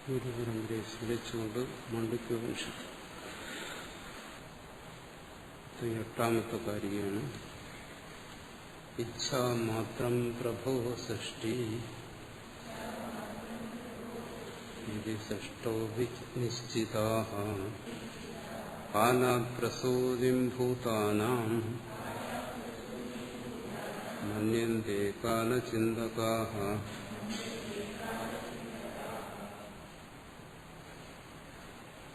ഗുരുപരമ്പരയെ സ്മരിച്ചുകൊണ്ട് മണ്ഡൂക്യോപനിഷത്ത് 8ാമത്തെ കാരികയാണ്. ഇച്ഛാമാത്രം പ്രഭോ സൃഷ്ടി സൃഷ്ടോ നിശ്ചിതാഃ കാലാത് പ്രസൂതിം ഭൂതാനാം മന്യന്തെ കാലചിന്തകാഃ.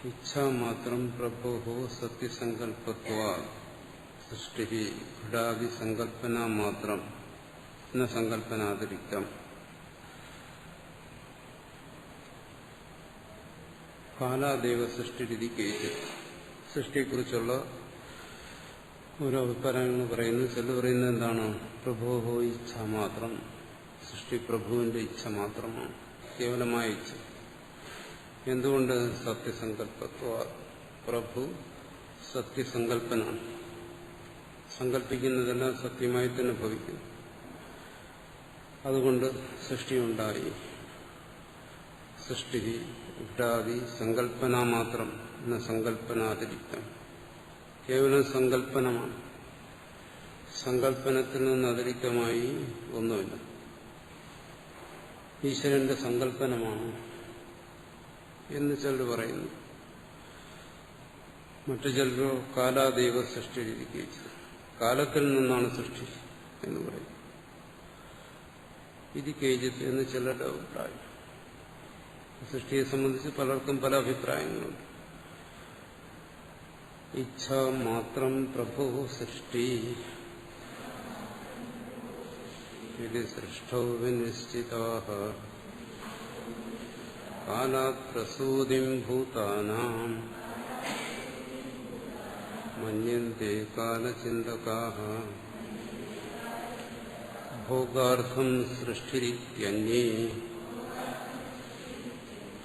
ഇച്ഛാമാത്രം പ്രഭോ സത്യസങ്കല്പത്വാത് സൃഷ്ടി ഘടാദി സങ്കല്പന മാത്രം ന സങ്കല്പനാതിരിക്തം. കാലാദേവ സൃഷ്ടിരിതി കേചിത്. സൃഷ്ടിയെക്കുറിച്ചുള്ള ഓരോ അഭിപ്രായങ്ങൾ പറയുന്നു. ചില പറയുന്നത് എന്താണ്? പ്രഭോഹോ ഇച്ഛ മാത്രം. സൃഷ്ടി പ്രഭുവിന്റെ ഇച്ഛ മാത്രമാണ്, കേവലമായ ഇച്ഛ. എന്തുകൊണ്ട്? സത്യസങ്കല്പത്വ. പ്രഭു സത്യസങ്കല്പനാണ്. സങ്കല്പിക്കുന്നതെല്ലാം സത്യമായി തന്നെ ഭവിക്കുന്നു. അതുകൊണ്ട് സൃഷ്ടിയുണ്ടായി. സൃഷ്ടി ഘടാദി സങ്കല്പന മാത്രം എന്ന സങ്കല്പനാതിരിക്തം. കേവലം സങ്കല്പനമാണ്. സങ്കല്പനത്തിൽ നിന്ന് അതിരിക്തമായി ഒന്നുമില്ല. ഈശ്വരന്റെ സങ്കല്പനമാണ് എന്ന് ചിലർ പറയുന്നു. മറ്റു ചിലരോ കാലാദേവ സൃഷ്ടിയിരിക്കുക, കാലത്തിൽ നിന്നാണ് സൃഷ്ടി എന്ന് പറയും. ഇത് കേജിത്ത് എന്ന് ചിലരുടെ അഭിപ്രായം. സൃഷ്ടിയെ സംബന്ധിച്ച് പലർക്കും പല അഭിപ്രായങ്ങളുണ്ട്. ഇച്ഛ മാത്രം പ്രഭു സൃഷ്ടി സൃഷ്ടോ നിശ്ചിതാഃ കാലാത് പ്രസൂതിം ഭൂതാനാം മന്യന്തെ കാലചിന്തകാഃ. ഭോഗാർത്ഥം സൃഷ്ടിരിത്യന്യേ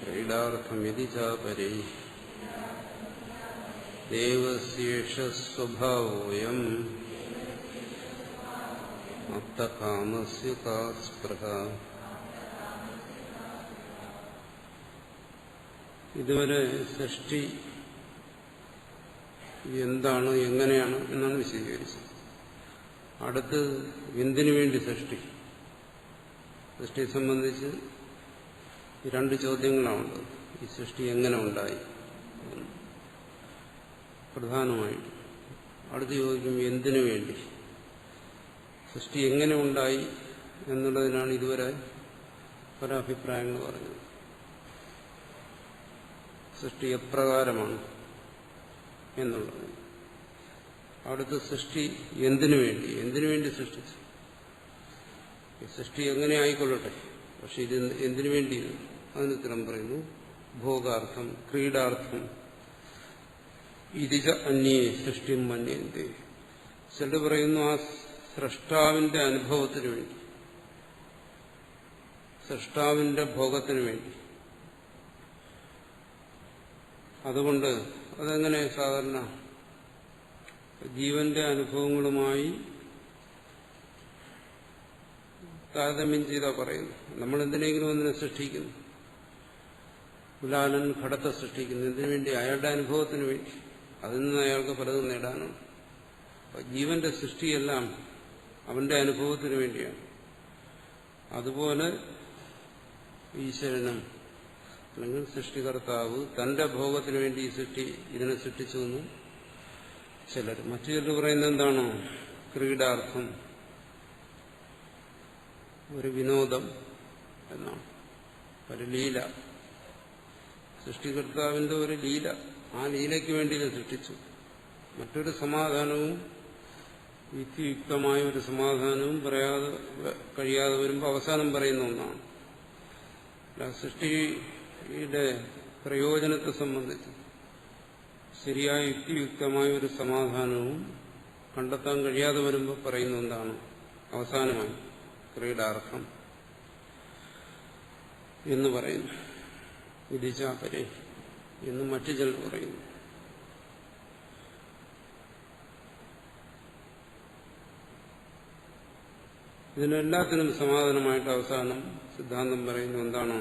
ക്രീഡാർത്ഥമിതി ചാപരേ ദേവസ്യേഷ സ്വഭാവോയം അപ്തകാമസ്യ കാ സ്പൃഹ. ഇതുവരെ സൃഷ്ടി എന്താണ്, എങ്ങനെയാണ് എന്നാണ് വിശദീകരിച്ചത്. അടുത്ത് എന്തിനു വേണ്ടി സൃഷ്ടി? സൃഷ്ടിയെ സംബന്ധിച്ച് രണ്ട് ചോദ്യങ്ങളാണുള്ളത്. ഈ സൃഷ്ടി എങ്ങനെ ഉണ്ടായി പ്രധാനമായിട്ട്. അടുത്ത് ചോദിക്കും എന്തിനു വേണ്ടി. സൃഷ്ടി എങ്ങനെ ഉണ്ടായി എന്നുള്ളതിനാണ് ഇതുവരെ പല അഭിപ്രായങ്ങൾ പറഞ്ഞത്. സൃഷ്ടി എപ്രകാരമാണ് എന്നുള്ളത്. അടുത്ത് സൃഷ്ടി എന്തിനു വേണ്ടി, എന്തിനു വേണ്ടി സൃഷ്ടിച്ചു. ഈ സൃഷ്ടി എങ്ങനെ ആയിക്കൊള്ളട്ടെ, പക്ഷെ ഇത് എന്തിനു വേണ്ടി? അതിന് ഉത്തരം പറയുന്നു ഭോഗാർത്ഥം, ക്രീഡാർത്ഥം. ഇതിജ അന്യേ സൃഷ്ടി മന്യന്തെ. ചിലർ പറയുന്നു ആ സൃഷ്ടാവിന്റെ അനുഭവത്തിന് വേണ്ടി, സൃഷ്ടാവിന്റെ ഭോഗത്തിന് വേണ്ടി. അതുകൊണ്ട് അതെങ്ങനെ സാധാരണ ജീവന്റെ അനുഭവങ്ങളുമായി താരതമ്യം ചെയ്താ പറയുന്നു. നമ്മൾ എന്തിനെങ്കിലും ഒന്നിനെ സൃഷ്ടിക്കുന്നു. കുലാലൻ ഘടത്തെ സൃഷ്ടിക്കുന്നു. എന്തിനു വേണ്ടി? അയാളുടെ അനുഭവത്തിന് വേണ്ടി. അതിൽ നിന്ന് അയാൾക്ക് പലതും നേടാനുണ്ട്. ജീവന്റെ സൃഷ്ടിയെല്ലാം അവന്റെ അനുഭവത്തിന് വേണ്ടിയാണ്. അതുപോലെ ഈശ്വരനും അല്ലെങ്കിൽ സൃഷ്ടികർത്താവ് തന്റെ ഭോഗത്തിന് വേണ്ടി ഈ സൃഷ്ടി ഇതിനെ സൃഷ്ടിച്ചു എന്ന് ചിലർ. മറ്റു ചിലർ പറയുന്നത് എന്താണോ? ക്രീഡാർത്ഥം, ഒരു വിനോദം എന്നാണ്, ഒരു ലീല. സൃഷ്ടികർത്താവിന്റെ ഒരു ലീല, ആ ലീലയ്ക്ക് വേണ്ടി ഇത് സൃഷ്ടിച്ചു. മറ്റൊരു സമാധാനവും, യുക്തിയുക്തമായ ഒരു സമാധാനവും കഴിയാതെ വരുമ്പോൾ അവസാനം പറയുന്ന ഒന്നാണ്. സൃഷ്ടിയുടെ പ്രയോജനത്തെ സംബന്ധിച്ച് ശരിയായ യുക്തിയുക്തമായ ഒരു സമാധാനവും കണ്ടെത്താൻ കഴിയാതെ വരുമ്പോൾ പറയുന്ന എന്താണ്? അവസാനമായി ക്രീഡാർത്ഥം എന്ന് പറയുന്നു. വിധിച്ചാപരെ എന്ന് മറ്റു ചിലർ പറയുന്നു. ഇതിനെല്ലാത്തിനും സമാധാനമായിട്ട് അവസാനം സിദ്ധാന്തം പറയുന്നു എന്താണ്?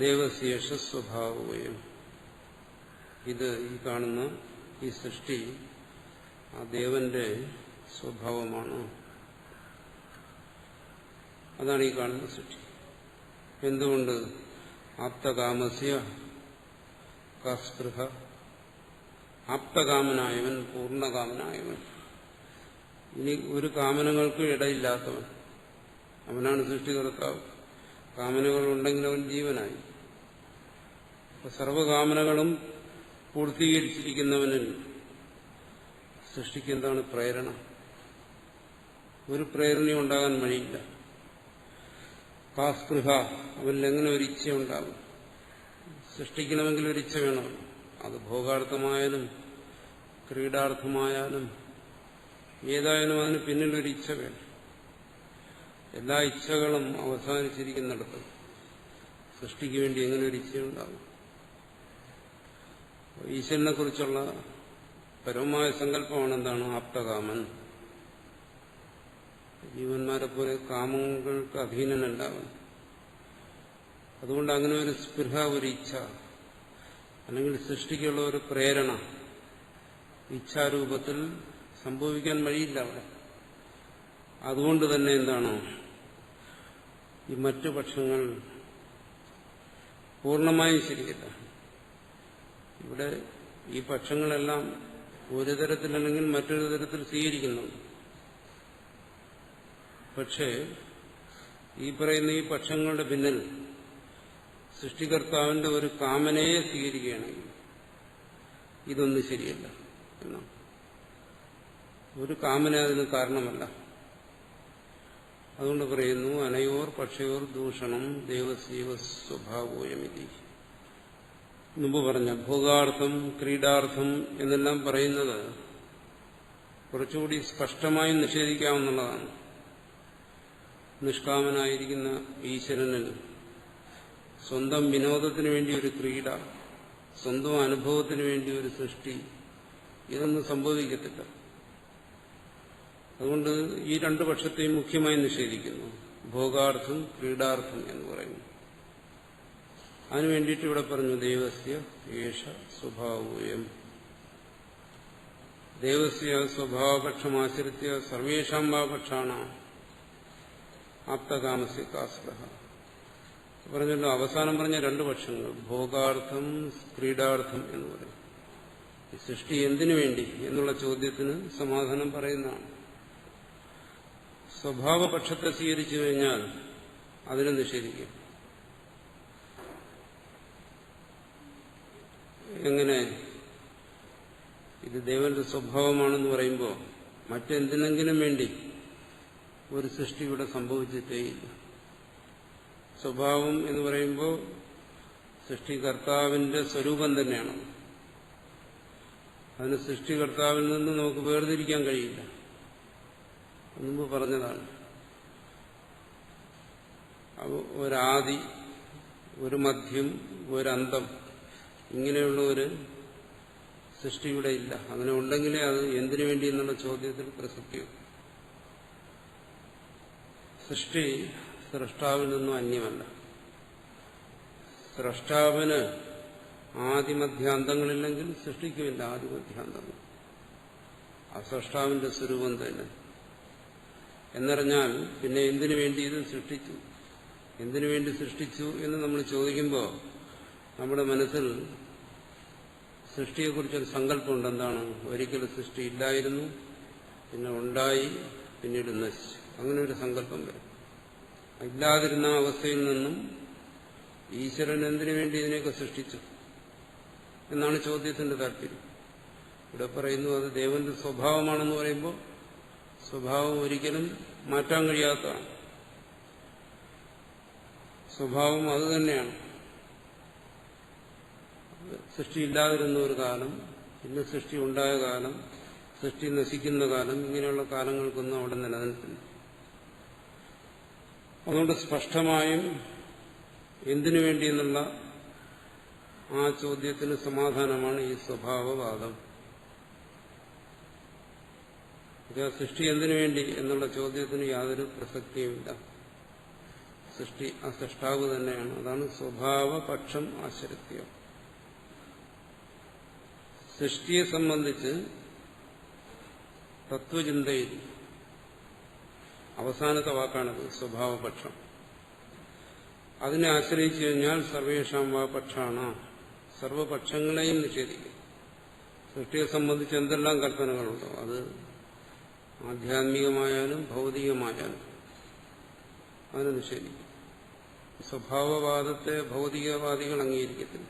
ദേവശേഷ സ്വഭാവവും. ഇത് ഈ കാണുന്ന ഈ സൃഷ്ടി ആ ദേവന്റെ സ്വഭാവമാണ്. അതാണ് ഈ കാണുന്ന സൃഷ്ടി. എന്തുകൊണ്ട്? ആപ്തകാമസ്യ കസ്പൃഹ. ആപ്തകാമനായവൻ, പൂർണ്ണകാമനായവൻ, ഇനി ഒരു കാമനകൾക്കും ഇടയില്ലാത്തവൻ, അവനാണ് സൃഷ്ടികർത്താവ്. കാമനകൾ ഉണ്ടെങ്കിൽ അവൻ ജീവനായി. സർവകാമനകളും പൂർത്തീകരിച്ചിരിക്കുന്നവനിൽ സൃഷ്ടിക്ക് എന്താണ് പ്രേരണ? ഒരു പ്രേരണയും ഉണ്ടാകാൻ വഴിയില്ല. കാസ്പൃഹ, അവനിൽ എങ്ങനെ ഒരു ഇച്ഛയുണ്ടാകും? സൃഷ്ടിക്കണമെങ്കിൽ ഒരു ഇച്ഛ വേണമല്ലോ. അത് ഭോഗാർത്ഥമായാലും ക്രീഡാർത്ഥമായാലും ഏതായാലും അതിന് പിന്നിലൊരു ഇച്ഛ വേണം. എല്ലാ ഇച്ഛകളും അവസാനിച്ചിരിക്കുന്നിടത്ത് സൃഷ്ടിക്ക് വേണ്ടി എങ്ങനെ ഒരു ഇച്ഛയുണ്ടാകും? ഈശ്വരനെ കുറിച്ചുള്ള പരമമായ സങ്കല്പമാണ് എന്താണ്? ആപ്തകാമൻ. ജീവന്മാരെ പോലെ കാമങ്ങൾക്ക് അധീനനല്ലാവൻ. അതുകൊണ്ട് അങ്ങനെ ഒരു സ്പൃഹ, ഒരു ഇച്ഛ, അല്ലെങ്കിൽ സൃഷ്ടിക്കുള്ള ഒരു പ്രേരണ ഇച്ഛാരൂപത്തിൽ സംഭവിക്കാൻ വഴിയില്ല അവിടെ. അതുകൊണ്ട് തന്നെ എന്താണ് ഈ മറ്റു പക്ഷങ്ങൾ പൂർണ്ണമായും ശരിയല്ല. ഇവിടെ ഈ പക്ഷങ്ങളെല്ലാം ഒരു തരത്തിലല്ലെങ്കിൽ മറ്റൊരു തരത്തിൽ സ്വീകരിക്കുന്നുണ്ട്. പക്ഷേ ഈ പറയുന്ന ഈ പക്ഷങ്ങളുടെ പിന്നിൽ സൃഷ്ടികർത്താവിന്റെ ഒരു കാമനയെ സ്വീകരിക്കുകയാണെങ്കിൽ ഇതൊന്നും ശരിയല്ല എന്നാണ്. ഒരു കാമന അതിന് കാരണമല്ല. അതുകൊണ്ട് പറയുന്നു അനയോർ പക്ഷയോർ ദൂഷണം ദേവസീവ സ്വഭാവോയമിതി. മുമ്പ് പറഞ്ഞ ഭോഗാർത്ഥം ക്രീഡാർത്ഥം എന്നെല്ലാം പറയുന്നത് കുറച്ചുകൂടി സ്പഷ്ടമായി നിഷേധിക്കാവുന്നതാണ്. നിഷ്കാമനായിരിക്കുന്ന ഈശ്വരനിൽ സ്വന്തം വിനോദത്തിന് വേണ്ടി ഒരു ക്രീഡ, സ്വന്തം അനുഭവത്തിന് വേണ്ടി ഒരു സൃഷ്ടി, ഇതൊന്നും സംഭവിക്കത്തില്ല. അതുകൊണ്ട് ഈ രണ്ടു പക്ഷത്തെയും മുഖ്യമായി നിഷേധിക്കുന്നു. ഭോഗാർത്ഥം ക്രീഡാർത്ഥം എന്ന് പറയുന്നു. അതിനു വേണ്ടിയിട്ട് ഇവിടെ പറഞ്ഞു ദേവസ്യ ഏഷ സ്വഭാവോയം. ദേവസ്യ സ്വഭാവപക്ഷമാശ്രിത്യ സർവേഷാം ഭാവപക്ഷാണ് ആപ്തകാമസ്യ കാസ്പൃഹ. പറഞ്ഞല്ലോ, അവസാനം പറഞ്ഞ രണ്ടു പക്ഷങ്ങൾ ഭോഗാർത്ഥം ക്രീഡാർത്ഥം എന്ന് പറയും. ഈ സൃഷ്ടി എന്തിനു വേണ്ടി എന്നുള്ള ചോദ്യത്തിന് സമാധാനം പറയുന്നതാണ്. സ്വഭാവപക്ഷത്തെ സ്വീകരിച്ചു കഴിഞ്ഞാൽ അതിനെ നിഷേധിക്കും. എങ്ങനെ? ഇത് ദേവന്റെ സ്വഭാവമാണെന്ന് പറയുമ്പോൾ മറ്റെന്തിനെങ്കിലും വേണ്ടി ഒരു സൃഷ്ടി ഇവിടെ സംഭവിച്ചിട്ടേയില്ല. സ്വഭാവം എന്ന് പറയുമ്പോൾ സൃഷ്ടികർത്താവിന്റെ സ്വരൂപം തന്നെയാണ്. അതിന് സൃഷ്ടികർത്താവിൽ നിന്ന് നമുക്ക് വേർതിരിക്കാൻ കഴിയില്ല. മുമ്പ് പറഞ്ഞതാണ്. ഒരാദി, ഒരു മധ്യം, ഒരന്തം, ഇങ്ങനെയുള്ള ഒരു സൃഷ്ടി ഇവിടെ ഇല്ല. അങ്ങനെ ഉണ്ടെങ്കിലേ അത് എന്തിനു വേണ്ടി എന്നുള്ള ചോദ്യത്തിൽ പ്രസക്തിയും. സൃഷ്ടി സ്രഷ്ടാവിൽ നിന്നും അന്യമല്ല. സ്രഷ്ടാവിന് ആദിമധ്യാന്തങ്ങളില്ലെങ്കിൽ സൃഷ്ടിക്കുമില്ല ആദിമധ്യാന്തങ്ങൾ. ആ സ്രഷ്ടാവിന്റെ സ്വരൂപം തന്നെ എന്നറിഞ്ഞാൽ പിന്നെ എന്തിനു വേണ്ടി ഇത് സൃഷ്ടിച്ചു, എന്തിനു വേണ്ടി സൃഷ്ടിച്ചു എന്ന് നമ്മൾ ചോദിക്കുമ്പോൾ നമ്മുടെ മനസ്സിൽ സൃഷ്ടിയെക്കുറിച്ചൊരു സങ്കല്പമുണ്ട്. എന്താണ്? ഒരിക്കലും സൃഷ്ടി ഇല്ലായിരുന്നു, പിന്നെ ഉണ്ടായി, പിന്നീട് നശിച്ചു. അങ്ങനെ ഒരു സങ്കല്പം വരും. ഇല്ലാതിരുന്ന അവസ്ഥയിൽ നിന്നും ഈശ്വരൻ എന്തിനു വേണ്ടി ഇതിനെയൊക്കെ സൃഷ്ടിച്ചു എന്നാണ് ചോദ്യത്തിന്റെ താല്പര്യം. ഇവിടെ പറയുന്നു അത് ദേവന്റെ സ്വഭാവമാണെന്ന് പറയുമ്പോൾ സ്വഭാവം ഒരിക്കലും മാറ്റാൻ കഴിയാത്തതാണ്. സ്വഭാവം അത് തന്നെയാണ്. സൃഷ്ടി ഇല്ലാതിരുന്ന ഒരു കാലം, പിന്നെ സൃഷ്ടി ഉണ്ടായ കാലം, സൃഷ്ടി നശിക്കുന്ന കാലം, ഇങ്ങനെയുള്ള കാലങ്ങൾക്കൊന്നും അവിടെ നിലനിൽക്കില്ല. അതുകൊണ്ട് സ്പഷ്ടമായും എന്തിനു വേണ്ടിയെന്നുള്ള ആ ചോദ്യത്തിന് സമാധാനമാണ് ഈ സ്വഭാവവാദം. സൃഷ്ടി എന്തിനു വേണ്ടി എന്നുള്ള ചോദ്യത്തിന് യാതൊരു പ്രസക്തിയുമില്ല. സൃഷ്ടി ആ സൃഷ്ടാവ് തന്നെയാണ്. അതാണ് സ്വഭാവപക്ഷം ആശ്രിത്യം. സൃഷ്ടിയെ സംബന്ധിച്ച് തത്വചിന്തയിൽ അവസാനത്തെ വാക്കാണത് സ്വഭാവപക്ഷം. അതിനെ ആശ്രയിച്ചു കഴിഞ്ഞാൽ സർവേഷാം വാ പക്ഷാണ്, സർവപക്ഷങ്ങളെയും നിഷേധിക്കും. സൃഷ്ടിയെ സംബന്ധിച്ച് എന്തെല്ലാം കൽപ്പനകളുണ്ടോ അത് ആധ്യാത്മികമായാലും ഭൗതികമായാലും അതിനെ നിഷേധിക്കും. സ്വഭാവവാദത്തെ ഭൗതികവാദികൾ അംഗീകരിക്കത്തില്ല,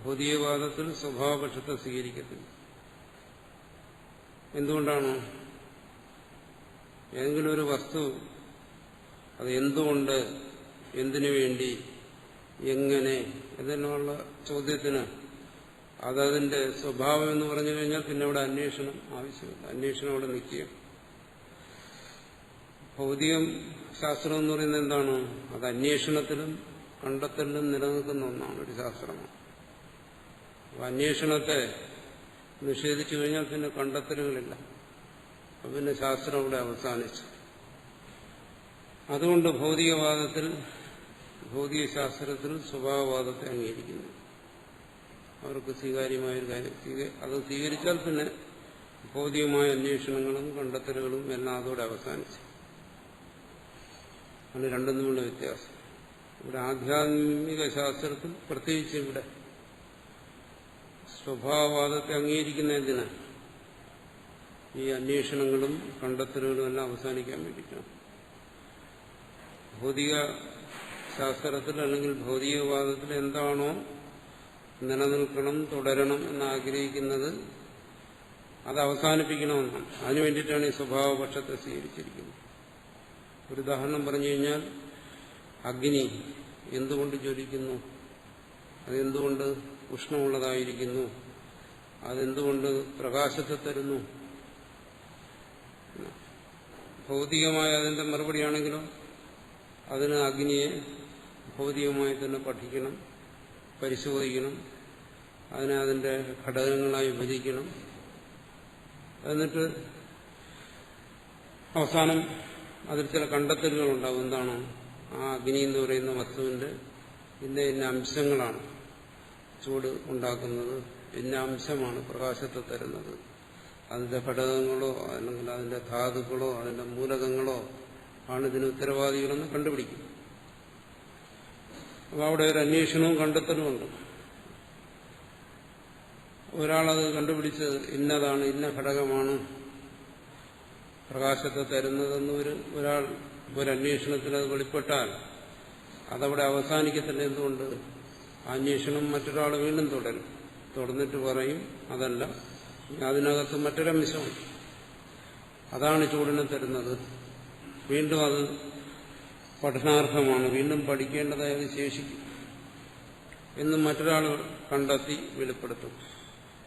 ഭൗതികവാദത്തിൽ സ്വഭാവപക്ഷത്തെ സ്വീകരിക്കത്തില്ല. എന്തുകൊണ്ടാണ്? ഏതെങ്കിലും ഒരു വസ്തു അത് എന്തുകൊണ്ട്, എന്തിനു വേണ്ടി, എങ്ങനെ എന്നുള്ള ചോദ്യത്തിന് അതതിന്റെ സ്വഭാവം എന്ന് പറഞ്ഞു കഴിഞ്ഞാൽ പിന്നെ അവിടെ അന്വേഷണം ആവശ്യമില്ല, അന്വേഷണം അവിടെ നിൽക്കുക. ഭൗതികം ശാസ്ത്രം എന്ന് പറയുന്നത് എന്താണ്? അത് അന്വേഷണത്തിലും കണ്ടെത്തലിലും നിലനിൽക്കുന്ന ഒന്നാണ്, ഒരു ശാസ്ത്രമാണ്. അപ്പൊ അന്വേഷണത്തെ നിഷേധിച്ചു കഴിഞ്ഞാൽ പിന്നെ കണ്ടെത്തലുകളില്ല, അപ്പൊ പിന്നെ ശാസ്ത്രം അവിടെ അവസാനിച്ചു. അതുകൊണ്ട് ഭൗതികവാദത്തിൽ, ഭൗതിക ശാസ്ത്രത്തിൽ സ്വഭാവവാദത്തെ അംഗീകരിക്കുന്നു. അവർക്ക് സ്വീകാര്യമായൊരു കാര്യം. അത് സ്വീകരിച്ചാൽ പിന്നെ ഭൗതികമായ അന്വേഷണങ്ങളും കണ്ടെത്തലുകളും എല്ലാം അതോടെ അവസാനിച്ചു. അത് രണ്ടും തമ്മിലുള്ള വ്യത്യാസം. ഇവിടെ ആധ്യാത്മിക ശാസ്ത്രത്തിൽ പ്രത്യേകിച്ച് ഇവിടെ സ്വഭാവവാദത്തെ അംഗീകരിക്കുന്ന എന്തിനാ? ഈ അന്വേഷണങ്ങളും കണ്ടെത്തലുകളും എല്ലാം അവസാനിക്കാൻ വേണ്ടിയിട്ടാണ്. ഭൗതിക ശാസ്ത്രത്തിൽ അല്ലെങ്കിൽ ഭൗതികവാദത്തിൽ എന്താണോ നിലനിൽക്കണം, തുടരണം എന്നാഗ്രഹിക്കുന്നത് അത് അവസാനിപ്പിക്കണമെന്നാണ്. അതിനു വേണ്ടിയിട്ടാണ് ഈ സ്വഭാവപക്ഷത്തെ സ്വീകരിച്ചിരിക്കുന്നത്. ഒരു ഉദാഹരണം പറഞ്ഞു കഴിഞ്ഞാൽ, അഗ്നി എന്തുകൊണ്ട് ജ്വലിക്കുന്നു, അതെന്തുകൊണ്ട് ഉഷ്ണമുള്ളതായിരിക്കുന്നു, അതെന്തുകൊണ്ട് പ്രകാശത്തെ തരുന്നു, ഭൗതികമായ അതിന്റെ മറുപടിയാണെങ്കിലോ അതിന് അഗ്നിയെ ഭൗതികമായി തന്നെ പഠിക്കണം, പരിശോധിക്കണം, അതിനെ അതിന്റെ ഘടകങ്ങളായി വിഭജിക്കണം. എന്നിട്ട് അവസാനം അതിൽ ചില കണ്ടെത്തലുകളുണ്ടാവും. എന്താണോ ആ അഗ്നി എന്ന് പറയുന്ന വസ്തുവിന്റെ ഇന്ന ഇന്ന അംശങ്ങളാണ് ചൂട് ഉണ്ടാക്കുന്നത്, ഇന്ന അംശമാണ് പ്രകാശത്തെ തരുന്നത്, അതിന്റെ ഘടകങ്ങളോ അല്ലെങ്കിൽ അതിന്റെ ധാതുക്കളോ അതിന്റെ മൂലകങ്ങളോ ആണ് ഇതിന് ഉത്തരവാദികളെന്ന് കണ്ടുപിടിക്കും. അപ്പോൾ അവിടെ ഒരു അന്വേഷണവും കണ്ടെത്തലുമുണ്ട്. ഒരാളത് കണ്ടുപിടിച്ച് ഇന്നതാണ്, ഇന്ന ഘടകമാണ് പ്രകാശത്തെ തരുന്നതെന്ന് ഒരാൾ ഒരന്വേഷണത്തിൽ അത് വെളിപ്പെട്ടാൽ അതവിടെ അവസാനിക്കത്തില്ല. എന്തുകൊണ്ട്? ആ അന്വേഷണം മറ്റൊരാൾ വീണ്ടും തുടരും. തുടർന്നിട്ട് പറയും അതല്ല, അതിനകത്ത് മറ്റൊരംശമാണ്, അതാണ് ചൂടിനെ തരുന്നത്, വീണ്ടും അത് പഠനാർഹമാണ്, വീണ്ടും പഠിക്കേണ്ടതായി അത് ശേഷിക്കും എന്നും മറ്റൊരാൾ കണ്ടെത്തി വെളിപ്പെടുത്തും.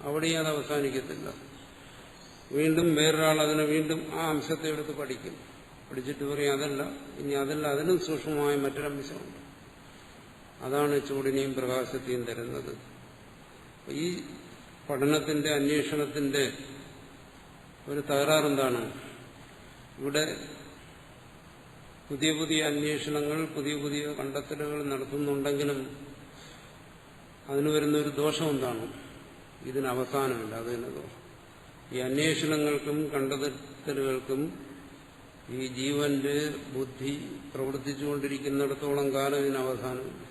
അവിടെയും അത് അവസാനിക്കത്തില്ല. വീണ്ടും വേറൊരാൾ അതിനെ വീണ്ടും ആ അംശത്തെ എടുത്ത് പഠിക്കും. പഠിച്ചിട്ട് പറയും അതല്ല, ഇനി അതല്ല, അതിനും സൂക്ഷ്മമായ മറ്റൊരംശമുണ്ട്, അതാണ് ചൂടിനെയും പ്രകാശത്തെയും തരുന്നത്. ഈ പഠനത്തിന്റെ, അന്വേഷണത്തിന്റെ ഒരു തകരാറെന്താണ്? ഇവിടെ പുതിയ പുതിയ അന്വേഷണങ്ങൾ, പുതിയ പുതിയ കണ്ടെത്തലുകൾ നടത്തുന്നുണ്ടെങ്കിലും അതിന് വരുന്ന ഒരു ദോഷം എന്താണ്? ഇതിന് അവസാനമില്ല. അത് തന്നെ ദോഷം. ഈ അന്വേഷണങ്ങൾക്കും കണ്ടെത്തലുകൾക്കും ഈ ജീവന്റെ ബുദ്ധി പ്രവർത്തിച്ചുകൊണ്ടിരിക്കുന്നിടത്തോളം കാലം ഇതിന് അവസാനമില്ല.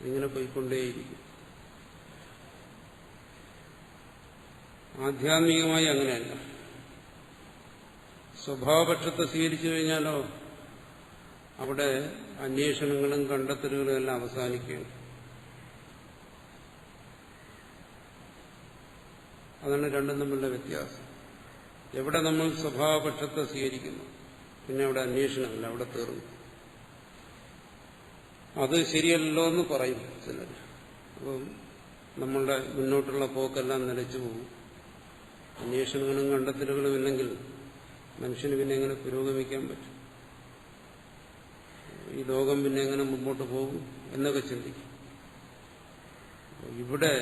ഇങ്ങനെ പോയിക്കൊണ്ടേയിരിക്കും. ആധ്യാത്മികമായി അങ്ങനെയല്ല. സ്വഭാവപക്ഷത്തെ സ്വീകരിച്ചു കഴിഞ്ഞാലോ അവിടെ അന്വേഷണങ്ങളും കണ്ടെത്തലുകളും എല്ലാം അവസാനിക്കുകയാണ്. അതാണ് രണ്ടും തമ്മിലുള്ള വ്യത്യാസം. എവിടെ നമ്മൾ സ്വഭാവപക്ഷത്തെ സ്വീകരിക്കുന്നു പിന്നെ അവിടെ അന്വേഷണമില്ല, അവിടെ തീർന്നു. അത് ശരിയല്ലോ എന്ന് പറയും ചിലർ. അപ്പം നമ്മളുടെ മുന്നോട്ടുള്ള പോക്കെല്ലാം നിലച്ചു പോകും. അന്വേഷണങ്ങളും കണ്ടെത്തലുകളും ഇല്ലെങ്കിൽ മനുഷ്യന് പിന്നെ എങ്ങനെ പുരോഗമിക്കാൻ പറ്റും? ഈ ലോകം പിന്നെ എങ്ങനെ മുമ്പോട്ട് പോകും എന്നൊക്കെ ചിന്തിക്കും. ഇവിടെ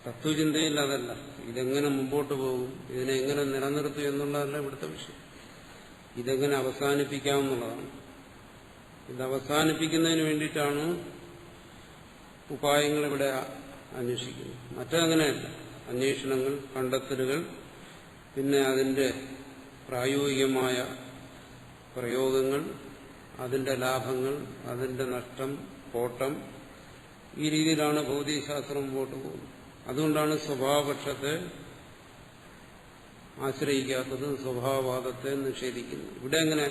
തത്വചിന്തയിൽ അതല്ല. ഇതെങ്ങനെ മുമ്പോട്ട് പോകും, ഇതിനെ എങ്ങനെ നിലനിർത്തും എന്നുള്ളതല്ല ഇവിടുത്തെ വിഷയം. ഇതെങ്ങനെ അവസാനിപ്പിക്കാമെന്നുള്ളതാണ്. ഇത് അവസാനിപ്പിക്കുന്നതിന് വേണ്ടിയിട്ടാണ് ഉപായങ്ങൾ ഇവിടെ അന്വേഷിക്കുന്നത്. മറ്റങ്ങനെയല്ല. അന്വേഷണങ്ങൾ, കണ്ടെത്തലുകൾ, പിന്നെ അതിന്റെ പ്രായോഗികമായ പ്രയോഗങ്ങൾ, അതിന്റെ ലാഭങ്ങൾ, അതിന്റെ നഷ്ടം, കോട്ടം, ഈ രീതിയിലാണ് ഭൗതികശാസ്ത്രം മുമ്പോട്ട് പോകുന്നത്. അതുകൊണ്ടാണ് സ്വഭാവപക്ഷത്തെ ആശ്രയിക്കാത്തത്, സ്വഭാവവാദത്തെ നിഷേധിക്കുന്നത്. ഇവിടെ എങ്ങനെ?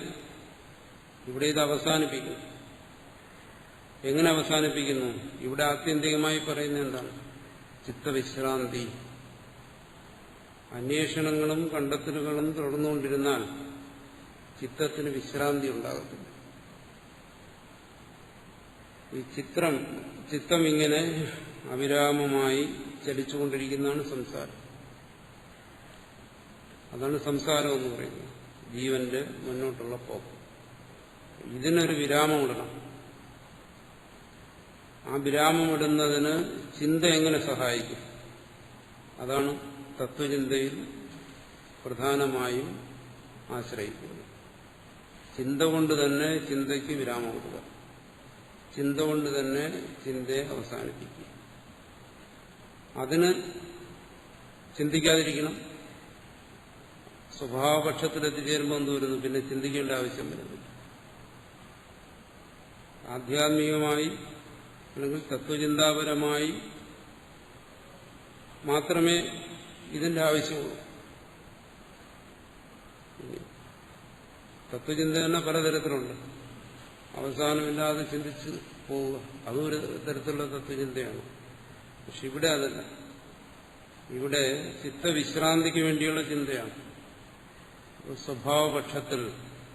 ഇവിടെ ഇത് അവസാനിപ്പിക്കുന്നു. എങ്ങനെ അവസാനിപ്പിക്കുന്നു? ഇവിടെ ആത്യന്തികമായി പറയുന്നത് എന്താണ്? ചിത്തവിശ്രാന്തി. അന്വേഷണങ്ങളും കണ്ടെത്തലുകളും തുടർന്നുകൊണ്ടിരുന്നാൽ ചിത്തത്തിന് വിശ്രാന്തി ഉണ്ടാകത്തില്ല. ഈ ചിത്തം ഇങ്ങനെ അവിരാമമായി ചലിച്ചുകൊണ്ടിരിക്കുന്നതാണ് സംസാരം. അതാണ് സംസാരം എന്ന് പറയുന്നത്, ജീവന്റെ മുന്നോട്ടുള്ള പോക്ക്. ഇതിനൊരു വിരാമമിടണം. ആ വിരാമമിടുന്നതിന് ചിന്ത എങ്ങനെ സഹായിക്കും? അതാണ് തത്വചിന്തയിൽ പ്രധാനമായും ആശ്രയിക്കുന്നത്. ചിന്ത കൊണ്ട് തന്നെ ചിന്തയ്ക്ക് വിരാമമിടുക, ചിന്ത കൊണ്ട് തന്നെ ചിന്തയെ അവസാനിപ്പിക്കുക. അതിന് ചിന്തിക്കാതിരിക്കണം. സ്വഭാവപക്ഷത്തിലെത്തിച്ചേരുമ്പോൾ എന്ത് വരുന്നു? പിന്നെ ചിന്തിക്കേണ്ട ആവശ്യം വരുന്നില്ല. ആധ്യാത്മികമായി അല്ലെങ്കിൽ തത്വചിന്താപരമായി മാത്രമേ ഇതിന്റെ ആവശ്യമുള്ളൂ. തത്വചിന്ത തന്നെ പലതരത്തിലുണ്ട്. അവസാനമില്ലാതെ ചിന്തിച്ച് പോവുക, അതും ഒരു തരത്തിലുള്ള തത്വചിന്തയാണ്. പക്ഷെ ഇവിടെ അതല്ല. ഇവിടെ ചിത്തവിശ്രാന്തിക്ക് വേണ്ടിയുള്ള ചിന്തയാണ്. സ്വഭാവപക്ഷത്തിൽ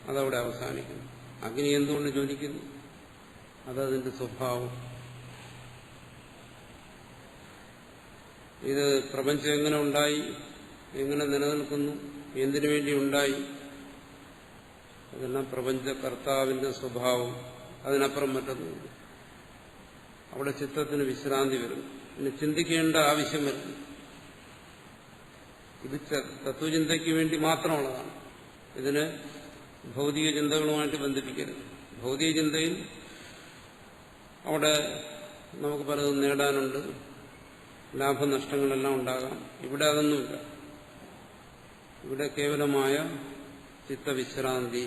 അതവിടെ അവസാനിക്കുന്നു. അഗ്നി എന്തുകൊണ്ട് ജ്വലിക്കുന്നു? അതതിന്റെ സ്വഭാവം. ഇത് പ്രപഞ്ചം എങ്ങനെ ഉണ്ടായി, എങ്ങനെ നിലനിൽക്കുന്നു, എന്തിനു വേണ്ടി ഉണ്ടായി, അതെല്ലാം പ്രപഞ്ചകർത്താവിന്റെ സ്വഭാവം. അതിനപ്പുറം മറ്റൊന്നുമില്ല. അവിടെ ചിത്തത്തിന് വിശ്രാന്തി വരുന്നു. പിന്നെ ചിന്തിക്കേണ്ട ആവശ്യം വരുന്നു. ഇത് തത്വചിന്തയ്ക്ക് വേണ്ടി മാത്രമുള്ളതാണ്. ഇതിന് ഭൗതിക ചിന്തകളുമായിട്ട് ബന്ധിപ്പിക്കരുത്. ഭൗതിക ചിന്തയിൽ അവിടെ നമുക്ക് പലതും നേടാനുണ്ട്, ലാഭനഷ്ടങ്ങളെല്ലാം ഉണ്ടാകാം. ഇവിടെ അതൊന്നുമില്ല. ഇവിടെ കേവലമായ ചിത്തവിശ്രാന്തി.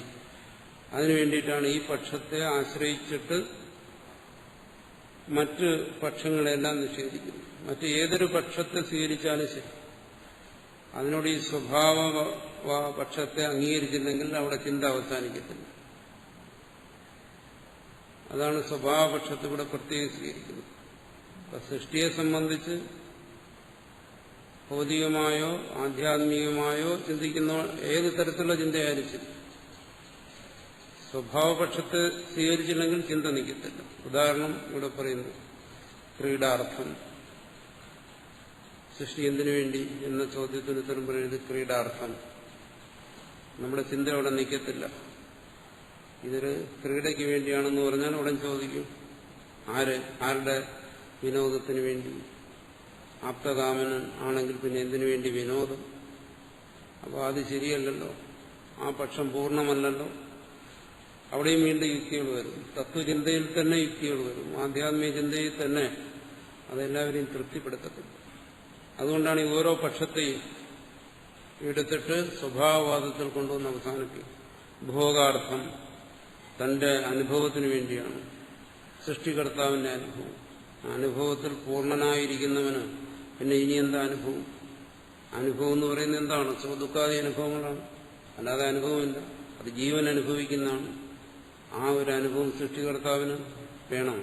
അതിനു വേണ്ടിയിട്ടാണ് ഈ പക്ഷത്തെ ആശ്രയിച്ചിട്ട് മറ്റ് പക്ഷങ്ങളെല്ലാം നിഷേധിക്കുന്നത്. മറ്റ് ഏതൊരു പക്ഷത്തെ സ്വീകരിച്ചാലും ശരി, അതിനോട് ഈ സ്വഭാവ പക്ഷത്തെ അംഗീകരിച്ചില്ലെങ്കിൽ അവിടെ ചിന്ത അവസാനിക്കത്തില്ല. അതാണ് സ്വഭാവപക്ഷത്തെ ഇവിടെ പ്രത്യേകം സ്വീകരിക്കുന്നത്. സൃഷ്ടിയെ സംബന്ധിച്ച് ഭൗതികമായോ ആധ്യാത്മികമായോ ചിന്തിക്കുന്ന ഏത് തരത്തിലുള്ള ചിന്തയായാലും ശരി, സ്വഭാവപക്ഷത്തെ സ്വീകരിച്ചില്ലെങ്കിൽ ചിന്ത നിൽക്കത്തില്ല. ഉദാഹരണം ഇവിടെ പറയുന്നു, ക്രീഡാർത്ഥം. സൃഷ്ടി എന്തിനു വേണ്ടി എന്ന ചോദ്യത്തിന് ഉത്തരം പറയുന്നത് ക്രീഡാർത്ഥം. നമ്മുടെ ചിന്ത അവിടെ നിൽക്കത്തില്ല. ഇതൊരു ക്രീഡയ്ക്ക് വേണ്ടിയാണെന്ന് പറഞ്ഞാൽ ഉടൻ ചോദിക്കും, ആരുടെ വിനോദത്തിന് വേണ്ടി? ആപ്തകാമനൻ ആണെങ്കിൽ പിന്നെ എന്തിനു വേണ്ടി വിനോദം? അപ്പോൾ അത് ശരിയല്ലല്ലോ, ആ പക്ഷം പൂർണ്ണമല്ലല്ലോ. അവിടെയും വീണ്ടും യുക്തികൾ വരും. തത്വചിന്തയിൽ തന്നെ യുക്തികൾ വരും. ആധ്യാത്മിക ചിന്തയിൽ തന്നെ അതെല്ലാവരെയും തൃപ്തിപ്പെടുത്തത്തില്ല. അതുകൊണ്ടാണ് ഈ ഓരോ പക്ഷത്തെയും എടുത്തിട്ട് സ്വഭാവവാദത്തിൽ കൊണ്ടുവന്ന് അവസാനിപ്പിക്കും. ഭോഗാർത്ഥം, തന്റെ അനുഭവത്തിന് വേണ്ടിയാണ്. സൃഷ്ടികർത്താവിന്റെ അനുഭവം. അനുഭവത്തിൽ പൂർണ്ണനായിരിക്കുന്നവന് പിന്നെ ഇനി എന്താ അനുഭവം? അനുഭവം എന്ന് പറയുന്നത് എന്താണ്? സുഖദുഃഖാദി അനുഭവങ്ങളാണ്. അല്ലാതെ അനുഭവമില്ല. അത് ജീവൻ അനുഭവിക്കുന്നതാണ്. ആ ഒരു അനുഭവം സൃഷ്ടികർത്താവിന് വേണം.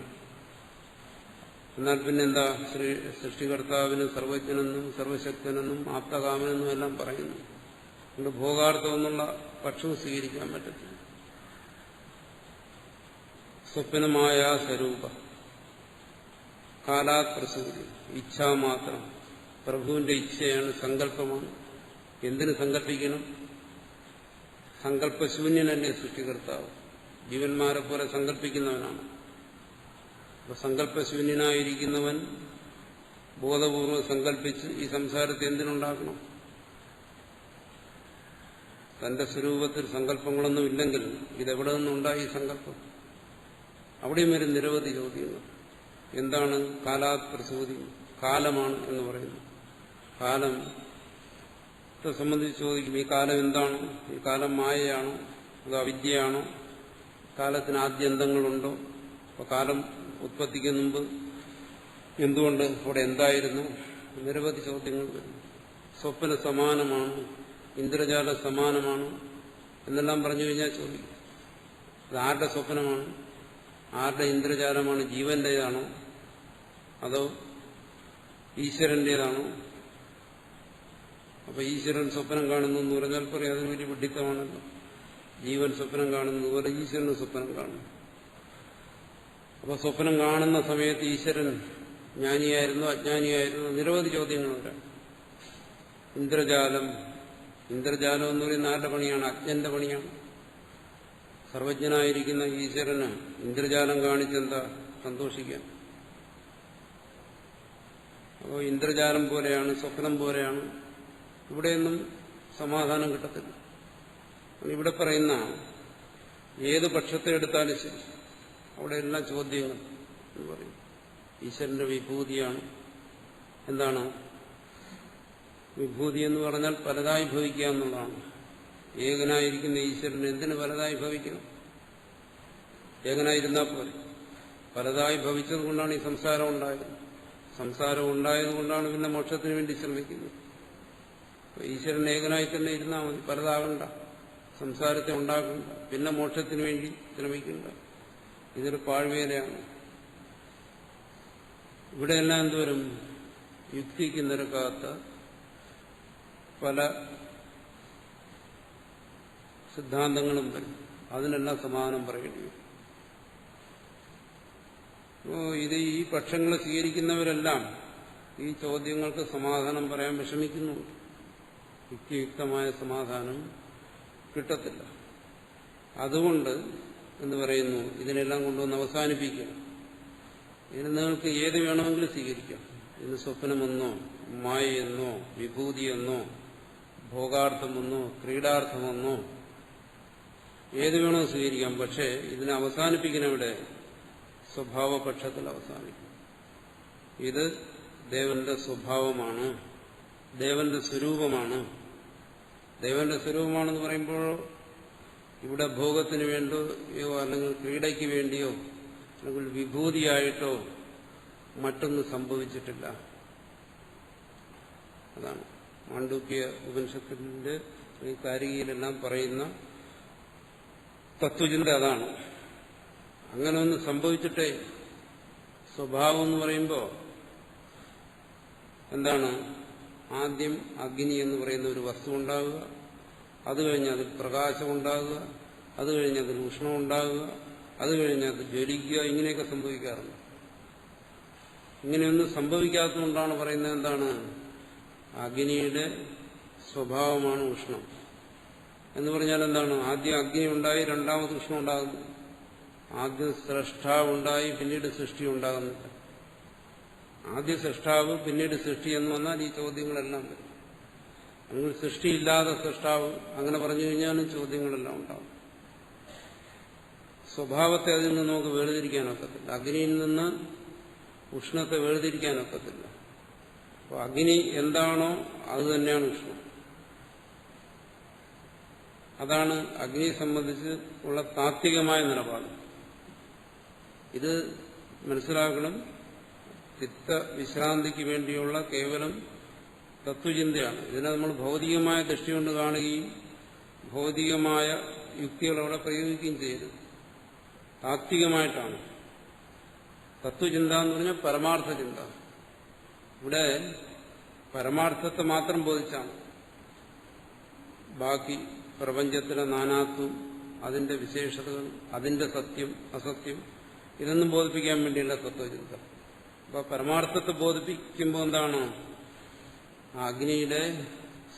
എന്നാൽ പിന്നെന്താ? സൃഷ്ടികർത്താവിന് സർവജ്ഞനെന്നും സർവശക്തനെന്നും ആപ്തകാമനെന്നും എല്ലാം പറയുന്നു. അതുകൊണ്ട് ഭോഗാർത്ഥം എന്നുള്ള പക്ഷം സ്വീകരിക്കാൻ പറ്റത്തില്ല. സ്വപ്നമായ സ്വരൂപ കാലാത് പ്രസൂതി, ഇച്ഛാമാത്രം. പ്രഭുവിന്റെ ഇച്ഛയാണ്, സങ്കല്പമാണ്. എന്തിനു സങ്കല്പിക്കണം? സങ്കല്പശൂന്യനല്ലേ സൃഷ്ടികർത്താവ്. ജീവന്മാരെ പോലെ സങ്കല്പിക്കുന്നവനാണ്. അപ്പൊ സങ്കല്പശൂന്യനായിരിക്കുന്നവൻ ബോധപൂർവ്വം സങ്കല്പിച്ച് ഈ സംസാരത്തെ എന്തിനുണ്ടാക്കണം? തന്റെ സ്വരൂപത്തിൽ സങ്കല്പങ്ങളൊന്നും ഇല്ലെങ്കിൽ ഇതെവിടെ നിന്നുണ്ടായി ഈ സങ്കല്പം? അവിടെയും വരും നിരവധി ചോദ്യങ്ങൾ. എന്താണ് കാലാത് പ്രസൂതി? കാലമാണ് എന്ന് പറയുന്നു. കാലത്തെ സംബന്ധിച്ച് ചോദിക്കും, ഈ കാലം എന്താണ്? ഈ കാലം മായയാണോ അതോ അവിദ്യയാണോ? കാലത്തിന് ആദ്യന്തങ്ങളുണ്ടോ? അപ്പോൾ കാലം ഉത്പത്തിക്ക് മുമ്പ് എന്തുകൊണ്ട് അവിടെ എന്തായിരുന്നു? നിരവധി ചോദ്യങ്ങൾ വരും. സ്വപ്ന സമാനമാണ്, ഇന്ദ്രജാല സമാനമാണ് എന്നെല്ലാം പറഞ്ഞു കഴിഞ്ഞാൽ ചോദിക്കും, അത് ആരുടെ സ്വപ്നമാണ്? ആരുടെ ഇന്ദ്രജാലമാണ്? ജീവന്റേതാണോ അതോ ഈശ്വരന്റേതാണോ? അപ്പൊ ഈശ്വരൻ സ്വപ്നം കാണുന്നു എന്ന് പറഞ്ഞാൽ പറയും അതൊരു വലിയ വിഡ്ഢിത്തമാണല്ലോ. ജീവൻ സ്വപ്നം കാണുന്നത് പോലെ ഈശ്വരന് സ്വപ്നം കാണുന്നു. അപ്പൊ സ്വപ്നം കാണുന്ന സമയത്ത് ഈശ്വരൻ ജ്ഞാനിയായിരുന്നു അജ്ഞാനിയായിരുന്നു? നിരവധി ചോദ്യങ്ങളുണ്ട്. ഇന്ദ്രജാലം എന്ന് പറയുന്ന ആരുടെ പണിയാണ്? അജ്ഞന്റെ പണിയാണ്. സർവജ്ഞനായിരിക്കുന്ന ഈശ്വരന് ഇന്ദ്രജാലം കാണിച്ചെന്താ സന്തോഷിക്കാൻ? അപ്പോൾ ഇന്ദ്രജാലം പോലെയാണ്, സ്വപ്നം പോലെയാണ്. ഇവിടെയൊന്നും സമാധാനം കിട്ടത്തില്ല. ഇവിടെ പറയുന്ന ഏത് പക്ഷത്തെ എടുത്താലും ശരി, അവിടെ എല്ലാം ചോദ്യങ്ങൾ എന്ന് പറയും. ഈശ്വരന്റെ വിഭൂതിയാണ്. എന്താണ് വിഭൂതി എന്ന് പറഞ്ഞാൽ? പലതായി ഭവിക്കുക എന്നുള്ളതാണ്. ഏകനായിരിക്കുന്ന ഈശ്വരന് എന്തിനു പലതായി ഭവിക്കണം? ഏകനായിരുന്നാൽ പോലെ. പലതായി ഭവിച്ചത് കൊണ്ടാണ് ഈ സംസാരം ഉണ്ടായത്. സംസാരം ഉണ്ടായതുകൊണ്ടാണ് പിന്നെ മോക്ഷത്തിന് വേണ്ടി ശ്രമിക്കുന്നത്. ഈശ്വരൻ ഏകനായി തന്നെ ഇരുന്നാൽ മതി, പലതാകണ്ട, സംസാരത്തെ ഉണ്ടാക്കണ്ട, പിന്നെ മോക്ഷത്തിന് വേണ്ടി ശ്രമിക്കണ്ട. ഇതൊരു പാഴ്വേലയാണ്. ഇവിടെയെല്ലാം എന്തോരും യുക്തിക്ക് നിരക്കാത്ത പല സിദ്ധാന്തങ്ങളും വരും. അതിനെല്ലാം സമാധാനം പറയേണ്ടി വരും. ഇത് ഈ പക്ഷങ്ങളെ സ്വീകരിക്കുന്നവരെല്ലാം ഈ ചോദ്യങ്ങൾക്ക് സമാധാനം പറയാൻ വിഷമിക്കുന്നുണ്ട്. യുക്തിയുക്തമായ സമാധാനം കിട്ടത്തില്ല. അതുകൊണ്ട് എന്ന് പറയുന്നു, ഇതിനെല്ലാം കൊണ്ടുവന്ന് അവസാനിപ്പിക്കുക. ഇതിന് നിങ്ങൾക്ക് ഏത് വേണമെങ്കിലും സ്വീകരിക്കാം. ഇതിന് സ്വപ്നമെന്നോ മായയെന്നോ വിഭൂതിയെന്നോ ഭോഗാർത്ഥമെന്നോ ക്രീഡാർത്ഥമെന്നോ ഏത് വേണോ സ്വീകരിക്കാം. പക്ഷേ ഇതിനെ അവസാനിപ്പിക്കുന്നവിടെ സ്വഭാവപക്ഷത്തിൽ അവസാനിക്കും. ഇത് ദേവന്റെ സ്വഭാവമാണ്, ദേവന്റെ സ്വരൂപമാണ്. ദേവന്റെ സ്വരൂപമാണെന്ന് പറയുമ്പോൾ ഇവിടെ ഭോഗത്തിന് വേണ്ടിയോ അല്ലെങ്കിൽ ക്രീഡയ്ക്ക് വേണ്ടിയോ അല്ലെങ്കിൽ വിഭൂതിയായിട്ടോ മറ്റൊന്നും സംഭവിച്ചിട്ടില്ല. അതാണ് മാണ്ഡൂക്യ ഉപനിഷത്തിന്റെ ഈ കാരികയിലെല്ലാം പറയുന്ന തത്വചിന്ത. അതാണ്. അങ്ങനെ ഒന്ന് സംഭവിച്ചിട്ടേ. സ്വഭാവം എന്ന് പറയുമ്പോൾ എന്താണ്? ആദ്യം അഗ്നി എന്ന് പറയുന്ന ഒരു വസ്തു ഉണ്ടാകുക, അത് കഴിഞ്ഞ് അതിൽ പ്രകാശം ഉണ്ടാകുക, അത് കഴിഞ്ഞ് അതിൽ ഉഷ്ണം ഉണ്ടാകുക, അത് കഴിഞ്ഞ് അത് ജ്വലിക്കുക. ഇങ്ങനെയൊക്കെ സംഭവിക്കാറുണ്ട്. ഇങ്ങനെയൊന്നും സംഭവിക്കാത്തതുകൊണ്ടാണ് പറയുന്നത് എന്താണ്? അഗ്നിയുടെ സ്വഭാവമാണ് ഉഷ്ണം എന്ന് പറഞ്ഞാൽ എന്താണ്? ആദ്യം അഗ്നി ഉണ്ടായി, രണ്ടാമത് ഉഷ്ണം ഉണ്ടാകുന്നു. ആദ്യം സ്രഷ്ടാവുണ്ടായി, പിന്നീട് സൃഷ്ടി ഉണ്ടാകുന്നില്ല. ആദ്യം സൃഷ്ടാവ് പിന്നീട് സൃഷ്ടി എന്ന് വന്നാൽ ഈ ചോദ്യങ്ങളെല്ലാം വരും. നിങ്ങൾ സൃഷ്ടിയില്ലാതെ സൃഷ്ടാവ് അങ്ങനെ പറഞ്ഞു കഴിഞ്ഞാലും ചോദ്യങ്ങളെല്ലാം ഉണ്ടാവും. സ്വഭാവത്തെ അതിൽ നിന്ന് നമുക്ക് വേർതിരിക്കാനൊക്കത്തില്ല. അഗ്നിയിൽ നിന്ന് ഉഷ്ണത്തെ വേർതിരിക്കാനൊക്കത്തില്ല. അപ്പോൾ അഗ്നി എന്താണോ അത് തന്നെയാണ് ഉഷ്ണം. അതാണ് അഗ്നിയെ സംബന്ധിച്ച് ഉള്ള താത്വികമായ നിലപാട്. ഇത് മനസ്സിലാക്കണം. ചിത്തവിശ്രാന്തിക്ക് വേണ്ടിയുള്ള കേവലം തത്വചിന്തയാണ്. ഇതിനെ നമ്മൾ ഭൗതികമായ ദൃഷ്ടി കൊണ്ട് കാണുകയും ഭൗതികമായ യുക്തികൾ അവിടെ പ്രയോഗിക്കുകയും ചെയ്യരുത്. താത്വികമായിട്ടാണ്. തത്വചിന്ത എന്ന് പറഞ്ഞാൽ പരമാർത്ഥ ചിന്ത. ഇവിടെ പരമാർത്ഥത്തെ മാത്രം ബോധിച്ചാണ്. ബാക്കി പ്രപഞ്ചത്തിലെ നാനാത്വം, അതിന്റെ വിശേഷതകൾ, അതിന്റെ സത്യം അസത്യം, ഇതൊന്നും ബോധിപ്പിക്കാൻ വേണ്ടിയുള്ള തത്വചിന്ത. അപ്പൊ പരമാർത്ഥത്തെ ബോധിപ്പിക്കുമ്പോൾ എന്താണ്? അഗ്നിയുടെ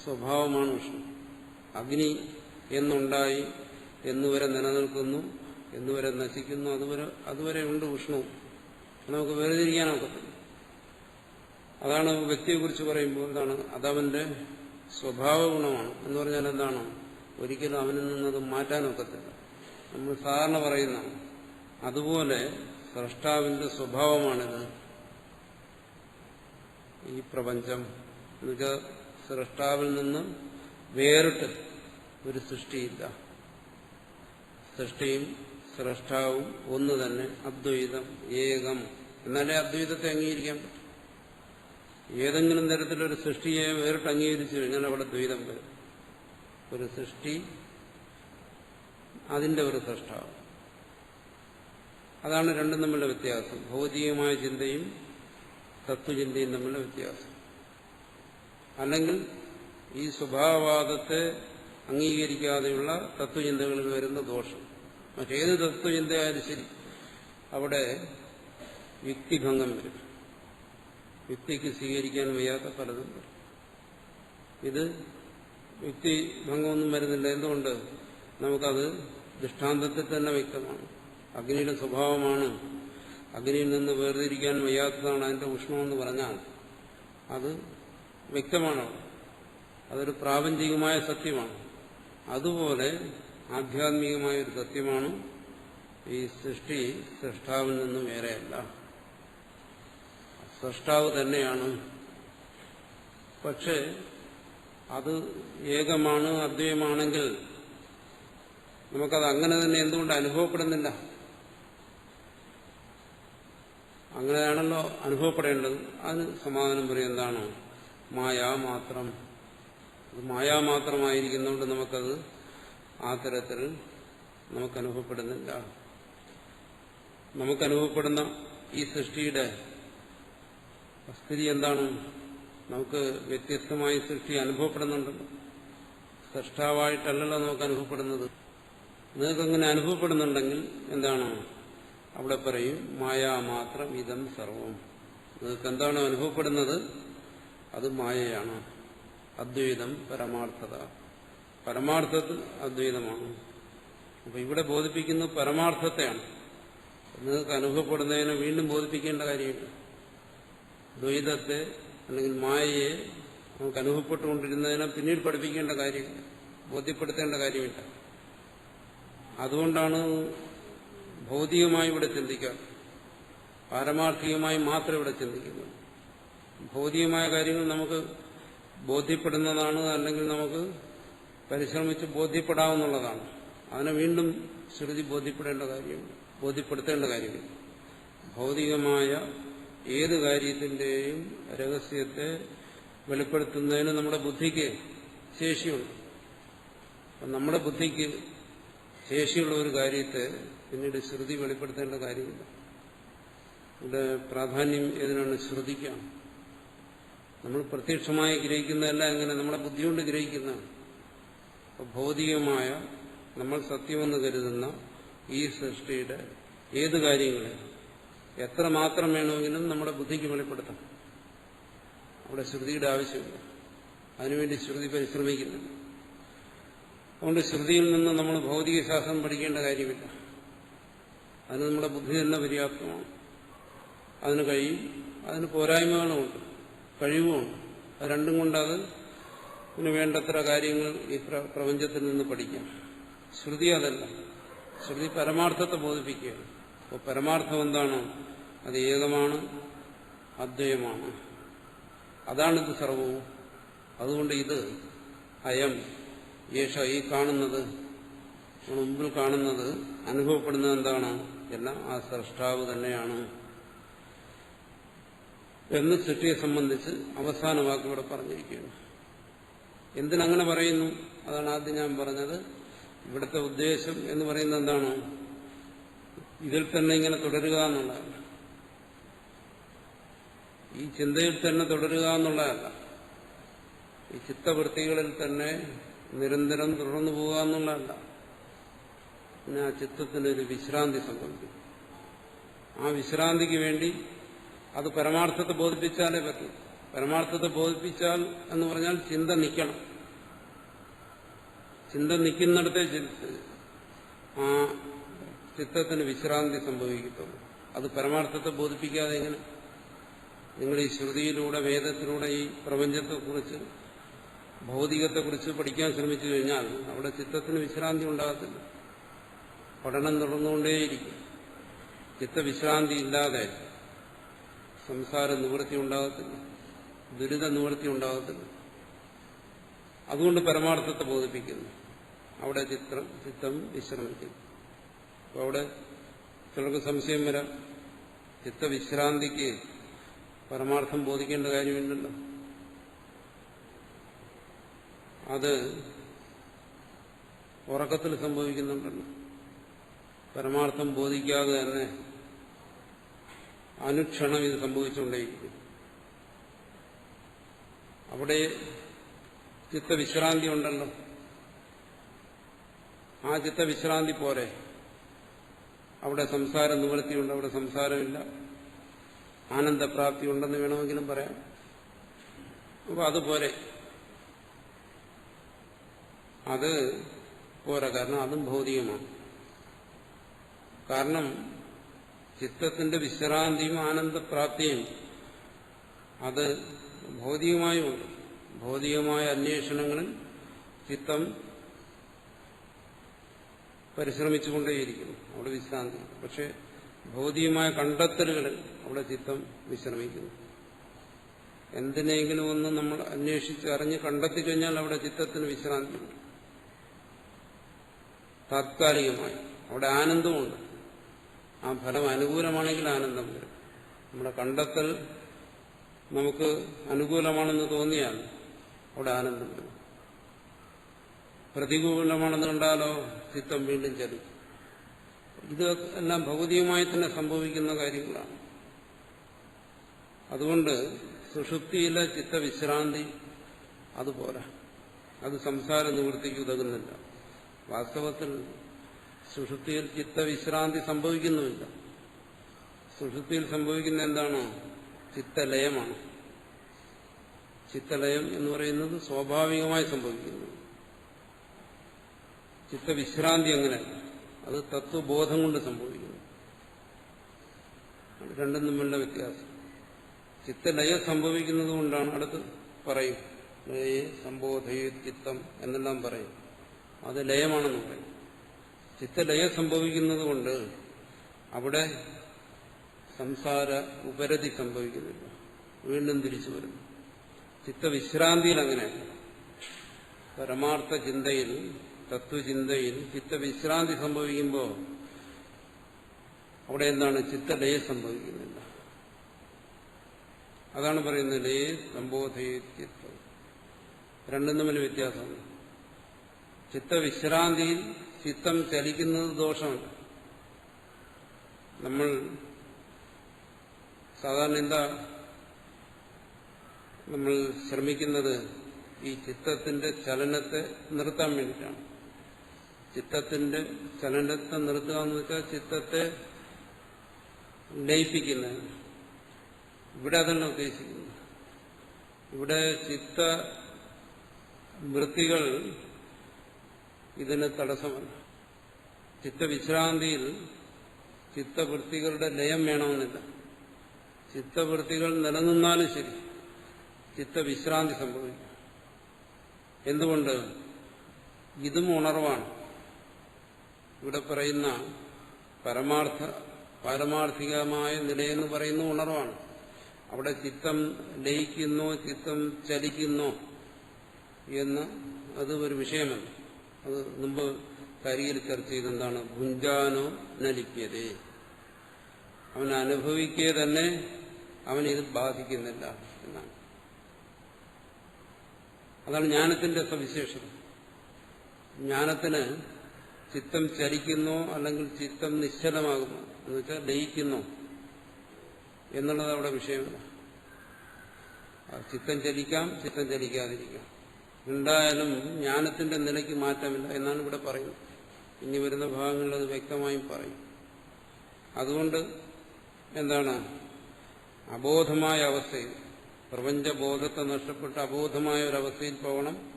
സ്വഭാവമാണ് ഉഷ്ണം. അഗ്നി എന്നുണ്ടായി, എന്നുവരെ നിലനിൽക്കുന്നു, എന്നുവരെ നശിക്കുന്നു, അതുവരെ ഉണ്ട് ഉഷ്ണവും. നമുക്ക് വേർതിരിക്കാനൊക്കത്തില്ല. അതാണ് വ്യക്തിയെക്കുറിച്ച് പറയുമ്പോൾ എന്താണ്? അതവന്റെ സ്വഭാവ ഗുണമാണ് എന്ന് പറഞ്ഞാൽ എന്താണ്? ഒരിക്കലും അവനിൽ നിന്നത് മാറ്റാനൊക്കത്തില്ല. നമ്മൾ സാധാരണ പറയുന്ന അതുപോലെ സ്രഷ്ടാവിന്റെ സ്വഭാവമാണിത്. ഈ പ്രപഞ്ചം എന്നുവെച്ചാൽ സ്രഷ്ടാവിൽ നിന്ന് വേറിട്ട് ഒരു സൃഷ്ടിയില്ല. സൃഷ്ടിയും സ്രഷ്ടാവും ഒന്ന് തന്നെ, അദ്വൈതം, ഏകം. എന്നാലേ അദ്വൈതത്തെ അംഗീകരിക്കാൻ പറ്റും. ഏതെങ്കിലും തരത്തിലൊരു സൃഷ്ടിയെ വേറിട്ട് അംഗീകരിച്ചു കഴിഞ്ഞാൽ അവിടെ ദ്വൈതം വരും. ഒരു സൃഷ്ടി, അതിന്റെ ഒരു സ്രഷ്ടാവ്. അതാണ് രണ്ടും തമ്മിലുള്ള വ്യത്യാസം. ഭൗതികമായ ചിന്തയും തത്വചിന്തയും തമ്മിലുള്ള വ്യത്യാസം. അല്ലെങ്കിൽ ഈ സ്വഭാവവാദത്തെ അംഗീകരിക്കാതെയുള്ള തത്വചിന്തകളിൽ വരുന്ന ദോഷം. മറ്റേത് തത്വചിന്തയായാലും ശരി, അവിടെ യുക്തിഭംഗം വരും. യുക്തിക്ക് സ്വീകരിക്കാൻ വയ്യാത്ത പലതും വരും. ഇത് യുക്തിഭംഗമൊന്നും വരുന്നില്ല. എന്തുകൊണ്ട്? നമുക്കത് ദൃഷ്ടാന്തത്തിൽ തന്നെ വ്യക്തമാണ്. അഗ്നിയുടെ സ്വഭാവമാണ്, അഗ്നിയിൽ നിന്ന് വേർതിരിക്കാൻ വയ്യാത്തതാണ് അതിന്റെ ഉഷ്ണമെന്ന് പറഞ്ഞാൽ അത് വ്യക്തമാണ്. അതൊരു പ്രാപഞ്ചികമായ സത്യമാണ്. അതുപോലെ ആധ്യാത്മികമായ ഒരു സത്യമാണ് ഈ സൃഷ്ടി സൃഷ്ടാവിൽ നിന്നും വേറെയല്ല, സൃഷ്ടാവ് തന്നെയാണ്. പക്ഷെ അത് ഏകമാണ്, അദ്വൈതമാണെങ്കിൽ നമുക്കത് അങ്ങനെ തന്നെ എന്തുകൊണ്ട് അനുഭവപ്പെടുന്നില്ല? അങ്ങനെയാണല്ലോ അനുഭവപ്പെടേണ്ടത്. അതിന് സമാധാനം പറയും, എന്താണ്? മായാമാത്രം. അത് മായാമാത്രമായിരിക്കുന്നതുകൊണ്ട് നമുക്കത് ആ തരത്തിൽ നമുക്കനുഭവപ്പെടുന്നില്ല. നമുക്കനുഭവപ്പെടുന്ന ഈ സൃഷ്ടിയുടെ സ്ഥിതി എന്താണ്? നമുക്ക് വ്യത്യസ്തമായി സൃഷ്ടി അനുഭവപ്പെടുന്നുണ്ടല്ലോ. സൃഷ്ടാവായിട്ടല്ലല്ലോ നമുക്ക് അനുഭവപ്പെടുന്നത്. നിങ്ങൾക്കങ്ങനെ അനുഭവപ്പെടുന്നുണ്ടെങ്കിൽ എന്താണ്? അവിടെ പറയും മായാമാത്രം ഇതം സർവം. നിങ്ങൾക്ക് എന്താണ് അനുഭവപ്പെടുന്നത്? അത് മായയാണ്. അദ്വൈതം പരമാർത്ഥത. പരമാർത്ഥത്തിൽ അദ്വൈതമാണ്. അപ്പൊ ഇവിടെ ബോധിപ്പിക്കുന്നത് പരമാർത്ഥത്തെയാണ്. നിങ്ങൾക്ക് അനുഭവപ്പെടുന്നതിനെ വീണ്ടും ബോധിപ്പിക്കേണ്ട കാര്യമില്ല. ദ്വൈതത്തെ അല്ലെങ്കിൽ മായയെ നമുക്ക് അനുഭവപ്പെട്ടുകൊണ്ടിരുന്നതിനെ പിന്നീട് പഠിപ്പിക്കേണ്ട കാര്യമില്ല, ബോധ്യപ്പെടുത്തേണ്ട കാര്യമില്ല. അതുകൊണ്ടാണ് ഭൗതികമായി ഇവിടെ ചിന്തിക്കുക, പാരമാർത്ഥികമായി മാത്രം ഇവിടെ ചിന്തിക്കുന്നത്. ഭൗതികമായ കാര്യങ്ങൾ നമുക്ക് ബോധ്യപ്പെടുന്നതാണ്, അല്ലെങ്കിൽ നമുക്ക് പരിശ്രമിച്ച് ബോധ്യപ്പെടാവുന്നതാണ്. അതിനെ വീണ്ടും ശ്രുതി ബോധ്യപ്പെടുത്തേണ്ട കാര്യമില്ല. ഭൗതികമായ ഏത് കാര്യത്തിന്റെയും രഹസ്യത്തെ വെളിപ്പെടുത്തുന്നതിന് നമ്മുടെ ബുദ്ധിക്ക് ശേഷിയുണ്ട്. നമ്മുടെ ബുദ്ധിക്ക് ശേഷിയുള്ള ഒരു കാര്യത്തെ പിന്നീട് ശ്രുതി വെളിപ്പെടുത്തേണ്ട കാര്യമില്ല. ഇവിടെ പ്രാധാന്യം ഏതിനാണ്? ശ്രുതിക്കാണ്. നമ്മൾ പ്രത്യക്ഷമായി ഗ്രഹിക്കുന്നതല്ല, എങ്ങനെ നമ്മുടെ ബുദ്ധി കൊണ്ട് ഗ്രഹിക്കുന്നതാണ്. ഭൗതികമായ നമ്മൾ സത്യമെന്ന് കരുതുന്ന ഈ സൃഷ്ടിയുടെ ഏത് കാര്യങ്ങളെ എത്ര മാത്രം വേണമെങ്കിലും നമ്മുടെ ബുദ്ധിക്ക് വെളിപ്പെടുത്താം. അവിടെ ശ്രുതിയുടെ ആവശ്യമില്ല. അതിനുവേണ്ടി ശ്രുതി പരിശ്രമിക്കുന്നില്ല. അതുകൊണ്ട് ശ്രുതിയിൽ നിന്ന് നമ്മൾ ഭൗതിക ശാസ്ത്രം പഠിക്കേണ്ട കാര്യമില്ല. അതിന് നമ്മുടെ ബുദ്ധി തന്നെ പര്യാപ്തമാണ്. അതിന് കഴിയും, അതിന് പോരായ്മകളുമുണ്ട്, കഴിവുമുണ്ട്. അത് രണ്ടും കൊണ്ടത് ഇതിന് വേണ്ടത്ര കാര്യങ്ങൾ ഈ പ്രപഞ്ചത്തിൽ നിന്ന് പഠിക്കാം. ശ്രുതി അതല്ല. ശ്രുതി പരമാർത്ഥത്തെ ബോധിപ്പിക്കുകയാണ്. അപ്പോൾ പരമാർത്ഥം എന്താണ്? അത് ഏകമാണ്, അദ്വൈതമാണ്. അതാണിത് സർവവും. അതുകൊണ്ട് ഇത് അയം യേശ, ഈ കാണുന്നത്, മുമ്പിൽ കാണുന്നത്, അനുഭവപ്പെടുന്നത് എന്താണ്? എല്ലാം ആ സ്രഷ്ടാവ് തന്നെയാണ് എന്ന് സൃഷ്ടിയെ സംബന്ധിച്ച് അവസാന വാക്ക് ഇവിടെ പറഞ്ഞിരിക്കുകയാണ്. എന്തിനങ്ങനെ പറയുന്നു? അതാണ് ആദ്യം ഞാൻ പറഞ്ഞത്. ഇവിടുത്തെ ഉദ്ദേശം എന്ന് പറയുന്നത് എന്താണ്? ഇതിൽ തന്നെ ഇങ്ങനെ തുടരുക എന്നുള്ളതല്ല, ഈ ചിന്തയിൽ തന്നെ തുടരുക എന്നുള്ളതല്ല, ഈ ചിത്തവൃത്തികളിൽ തന്നെ നിരന്തരം തുടർന്നു പോവുക എന്നുള്ളതല്ല. പിന്നെ ആ ചിത്തത്തിനൊരു വിശ്രാന്തി സംഭവിക്കും. ആ വിശ്രാന്തിക്ക് വേണ്ടി അത് പരമാർത്ഥത്തെ ബോധിപ്പിച്ചാലേ പറ്റും. പരമാർത്ഥത്തെ ബോധിപ്പിച്ചാൽ എന്ന് പറഞ്ഞാൽ ചിന്ത നിൽക്കണം. ചിന്ത നിൽക്കുന്നിടത്തേ ആ ചിത്തത്തിന് വിശ്രാന്തി സംഭവിക്കത്തുള്ളൂ. അത് പരമാർത്ഥത്തെ ബോധിപ്പിക്കാതെ എങ്ങനെ? നിങ്ങൾ ഈ ശ്രുതിയിലൂടെ, വേദത്തിലൂടെ ഈ പ്രപഞ്ചത്തെക്കുറിച്ച്, ഭൗതികത്തെക്കുറിച്ച് പഠിക്കാൻ ശ്രമിച്ചു കഴിഞ്ഞാൽ അവിടെ ചിത്തത്തിന് വിശ്രാന്തി ഉണ്ടാകത്തില്ല. പഠനം തുടർന്നുകൊണ്ടേയിരിക്കും. ചിത്തവിശ്രാന്തി ഇല്ലാതെ സംസാര നിവൃത്തി ഉണ്ടാകത്തില്ല, ദുരിത നിവൃത്തി ഉണ്ടാകത്തില്ല. അതുകൊണ്ട് പരമാർത്ഥത്തെ ബോധിപ്പിക്കുന്നു. അവിടെ ചിത്തം വിശ്രമിക്കുന്നു. അപ്പോൾ അവിടെ ചിലർക്ക് സംശയം വരാം, ചിത്തവിശ്രാന്തിക്ക് പരമാർത്ഥം ബോധിക്കേണ്ട കാര്യമില്ലല്ലോ, അത് ഉറക്കത്തിൽ സംഭവിക്കുന്നുണ്ടല്ലോ. പരമാർത്ഥം ബോധിക്കാതെ തന്നെ അനുക്ഷണം ഇത് സംഭവിച്ചുകൊണ്ടേയിരിക്കും. അവിടെ ചിത്തവിശ്രാന്തി ഉണ്ടല്ലോ. ആ ചിത്തവിശ്രാന്തി പോരെ, അവിടെ സംസാര നിവൃത്തിയുണ്ട്, അവിടെ സംസാരമില്ല, ആനന്ദപ്രാപ്തി ഉണ്ടെന്ന് വേണമെങ്കിലും പറയാം. അപ്പോൾ അതുപോലെ അത് പോരാ, കാരണം അതും ഭൗതികമാണ്. കാരണം ചിത്തത്തിന്റെ വിശ്രാന്തിയും ആനന്ദപ്രാപ്തിയും അത് ഭൗതികമായുമുണ്ട്. ഭൗതികമായ അന്വേഷണങ്ങളിൽ ചിത്തം പരിശ്രമിച്ചുകൊണ്ടേയിരിക്കുന്നു, അവിടെ വിശ്രാന്തി. പക്ഷെ ഭൗതികമായ കണ്ടെത്തലുകളിൽ അവിടെ ചിത്തം വിശ്രമിക്കുന്നു. എന്തിനെങ്കിലും ഒന്ന് നമ്മൾ അന്വേഷിച്ച് അറിഞ്ഞ് കണ്ടെത്തിക്കഴിഞ്ഞാൽ അവിടെ ചിത്തത്തിന് വിശ്രാന്തിയുണ്ട്, താത്കാലികമായി. അവിടെ ആനന്ദമുണ്ട്. ആ ഫലം അനുകൂലമാണെങ്കിൽ ആനന്ദം വരും. നമ്മുടെ കണ്ടെത്തൽ നമുക്ക് അനുകൂലമാണെന്ന് തോന്നിയാൽ അവിടെ ആനന്ദം വരും. പ്രതികൂലമാണെന്ന് കണ്ടാലോ ചിത്തം വീണ്ടും ചലിക്കും. ഇതെല്ലാം ഭൗതികമായി തന്നെ സംഭവിക്കുന്ന കാര്യങ്ങളാണ്. അതുകൊണ്ട് സുഷുപ്തിയിലെ ചിത്തവിശ്രാന്തി അതുപോലെ, അത് സംസാര നിവൃത്തിക്ക് ഉതകുന്നില്ല. വാസ്തവത്തിൽ സുഷുപ്തിയിൽ ചിത്തവിശ്രാന്തി സംഭവിക്കുന്നുമില്ല. സുഷുപ്തിയിൽ സംഭവിക്കുന്ന എന്താണ്? ചിത്തലയമാണ്. ചിത്തലയം എന്ന് പറയുന്നത് സ്വാഭാവികമായി സംഭവിക്കുന്നു. ചിത്തവിശ്രാന്തി അങ്ങനെ, അത് തത്വബോധം കൊണ്ട് സംഭവിക്കുന്നു. രണ്ടും തമ്മിലുള്ള വ്യത്യാസം. ചിത്തലയം സംഭവിക്കുന്നത് കൊണ്ടാണ് അടുത്ത് പറയും, ലയേ സംബോധയേ ചിത്തം എന്നെല്ലാം പറയും. അത് ലയമാണെന്ന് പറയും. ചിത്തലയം സംഭവിക്കുന്നത് കൊണ്ട് അവിടെ സംസാര ഉപരതി സംഭവിക്കുന്നില്ല, വീണ്ടും തിരിച്ചു വരുന്നു. ചിത്തവിശ്രാന്തിയിൽ അങ്ങനെ, പരമാർത്ഥ ചിന്തയിൽ, തത്വചിന്തയിൽ ചിത്തവിശ്രാന്തി സംഭവിക്കുമ്പോൾ അവിടെ എന്താണ്? ചിത്തലയം സംഭവിക്കുന്നില്ല. അതാണ് പറയുന്നത് ലയേ സംബോധയേ ചിത്തം. രണ്ടും തമ്മിൽ വ്യത്യാസമാണ്. ചിത്തവിശ്രാന്തിയിൽ ചിത്തം ചലിക്കുന്നത് ദോഷമല്ല. നമ്മൾ സാധാരണ എന്താ നമ്മൾ ശ്രമിക്കുന്നത്? ഈ ചിത്തത്തിന്റെ ചലനത്തെ നിർത്താൻ വേണ്ടിയിട്ടാണ്. ചിത്തത്തിന്റെ ചലനത്തെ നിർത്തുക എന്ന് വെച്ചാൽ ചിത്തത്തെ ലയിപ്പിക്കുന്നത്. ഇവിടെ അതല്ല ഉദ്ദേശിക്കുന്നത്. ഇവിടെ ചിത്തവൃത്തികൾ ഇതിന് തടസ്സമല്ല. ചിത്തവിശ്രാന്തിയിൽ ചിത്തവൃത്തികളുടെ ലയം വേണമെന്നില്ല. ചിത്തവൃത്തികൾ നിലനിന്നാലും ശരി ചിത്തവിശ്രാന്തി സംഭവിക്കും. എന്തുകൊണ്ട്? ഇതും ഉണർവാണ്. ഇവിടെ പറയുന്ന പാരമാർത്ഥികമായ നിലയെന്ന് പറയുന്ന ഉണർവാണ്. അവിടെ ചിത്തം ലയിക്കുന്നോ ചിത്തം ചലിക്കുന്നോ എന്ന് അത് ഒരു വിഷയമല്ല. അത് മുമ്പ് കരിയിൽ ചർച്ച ചെയ്തെന്താണ്? ഭുഞ്ചാനോ നലിക്കതേ, അവൻ അനുഭവിക്കുക തന്നെ അവനിത് ബാധിക്കുന്നില്ല എന്നാണ്. അതാണ് ജ്ഞാനത്തിന്റെ സവിശേഷത. ജ്ഞാനത്തിന് ചിത്തം ചലിക്കുന്നോ അല്ലെങ്കിൽ ചിത്തം നിശ്ചലമാകുന്നു എന്ന് വെച്ചാൽ ലയിക്കുന്നോ എന്നുള്ളത് അവിടെ വിഷയമല്ല. ചിത്തം ചലിക്കാം, ചിത്തം ചലിക്കാതിരിക്കാം. ഉണ്ടായാലും ജ്ഞാനത്തിന്റെ നിലയ്ക്ക് മാറ്റമില്ല എന്നാണ് ഇവിടെ പറയുന്നത്. ഇനി വരുന്ന ഭാഗങ്ങളിൽ അത് വ്യക്തമായും പറയും. അതുകൊണ്ട് എന്താണ്? അബോധമായ അവസ്ഥയിൽ, പ്രപഞ്ചബോധത്തെ നഷ്ടപ്പെട്ട അബോധമായ ഒരവസ്ഥയിൽ പോകണം,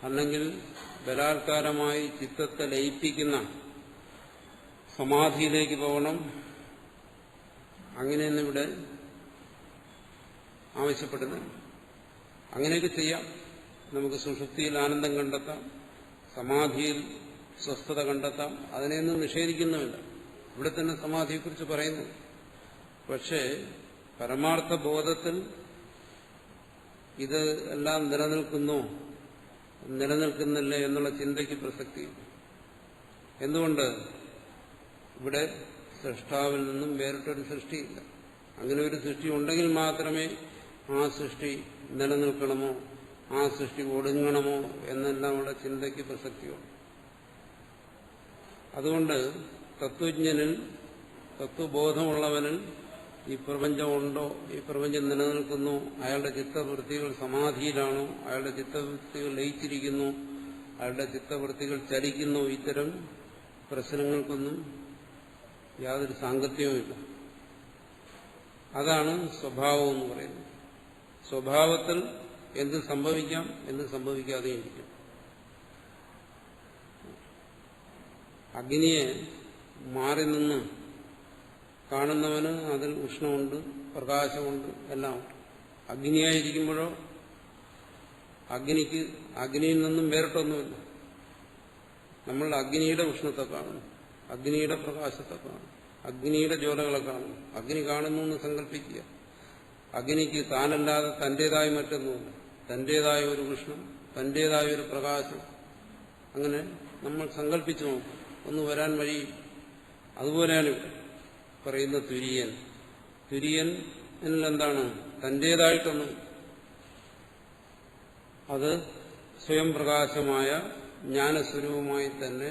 അല്ലെങ്കിൽ ബലാത്കാരമായി ചിത്തത്തെ ലയിപ്പിക്കുന്ന സമാധിയിലേക്ക് പോകണം. അങ്ങനെയൊന്നും ഇവിടെ ആവശ്യപ്പെടുന്നില്ല. അങ്ങനെയൊക്കെ ചെയ്യാം. നമുക്ക് സുഷുപ്തിയിൽ ആനന്ദം കണ്ടെത്താം, സമാധിയിൽ സ്വസ്ഥത കണ്ടെത്താം. അതിനെയൊന്നും നിഷേധിക്കുന്നുമില്ല. ഇവിടെ തന്നെ സമാധിയെക്കുറിച്ച് പറയുന്നു. പക്ഷേ പരമാർത്ഥ ബോധത്തിൽ ഇത് എല്ലാം നിലനിൽക്കുന്നോ നിലനിൽക്കുന്നില്ല എന്നുള്ള ചിന്തയ്ക്ക് പ്രസക്തിയില്ല. എന്തുകൊണ്ട്? ഇവിടെ സൃഷ്ടാവിൽ നിന്നും വേറിട്ടൊരു സൃഷ്ടിയില്ല. അങ്ങനെ ഒരു സൃഷ്ടി ഉണ്ടെങ്കിൽ മാത്രമേ ആ സൃഷ്ടി നിലനിൽക്കണമോ ആ സൃഷ്ടി ഒടുങ്ങണമോ എന്നെല്ലാം ഉള്ള ചിന്തയ്ക്ക് പ്രസക്തിയുണ്ട്. അതുകൊണ്ട് തത്വജ്ഞനിൽ, തത്വബോധമുള്ളവനിൽ ഈ പ്രപഞ്ചമുണ്ടോ, ഈ പ്രപഞ്ചം നിലനിൽക്കുന്നു, അയാളുടെ ചിത്തവൃത്തികൾ സമാധിയിലാണോ, അയാളുടെ ചിത്തവൃത്തികൾ ലയിച്ചിരിക്കുന്നു, അയാളുടെ ചിത്തവൃത്തികൾ ചലിക്കുന്നു, ഇത്തരം പ്രശ്നങ്ങൾക്കൊന്നും യാതൊരു സാങ്കത്യവുമില്ല. അതാണ് സ്വഭാവം എന്ന് പറയുന്നത്. സ്വഭാവത്തിൽ എന്ത് സംഭവിക്കാം, എന്ത് സംഭവിക്കാതെയും ഇരിക്കും. അഗ്നിയെ മാറി നിന്ന് കാണുന്നവന് അതിൽ ഉഷ്ണമുണ്ട്, പ്രകാശമുണ്ട്, എല്ലാം ഉണ്ട്. അഗ്നിയായിരിക്കുമ്പോഴോ അഗ്നിക്ക് അഗ്നിയിൽ നിന്നും വേറിട്ടൊന്നുമില്ല. നമ്മൾ അഗ്നിയുടെ ഉഷ്ണത്തെ കാണുന്നു, അഗ്നിയുടെ പ്രകാശത്തെ കാണുന്നു, അഗ്നിയുടെ ജ്വാലകളെ കാണുന്നു. അഗ്നി കാണുന്നു എന്ന് സങ്കല്പിക്കുക. അഗ്നിക്ക് താനല്ലാതെ തന്റേതായ മറ്റൊന്നുമില്ല. തന്റേതായ ഒരു ഉഷ്ണം, തന്റേതായ ഒരു പ്രകാശം, അങ്ങനെ നമ്മൾ സങ്കല്പിച്ചു നോക്കും. ഒന്ന് വരാൻ വഴി. അതുപോലെയാണ് പറയുന്ന തുര്യൻ. തുര്യൻ എന്താണ്? തന്റേതായിട്ടൊന്നും, അത് സ്വയം പ്രകാശമായ ജ്ഞാനസ്വരൂപമായി തന്നെ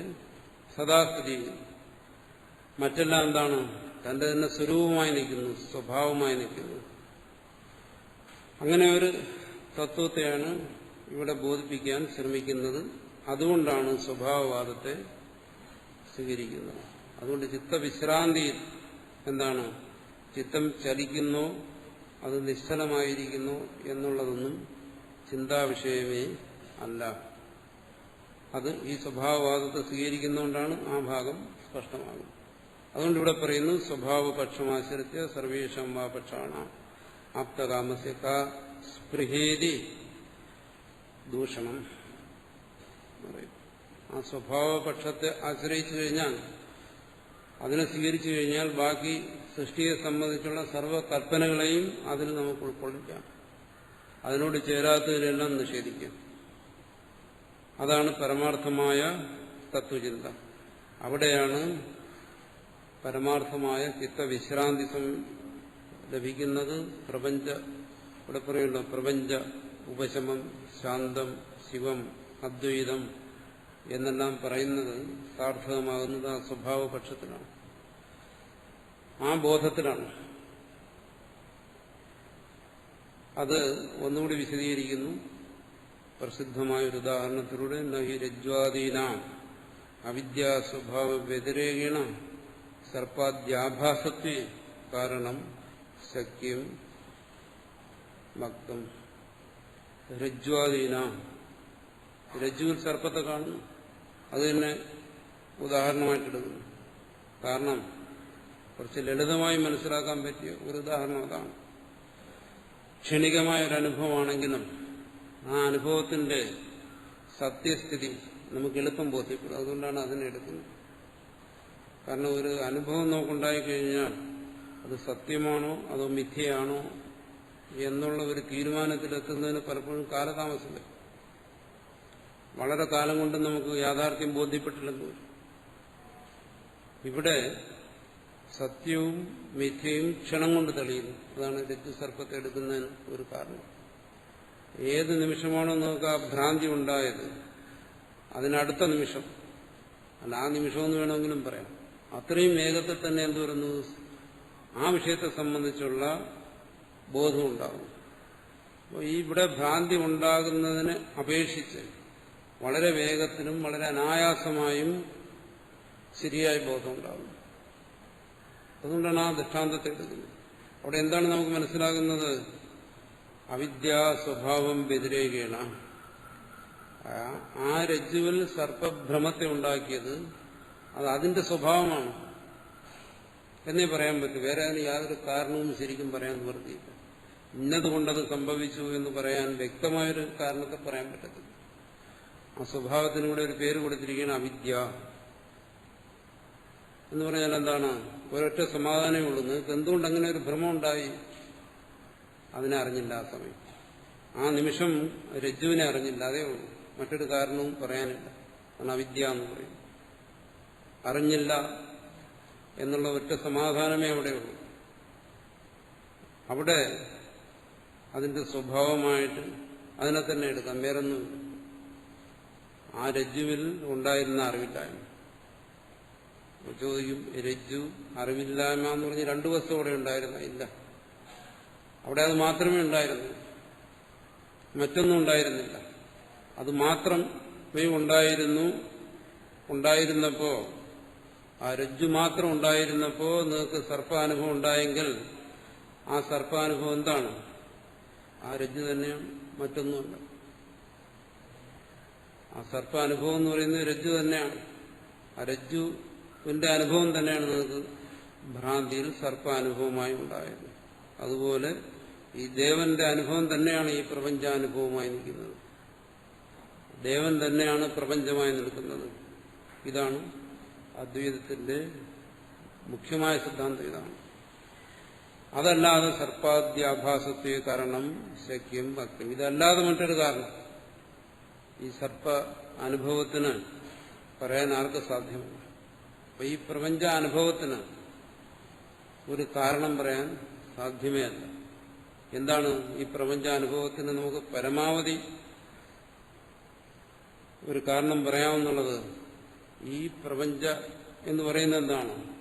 സദാ സ്ഥിതി ചെയ്യുന്നു. മറ്റെല്ലാം എന്താണ്? തന്റെ തന്നെ സ്വരൂപമായി നിൽക്കുന്നു, സ്വഭാവമായി നിൽക്കുന്നു. അങ്ങനെ ഒരു തത്വത്തെയാണ് ഇവിടെ ബോധിപ്പിക്കാൻ ശ്രമിക്കുന്നത്. അതുകൊണ്ടാണ് സ്വഭാവവാദത്തെ സ്വീകരിക്കുന്നത്. അതുകൊണ്ട് ചിത്തവിശ്രാന്തിയിൽ എന്താണ്? ചിത്തം ചലിക്കുന്നോ അത് നിശ്ചലമായിരിക്കുന്നോ എന്നുള്ളതൊന്നും ചിന്താവിഷയമേ അല്ല. അത് ഈ സ്വഭാവവാദത്തെ സ്വീകരിക്കുന്നതുകൊണ്ടാണ് ആ ഭാഗം സ്പഷ്ടമാകുന്നത്. അതുകൊണ്ട് ഇവിടെ പറയുന്നു സ്വഭാവപക്ഷമാശ്രിത്യ സർവേഷാം വാ പക്ഷാണ് ആപ്തകാമസ്യ കാ സ്പൃഹേതി ദൂഷണം. ആ സ്വഭാവപക്ഷത്തെ ആശ്രയിച്ചു കഴിഞ്ഞാൽ, അതിനെ സ്വീകരിച്ചു കഴിഞ്ഞാൽ ബാക്കി സൃഷ്ടിയെ സംബന്ധിച്ചുള്ള സർവ്വ കൽപ്പനകളെയും അതിൽ നമുക്ക് ഉൾക്കൊള്ളിക്കാം. അതിനോട് ചേരാത്തതിനെല്ലാം നിഷേധിക്കാം. അതാണ് പരമാർത്ഥമായ തത്വചിന്ത. അവിടെയാണ് പരമാർത്ഥമായ ചിത്തവിശ്രാന്തി ലഭിക്കുന്നത്. ഇവിടെ പറയുമല്ലോ, പ്രപഞ്ച ഉപശമം, ശാന്തം, ശിവം, അദ്വൈതം എന്നെല്ലാം പറയുന്നത് സാർത്ഥകമാകുന്നത് ആ സ്വഭാവപക്ഷത്തിലാണ്, ആ ബോധത്തിലാണ്. അത് ഒന്നുകൂടി വിശദീകരിക്കുന്നു പ്രസിദ്ധമായൊരു ഉദാഹരണത്തിലൂടെ. നഹി രജ്വാദീനാം അവിദ്യാസ്വഭാവ വ്യതിരേകേണ സർപ്പാദ്യാഭാസത്വേ കാരണം ശക്യം ഭക്തം. രജ്വാദീനാം, രജ്ജുവിൽ സർപ്പത്തെ കാണുന്നു, അത് തന്നെ ഉദാഹരണമായിട്ടെടുക്കുന്നു. കാരണം കുറച്ച് ലളിതമായി മനസ്സിലാക്കാൻ പറ്റിയ ഒരു ഉദാഹരണം അതാണ്. ക്ഷണികമായ ഒരു അനുഭവമാണെങ്കിലും ആ അനുഭവത്തിന്റെ സത്യസ്ഥിതി നമുക്ക് എളുപ്പം ബോധ്യപ്പെടും. അതുകൊണ്ടാണ് അതിനെ എടുക്കുന്നത്. കാരണം ഒരു അനുഭവം നമുക്കുണ്ടായിക്കഴിഞ്ഞാൽ അത് സത്യമാണോ അതോ മിഥ്യയാണോ എന്നുള്ള ഒരു തീരുമാനത്തിലെത്തുന്നതിന് പലപ്പോഴും കാലതാമസം വരും. വളരെ കാലം കൊണ്ട് നമുക്ക് യാഥാർത്ഥ്യം ബോധ്യപ്പെട്ടില്ലെന്ന് വരും. ഇവിടെ സത്യവും മിഥ്യയും ക്ഷണം കൊണ്ട് തെളിയുന്നു. അതാണ് രജ്ജു സർപ്പത്തെ എടുക്കുന്നതിന് ഒരു കാരണം. ഏത് നിമിഷമാണോ നമുക്ക് ആ ഭ്രാന്തി ഉണ്ടായത്, അതിനടുത്ത നിമിഷം, അല്ല ആ നിമിഷമെന്ന് വേണമെങ്കിലും പറയാം, അത്രയും വേഗത്തിൽ തന്നെ എന്ത് വരുന്നു, ആ വിഷയത്തെ സംബന്ധിച്ചുള്ള ബോധം ഉണ്ടാകും. അപ്പോൾ ഈ ഇവിടെ ഭ്രാന്തി ഉണ്ടാകുന്നതിന് അപേക്ഷിച്ച് വളരെ വേഗത്തിലും വളരെ അനായാസമായും ശരിയായ ബോധം ഉണ്ടാകും. അതുകൊണ്ടാണ് ആ ദൃഷ്ടാന്തത്തെ എടുക്കുന്നത്. അവിടെ എന്താണ് നമുക്ക് മനസ്സിലാകുന്നത്? അവിദ്യാ സ്വഭാവം വ്യതിരേകേണ. ആ രജ്ജുവിൽ സർപ്പഭ്രമത്തെ ഉണ്ടാക്കിയത് അത് അതിന്റെ സ്വഭാവമാണ് എന്നേ പറയാൻ പറ്റൂ. വേറെ അതിന് യാതൊരു കാരണവും ശരിക്കും പറയാൻ നിവൃത്തിയില്ല. ഇന്നതുകൊണ്ടത് സംഭവിച്ചു എന്ന് പറയാൻ വ്യക്തമായൊരു കാരണത്തെ പറയാൻ പറ്റത്തില്ല. ആ സ്വഭാവത്തിനും കൂടെ ഒരു പേര് കൊടുത്തിരിക്കുകയാണ് അവിദ്യ. എന്ന് പറഞ്ഞാൽ എന്താണ്? ഒരൊറ്റ സമാധാനമേ ഉള്ളൂ. നിങ്ങൾക്ക് എന്തുകൊണ്ട് അങ്ങനെ ഒരു ഭ്രമം ഉണ്ടായി? അതിനെ അറിഞ്ഞില്ല ആ സമയം. ആ നിമിഷം രജ്ജുവിനെ അറിഞ്ഞില്ല, അതേ ഉള്ളൂ. മറ്റൊരു കാരണവും പറയാനില്ല. അതാണ് അവിദ്യ എന്ന് പറയും. അറിഞ്ഞില്ല എന്നുള്ള ഒറ്റ സമാധാനമേ അവിടെയുള്ളൂ. അവിടെ അതിന്റെ സ്വഭാവമായിട്ട് അതിനെ തന്നെ എടുക്കാം, വേറൊന്നുമില്ല. ആ രജ്ജുവിൽ ഉണ്ടായിരുന്ന അറിവില്ലായ്മ. ചോദിക്കും, രജ്ജു അറിവില്ലായ്മ എന്ന് പറഞ്ഞ് രണ്ടു വസ്തു അവിടെ ഉണ്ടായിരുന്ന? ഇല്ല, അവിടെ അത് മാത്രമേ ഉണ്ടായിരുന്നു, മറ്റൊന്നും ഉണ്ടായിരുന്നില്ല. അത് മാത്രമേ ഉണ്ടായിരുന്നപ്പോ, ആ രജ്ജു മാത്രം ഉണ്ടായിരുന്നപ്പോ നിങ്ങൾക്ക് സർപ്പാനുഭവം ഉണ്ടായെങ്കിൽ ആ സർപ്പാനുഭവം എന്താണ്? ആ രജ്ജു തന്നെയാണ്, മറ്റൊന്നുമല്ല. ആ സർപ്പാനുഭവം എന്ന് പറയുന്നത് രജ്ജു തന്നെയാണ്. ആ രജ്ജുവിന്റെ അനുഭവം തന്നെയാണ് നിങ്ങൾക്ക് ഭ്രാന്തിയിൽ സർപ്പാനുഭവമായി ഉണ്ടായത്. അതുപോലെ ഈ ദേവന്റെ അനുഭവം തന്നെയാണ് ഈ പ്രപഞ്ചാനുഭവമായി നിൽക്കുന്നത്. ദേവൻ തന്നെയാണ് പ്രപഞ്ചമായി നിൽക്കുന്നത്. ഇതാണ് അദ്വൈതത്തിന്റെ മുഖ്യമായ സിദ്ധാന്തം. ഇതാണ്. അതല്ലാതെ സർപ്പാദ്യാഭാസത്വ കാരണം ശക്യം ഭക്തി, ഇതല്ലാതെ മറ്റൊരു കാരണം ഈ സർപ്പ അനുഭവത്തിന് പറയാൻ ആർക്ക് സാധ്യമല്ല. അപ്പൊ ഈ പ്രപഞ്ച അനുഭവത്തിന് ഒരു കാരണം പറയാൻ സാധ്യമേ അല്ല. എന്താണ് ഈ പ്രപഞ്ചാനുഭവത്തിന് നമുക്ക് പരമാവധി ഒരു കാരണം പറയാമെന്നുള്ളത്? ഈ പ്രപഞ്ച എന്ന് പറയുന്നത് എന്താണ്?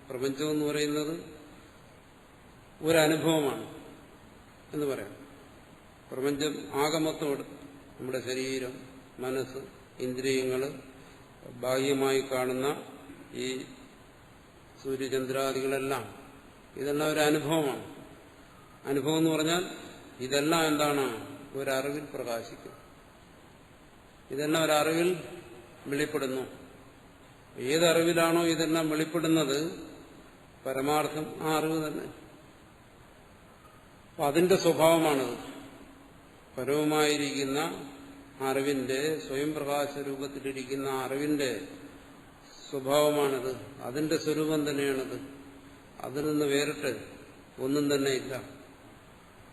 പ്രപഞ്ചം എന്ന് പറയുന്നത് ഒരനുഭവമാണ് എന്ന് പറയാം. പ്രപഞ്ചം ആകമൊത്തം എടുത്ത് നമ്മുടെ ശരീരം, മനസ്സ്, ഇന്ദ്രിയങ്ങള്, ബാഹ്യമായി കാണുന്ന ഈ സൂര്യചന്ദ്രാദികളെല്ലാം, ഇതെല്ലാം ഒരു അനുഭവമാണ്. അനുഭവം എന്ന് പറഞ്ഞാൽ ഇതെല്ലാം എന്താണ്? ഒരറിവിൽ പ്രകാശിക്കും. ഇതെല്ലാം ഒരറിവിൽ വെളിപ്പെടുന്നു. ഏതറിവിലാണോ ഇതെല്ലാം വെളിപ്പെടുന്നത്, പരമാർത്ഥം ആ അറിവ് തന്നെ. അപ്പൊ അതിന്റെ സ്വഭാവമാണത്. പരവുമായിരിക്കുന്ന അറിവിന്റെ, സ്വയം പ്രകാശ രൂപത്തിലിരിക്കുന്ന അറിവിന്റെ സ്വഭാവമാണത്. അതിന്റെ സ്വരൂപം തന്നെയാണത്. അതിൽ നിന്ന് വേറിട്ട് ഒന്നും തന്നെ ഇല്ല.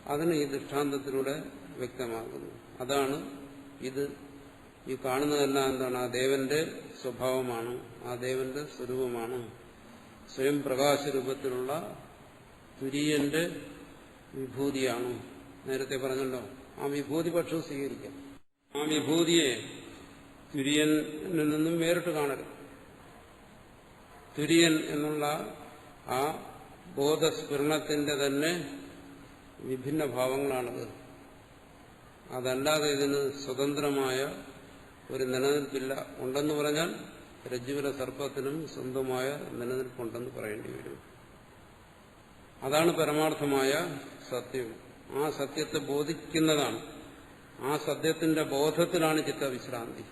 അതിന് ഈ ദൃഷ്ടാന്തത്തിലൂടെ വ്യക്തമാകുന്നു. അതാണ് ഇത്. ഈ കാണുന്നതെല്ലാം എന്താണ്? ആ ദേവന്റെ സ്വഭാവമാണ്, ആ ദേവന്റെ സ്വരൂപമാണ്. സ്വയം പ്രകാശരൂപത്തിലുള്ള തുര്യന്റെ വിഭൂതിയാണ്. നേരത്തെ പറഞ്ഞല്ലോ, ആ വിഭൂതി പക്ഷം സ്വീകരിക്കാം. ആ വിഭൂതിയെ തുര്യനിൽ നിന്നും വേറിട്ട് കാണരുത്. തുര്യൻ എന്നുള്ള ആ ബോധസ്ഫുരണത്തിന്റെ തന്നെ വിഭിന്ന ഭാവങ്ങളാണത്. അതല്ലാതെ ഇതിന് സ്വതന്ത്രമായ ഒരു നിലനിൽപ്പില്ല. ഉണ്ടെന്ന് പറഞ്ഞാൽ രജ്ജുവിലെ സർപ്പത്തിനും സ്വന്തമായ നിലനിൽപ്പുണ്ടെന്ന് പറയേണ്ടി വരും. അതാണ് പരമാർത്ഥമായ സത്യം. ആ സത്യത്തെ ബോധിക്കുന്നതാണ്. ആ സത്യത്തിന്റെ ബോധത്തിലാണ് ചിത്തവിശ്രാന്തി.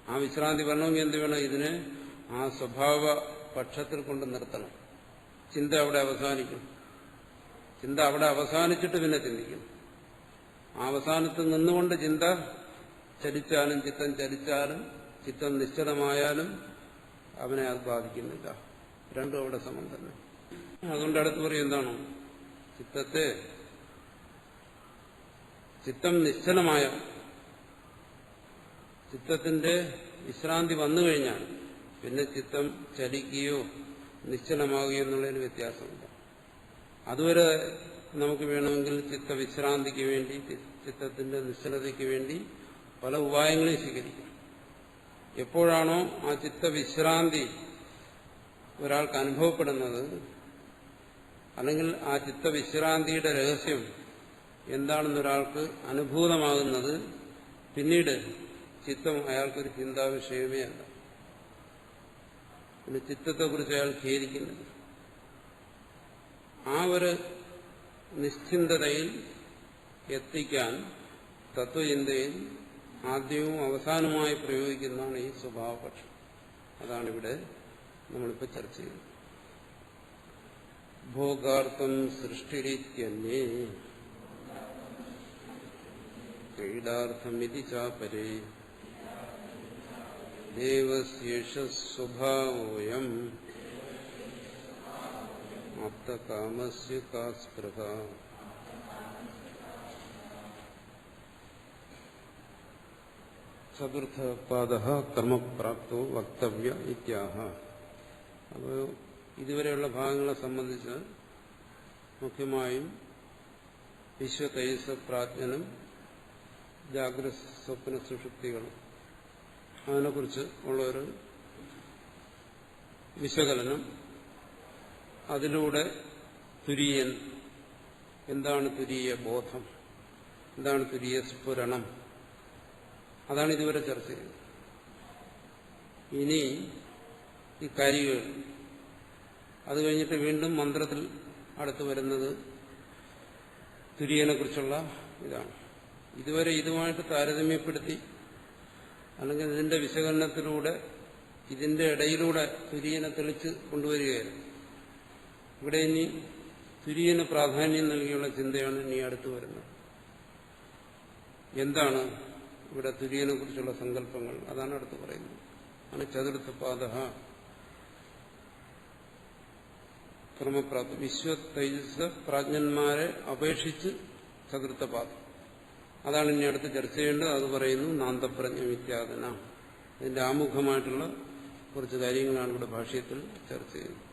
ആ വിശ്രാന്തി വരണമെങ്കിൽ എന്ത് വേണം? ഇതിനെ ആ സ്വഭാവ പക്ഷത്തിൽ കൊണ്ട് നിർത്തണം. ചിന്ത അവിടെ അവസാനിക്കും. ചിന്ത അവിടെ അവസാനിച്ചിട്ട് പിന്നെ ചിന്തിക്കും. ആ അവസാനത്തിൽ നിന്നുകൊണ്ട് ചിന്ത ചലിച്ചാലും, ചിത്തം ചലിച്ചാലും, ചിത്തം നിശ്ചലമായാലും അവനെ അത് ബാധിക്കുന്നില്ല. രണ്ടും അവിടെ സമം തന്നെ. അതുകൊണ്ട് അടുത്ത് പറയും എന്താണ്? ചിത്തം നിശ്ചലമായ, ചിത്തത്തിന്റെ വിശ്രാന്തി വന്നു കഴിഞ്ഞാൽ പിന്നെ ചിത്തം ചലിക്കുകയോ നിശ്ചലമാകുകയോ എന്നുള്ളതിന് വ്യത്യാസമില്ല. അതുവരെ നമുക്ക് വേണമെങ്കിൽ ചിത്തവിശ്രാന്തിക്ക് വേണ്ടി, ചിത്തത്തിന്റെ നിശ്ചലതയ്ക്ക് വേണ്ടി പല ഉപായങ്ങളെയും സ്വീകരിക്കാം. എപ്പോഴാണോ ആ ചിത്തവിശ്രാന്തി ഒരാൾക്ക് അനുഭവപ്പെടുന്നത്, അല്ലെങ്കിൽ ആ ചിത്തവിശ്രാന്തിയുടെ രഹസ്യം എന്താണെന്നൊരാൾക്ക് അനുഭൂതമാകുന്നത്, പിന്നീട് ചിത്തം അയാൾക്കൊരു ചിന്താവിഷയമേ അല്ല. പിന്നെ ചിത്തത്തെക്കുറിച്ച് അയാൾ ഖേദിക്കുന്നില്ല. ആ ഒരു നിശ്ചിന്തതയിൽ എത്തിക്കാൻ തത്വചിന്തയിൽ ആദ്യവും അവസാനവുമായി പ്രയോഗിക്കുന്നതാണ് ഈ സ്വഭാവപക്ഷം. അതാണിവിടെ നമ്മളിപ്പോൾ ചർച്ച ചെയ്യുന്നത്. ഭോഗാർത്ഥം സൃഷ്ടിരിത്യന്യേ ക്രീഡാർത്ഥമിതി ചാപരേ ദേവസ്യേഷ സ്വഭാവോയം ആപ്തകാമസ്യ കാ സ്പൃഹ. ചതുർത്ഥപാദഃ കർമ്മപ്രാപ്തോ വക്തവ്യ ഇത്യാഹ. അപ്പോൾ ഇതുവരെയുള്ള ഭാഗങ്ങളെ സംബന്ധിച്ച് മുഖ്യമായും വിശ്വതൈജസ പ്രാജ്ഞനും ജാഗ്രത സ്വപ്ന സുഷുപ്തികളും അതിനെക്കുറിച്ച് ഉള്ളൊരു വിശകലനം. അതിലൂടെ തുരീയൻ എന്താണ്, തുരീയ ബോധം എന്താണ്, തുരീയ സ്ഫുരണം, അതാണ് ഇതുവരെ ചർച്ച ചെയ്യുന്നത്. ഇനി ഈ കാര്യങ്ങൾ അത് കഴിഞ്ഞിട്ട് വീണ്ടും മന്ത്രത്തിൽ അടുത്ത് വരുന്നത് തുര്യനെ കുറിച്ചുള്ള ഇതാണ്. ഇതുവരെ ഇതുമായിട്ട് താരതമ്യപ്പെടുത്തി അല്ലെങ്കിൽ ഇതിന്റെ വിശകലനത്തിലൂടെ ഇതിന്റെ ഇടയിലൂടെ തുര്യനെ തെളിച്ച് കൊണ്ടുവരികയായിരുന്നു. ഇവിടെ ഇനി തുര്യന് പ്രാധാന്യം നൽകിയുള്ള ചിന്തയാണ് ഇനി അടുത്ത് വരുന്നത്. എന്താണ് ഇവിടെ തുര്യനെ കുറിച്ചുള്ള സങ്കല്പങ്ങൾ, അതാണ് അടുത്ത് പറയുന്നത്. ആണ് ചതുർത്ഥപാദഃ കർമ്മപ്രാപ്തി. വിശ്വതൈജസ പ്രാജ്ഞന്മാരെ അപേക്ഷിച്ച് ചതുർത്ഥപാദം, അതാണ് ഇനി അടുത്ത് ചർച്ച ചെയ്യേണ്ടത്. അത് പറയുന്നു നാന്തപ്രജ്ഞ വിത്യാദന. ഇതിന്റെ ആമുഖമായിട്ടുള്ള കുറച്ച് കാര്യങ്ങളാണ് ഇവിടെ ഭാഷ്യത്തിൽ ചർച്ച ചെയ്യുന്നത്.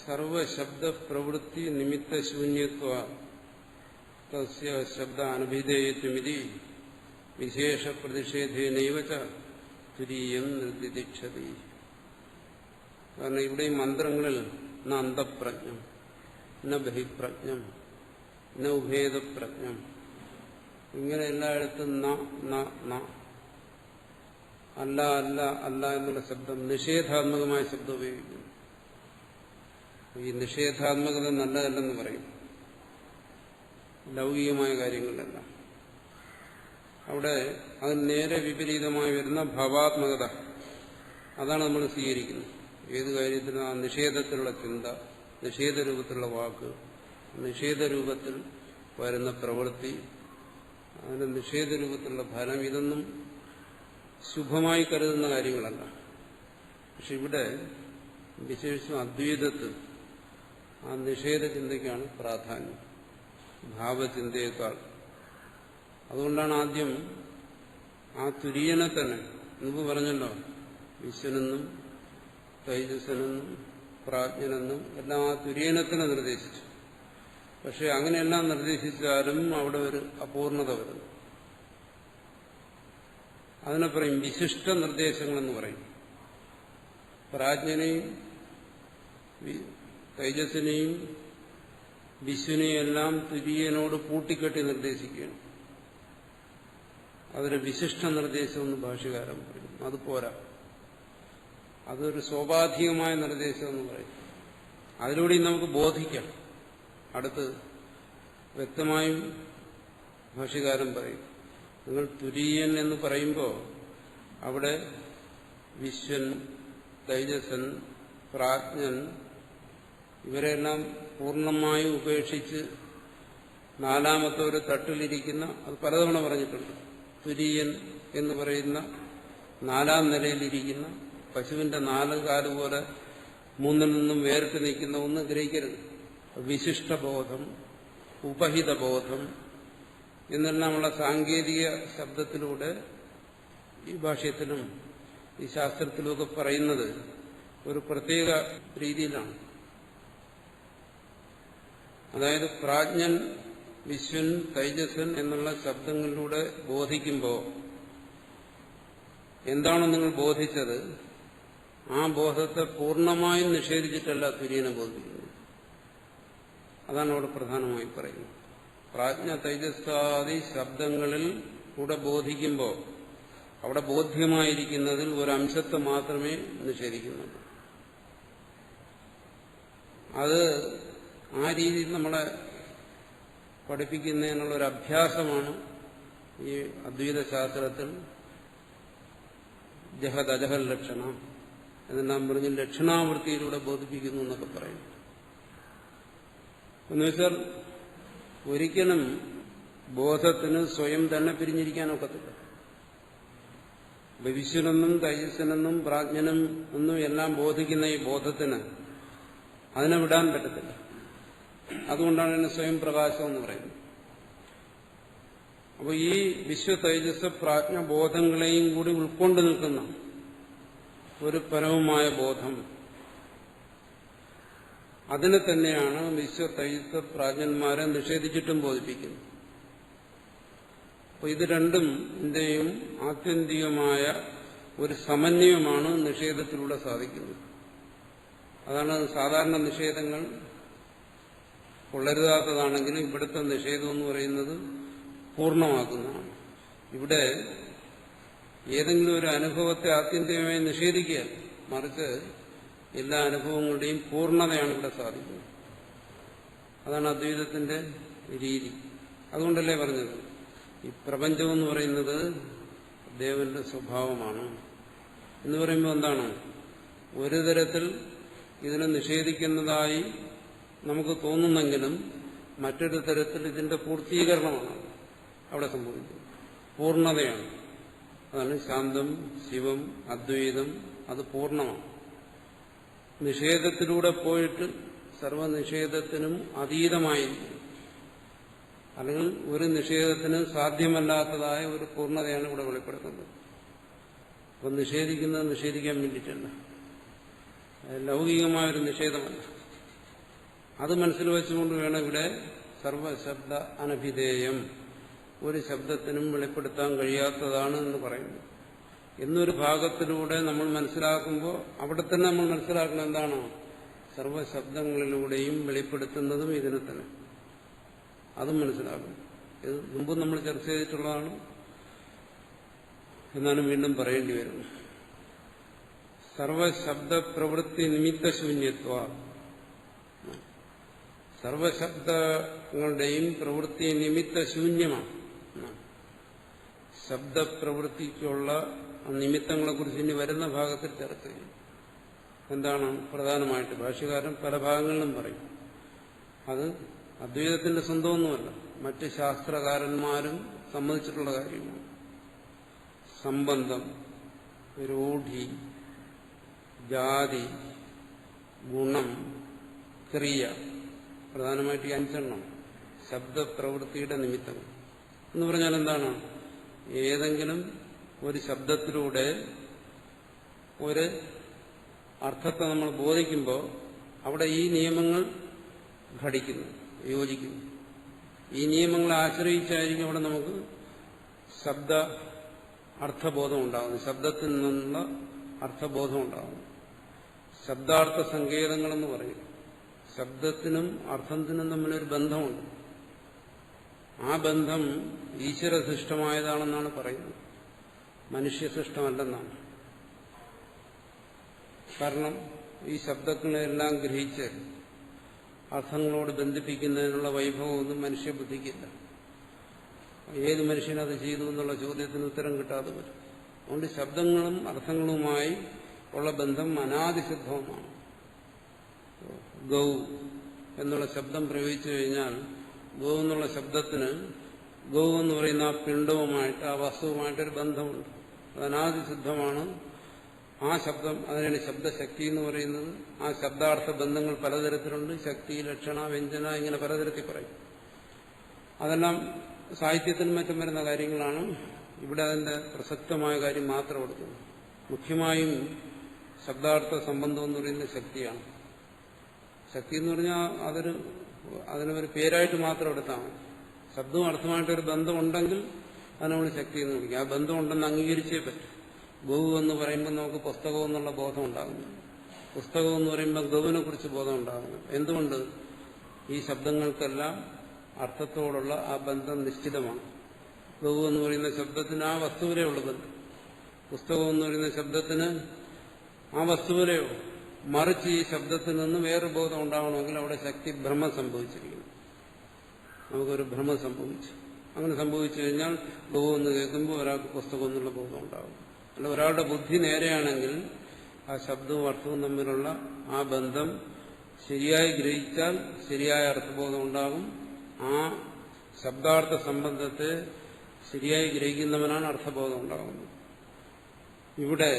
സർവശബ്ദ പ്രവൃത്തി നിമിത്ത ശൂന്യത്വ തസ്യ ശബ്ദ അനഭിധേയത്വമിതി വിശേഷ പ്രതിഷേധേനൈവ ച തുരീയം നിർദിദിക്ഷതി. കാരണം ഇവിടെ ഈ മന്ത്രങ്ങളിൽ ന അന്തഃപ്രജ്ഞം, ന ബഹിപ്രജ്ഞം, ന ഉഭേദപ്രജ്ഞം, ഇങ്ങനെ എല്ലായിടത്തും ന അല്ല അല്ല അല്ല എന്നുള്ള ശബ്ദം, നിഷേധാത്മകമായ ശബ്ദം ഉപയോഗിക്കുന്നു. ഈ നിഷേധാത്മകത നല്ലതല്ലെന്ന് പറയും, ലൗകികമായ കാര്യങ്ങളിലെല്ലാം. അവിടെ അതിന് നേരെ വിപരീതമായി വരുന്ന ഭാവാത്മകത, അതാണ് നമ്മൾ സ്വീകരിക്കുന്നത്. ഏത് കാര്യത്തിനും ആ നിഷേധത്തിലുള്ള ചിന്ത, നിഷേധരൂപത്തിലുള്ള വാക്ക്, നിഷേധരൂപത്തിൽ വരുന്ന പ്രവൃത്തി, അതിന് നിഷേധരൂപത്തിലുള്ള ഫലം, ഇതൊന്നും ശുഭമായി കരുതുന്ന കാര്യങ്ങളല്ല. പക്ഷെ ഇവിടെ വിശേഷിച്ചും അദ്വൈതത്തിൽ ആ നിഷേധ ചിന്തയ്ക്കാണ് പ്രാധാന്യം, ഭാവചിന്തയേക്കാൾ. അതുകൊണ്ടാണ് ആദ്യം ആ തുര്യനെ തന്നെ, മുമ്പ് പറഞ്ഞല്ലോ, വിശ്വനെന്നും തൈജസ്സനെന്നും പ്രാജ്ഞനെന്നും എല്ലാം ആ തുര്യനെ തന്നെ നിർദ്ദേശിച്ചു. പക്ഷെ അങ്ങനെയെല്ലാം നിർദ്ദേശിച്ചാലും അവിടെ ഒരു അപൂർണത വരുന്നു. അതിനെ പറയും വിശിഷ്ട നിർദ്ദേശങ്ങളെന്ന് പറയും. പ്രാജ്ഞനെയും തൈജസ്സിനെയും വിശ്വനെയും എല്ലാം തുര്യനോട് കൂട്ടിക്കെട്ടി നിർദ്ദേശിക്കുകയാണ്. അതൊരു വിശിഷ്ട നിർദ്ദേശമെന്ന് ഭാഷ്യകാരൻ പറയും. അത് പോരാ, അതൊരു സ്വാഭാവികമായ നിർദ്ദേശമെന്ന് പറയും. അതിലൂടെയും നമുക്ക് ബോധിക്കാം. അടുത്ത് വ്യക്തമായും ഭാഷ്യകാരൻ പറയും, നിങ്ങൾ തുര്യൻ എന്ന് പറയുമ്പോൾ അവിടെ വിശ്വൻ, തൈജസൻ, പ്രാജ്ഞൻ ഇവരെല്ലാം പൂർണ്ണമായും ഉപേക്ഷിച്ച് നാലാമത്തെ ഒരു തട്ടിലിരിക്കുന്ന, അത് പലതവണ പറഞ്ഞിട്ടുണ്ട്, തുര്യൻ എന്ന് പറയുന്ന നാലാം നിലയിലിരിക്കുന്ന പശുവിന്റെ നാല് കാല് പോലെ മൂന്നിൽ നിന്നും വേറിട്ട് നിൽക്കുന്ന ഒന്ന് ഗ്രഹിക്കരുത്. വിശിഷ്ടബോധം, ഉപഹിതബോധം എന്നെല്ലാമുള്ള സാങ്കേതിക ശബ്ദത്തിലൂടെ ഈ ഭാഷ്യത്തിലും ഈ ശാസ്ത്രത്തിലുമൊക്കെ പറയുന്നത് ഒരു പ്രത്യേക രീതിയിലാണ്. അതായത് പ്രാജ്ഞൻ, വിശ്വൻ, തൈജസൻ എന്നുള്ള ശബ്ദങ്ങളിലൂടെ ബോധിക്കുമ്പോൾ എന്താണോ നിങ്ങൾ ബോധിച്ചത്, ആ ബോധത്തെ പൂർണ്ണമായും നിഷേധിച്ചിട്ടല്ല തുര്യനെ ബോധിക്കുന്നത്. അതാണ് അവിടെ പ്രധാനമായി പറയുന്നത്. പ്രാജ്ഞ, തൈജസ്സാദി ശബ്ദങ്ങളിൽ കൂടെ ബോധിക്കുമ്പോൾ അവിടെ ബോധ്യമായിരിക്കുന്നതിൽ ഒരംശത്തെ മാത്രമേ നിഷേധിക്കുന്നുള്ളൂ. അത് ആ രീതിയിൽ നമ്മളെ പഠിപ്പിക്കുന്നതിനുള്ളൊരു അഭ്യാസമാണ് ഈ അദ്വൈത ശാസ്ത്രത്തിൽ ജഹദ് അജഹൽ ലക്ഷണ എന്നെല്ലാം പറഞ്ഞ് ലക്ഷണാവൃത്തിയിലൂടെ ബോധിപ്പിക്കുന്നു എന്നൊക്കെ പറയും. എന്നുവെച്ചാൽ ഒരിക്കലും ബോധത്തിന് സ്വയം തന്നെ പിരിഞ്ഞിരിക്കാനൊക്കത്തില്ല. വിശ്വനെന്നും തൈജസ്സനെന്നും പ്രാജ്ഞനും എന്നും എല്ലാം ബോധിക്കുന്ന ഈ ബോധത്തിന് അതിനെ വിടാൻ പറ്റത്തില്ല. അതുകൊണ്ടാണ് ഇതിന് സ്വയം പ്രകാശം എന്ന് പറയുന്നത്. അപ്പോൾ ഈ വിശ്വ തൈജസ് പ്രാജ്ഞ ബോധങ്ങളെയും കൂടി ഉൾക്കൊണ്ട് നിൽക്കുന്ന ഒരു പരമമായ ബോധം, അതിനെ തന്നെയാണ് വിശ്വ തൈജസ് പ്രാജ്ഞന്മാരെ നിഷേധിച്ചിട്ടും ബോധിപ്പിക്കുന്നത്. അപ്പോൾ ഇത് രണ്ടും ഇന്ത്യയും ആത്യന്തികമായ ഒരു സമന്വയമാണ് നിഷേധത്തിലൂടെ സാധിക്കുന്നത്. അതാണ് സാധാരണ നിഷേധങ്ങൾ കൊള്ളരുതാത്തതാണെങ്കിലും ഇവിടുത്തെ നിഷേധം എന്ന് പറയുന്നത് പൂർണ്ണമാക്കുന്നതാണ്. ഇവിടെ ഏതെങ്കിലും ഒരു അനുഭവത്തെ ആത്യന്തികമായി നിഷേധിക്കുക, മറിച്ച് എല്ലാ അനുഭവങ്ങളുടെയും പൂർണ്ണതയാണ് ഇവിടെ സാധിക്കുന്നത്. അതാണ് അദ്വൈതത്തിന്റെ രീതി. അതുകൊണ്ടല്ലേ പറഞ്ഞത് ഈ പ്രപഞ്ചമെന്ന് പറയുന്നത് ദേവന്റെ സ്വഭാവമാണ് എന്ന് പറയുമ്പോൾ എന്താണ്? ഒരു തരത്തിൽ ഇതിനെ നിഷേധിക്കുന്നതായി നമുക്ക് തോന്നുന്നെങ്കിലും മറ്റൊരു തരത്തിൽ ഇതിന്റെ പൂർത്തീകരണമാണ് അവിടെ സംഭവിക്കുന്നത്. പൂർണ്ണതയാണ്. അതാണ് ശാന്തം, ശിവം, അദ്വൈതം. അത് പൂർണ്ണമാണ്. നിഷേധത്തിലൂടെ പോയിട്ട് സർവനിഷേധത്തിനും അതീതമായിരിക്കും. അല്ലെങ്കിൽ ഒരു നിഷേധത്തിന് സാധ്യമല്ലാത്തതായ ഒരു പൂർണ്ണതയാണ് ഇവിടെ വെളിപ്പെടുത്തുന്നത്. അപ്പം നിഷേധിക്കുന്നത് നിഷേധിക്കാൻ വേണ്ടിയിട്ടല്ല, ലൗകികമായൊരു നിഷേധമല്ല. അത് മനസ്സിൽ വെച്ചുകൊണ്ട് വേണം ഇവിടെ സർവശബ്ദ അനഭിധേയം, ഒരു ശബ്ദത്തിനും വെളിപ്പെടുത്താൻ കഴിയാത്തതാണ് എന്ന് പറയുന്നു. എന്നൊരു ഭാഗത്തിലൂടെ നമ്മൾ മനസ്സിലാക്കുമ്പോൾ അവിടെ തന്നെ നമ്മൾ മനസ്സിലാക്കണം എന്താണ്? സർവശബ്ദങ്ങളിലൂടെയും വെളിപ്പെടുത്തുന്നതും ഇതിനെ തന്നെ. അതും മനസ്സിലാക്കണം. ഇത് മുമ്പ് നമ്മൾ ചർച്ച ചെയ്തിട്ടുള്ളതാണ്, എന്നാലും വീണ്ടും പറയേണ്ടി വരുന്നു. സർവശബ്ദ പ്രവൃത്തി നിമിത്തശൂന്യത്വ, സർവശബ്ദങ്ങളുടെയും പ്രവൃത്തി നിമിത്തശൂന്യമാണ്. ശബ്ദപ്രവൃത്തിക്കുള്ള നിമിത്തങ്ങളെക്കുറിച്ച് ഇനി വരുന്ന ഭാഗത്തിൽ ചർച്ച ചെയ്യും. എന്താണ് പ്രധാനമായിട്ട് ഭാഷ്യകാരൻ പല ഭാഗങ്ങളിലും പറയും. അത് അദ്വൈതത്തിന്റെ സ്വന്തമൊന്നുമല്ല, മറ്റ് ശാസ്ത്രകാരന്മാരും സമ്മതിച്ചിട്ടുള്ള കാര്യമാണ്. സംബന്ധം, രൂഢി, ജാതി, ഗുണം, ക്രിയ, പ്രധാനമായിട്ട് ഈ 5 ശബ്ദപ്രവൃത്തിയുടെ നിമിത്തങ്ങൾ എന്ന് പറഞ്ഞാൽ എന്താണ്? ഏതെങ്കിലും ഒരു ശബ്ദത്തിലൂടെ ഒരു അർത്ഥത്തെ നമ്മൾ ബോധിക്കുമ്പോൾ അവിടെ ഈ നിയമങ്ങൾ ഘടിക്കുന്നു, യോജിക്കുന്നു. ഈ നിയമങ്ങളെ ആശ്രയിച്ചായിരിക്കും അവിടെ നമുക്ക് ശബ്ദ അർത്ഥബോധം ഉണ്ടാകുന്നു, ശബ്ദത്തിൽ നിന്നുള്ള അർത്ഥബോധം ഉണ്ടാകുന്നു. ശബ്ദാർത്ഥ സങ്കേതങ്ങളെന്ന് പറയും. ശബ്ദത്തിനും അർത്ഥത്തിനും തമ്മിലൊരു ബന്ധമുണ്ട്. ആ ബന്ധം ഈശ്വരസൃഷ്ടമായതാണെന്നാണ് പറയുന്നത്, മനുഷ്യസൃഷ്ടമല്ലെന്നാണ്. കാരണം ഈ ശബ്ദങ്ങളെല്ലാം ഗ്രഹിച്ച് അർത്ഥങ്ങളോട് ബന്ധിപ്പിക്കുന്നതിനുള്ള വൈഭവമൊന്നും മനുഷ്യബുദ്ധിക്കില്ല. ഏത് മനുഷ്യനത് ചെയ്തു എന്നുള്ള ചോദ്യത്തിന് ഉത്തരം കിട്ടാതെ വരും. അതുകൊണ്ട് ശബ്ദങ്ങളും അർത്ഥങ്ങളുമായി ഉള്ള ബന്ധം അനാദിസിദ്ധവുമാണ്. ഗൗ എന്നുള്ള ശബ്ദം പ്രയോഗിച്ചു കഴിഞ്ഞാൽ ഗൗ എന്നുള്ള ശബ്ദത്തിന് ഗൗ എന്ന് പറയുന്ന ആ പിണ്ഡവുമായിട്ട്, ആ വസ്തുവുമായിട്ടൊരു ബന്ധമുണ്ട്. അത് അനാദിസിദ്ധമാണ്. ആ ശബ്ദം, അതിനാണ് ശബ്ദശക്തി എന്ന് പറയുന്നത്. ആ ശബ്ദാർത്ഥ ബന്ധങ്ങൾ പലതരത്തിലുണ്ട്. ശക്തി, ലക്ഷണ, വ്യഞ്ജന, ഇങ്ങനെ പലതരത്തിൽ പറയും. അതെല്ലാം സാഹിത്യത്തിനും മറ്റും വരുന്ന കാര്യങ്ങളാണ്. ഇവിടെ അതിന്റെ പ്രസക്തമായ കാര്യം മാത്രം എടുക്കുന്നു. മുഖ്യമായും ശബ്ദാർത്ഥ സംബന്ധം എന്ന് പറയുന്നത് ശക്തിയാണ്. ശക്തി എന്ന് പറഞ്ഞാൽ അതിനൊരു പേരായിട്ട് മാത്രം എടുത്താൽ മതി. ശബ്ദവും അർത്ഥമായിട്ടൊരു ബന്ധമുണ്ടെങ്കിൽ അതിനോട് ശക്തി എന്ന് വിളിക്കും. ആ ബന്ധമുണ്ടെന്ന് അംഗീകരിച്ചേ പറ്റും. ഗൗ എന്ന് പറയുമ്പോൾ നമുക്ക് പുസ്തകം എന്നുള്ള ബോധം ഉണ്ടാകുന്നു. പുസ്തകം എന്ന് പറയുമ്പോൾ ഗൗവിനെ കുറിച്ച് ബോധം ഉണ്ടാകുന്നു. എന്തുകൊണ്ട്? ഈ ശബ്ദങ്ങൾക്കെല്ലാം അർത്ഥത്തോടുള്ള ആ ബന്ധം നിശ്ചിതമാണ്. ഗൗ എന്ന് പറയുന്ന ശബ്ദത്തിന് ആ വസ്തുവിലെയുള്ള ബന്ധം, പുസ്തകം എന്ന് പറയുന്ന ശബ്ദത്തിന് ആ വസ്തുവിലെയോ. മറിച്ച് ഈ ശബ്ദത്തിൽ നിന്ന് വേറെ ബോധം ഉണ്ടാവണമെങ്കിൽ അവിടെ ശക്തി ഭ്രമം സംഭവിച്ചിരിക്കുന്നു. നമുക്കൊരു ഭ്രമം സംഭവിച്ചു. അങ്ങനെ സംഭവിച്ചു കഴിഞ്ഞാൽ ഗൗ എന്ന് കേൾക്കുമ്പോൾ ഒരാൾക്ക് പുസ്തകം എന്നുള്ള ബോധം ഉണ്ടാകും. അല്ല, ഒരാളുടെ ബുദ്ധി നേരെയാണെങ്കിൽ ആ ശബ്ദവും അർത്ഥവും തമ്മിലുള്ള ആ ബന്ധം ശരിയായി ഗ്രഹിച്ചാൽ ശരിയായ അർത്ഥബോധം ഉണ്ടാകും. ആ ശബ്ദാർത്ഥ സംബന്ധത്തെ ശരിയായി ഗ്രഹിക്കുന്നവനാണ് അർത്ഥബോധം ഉണ്ടാകുന്നത്. ഇവിടെ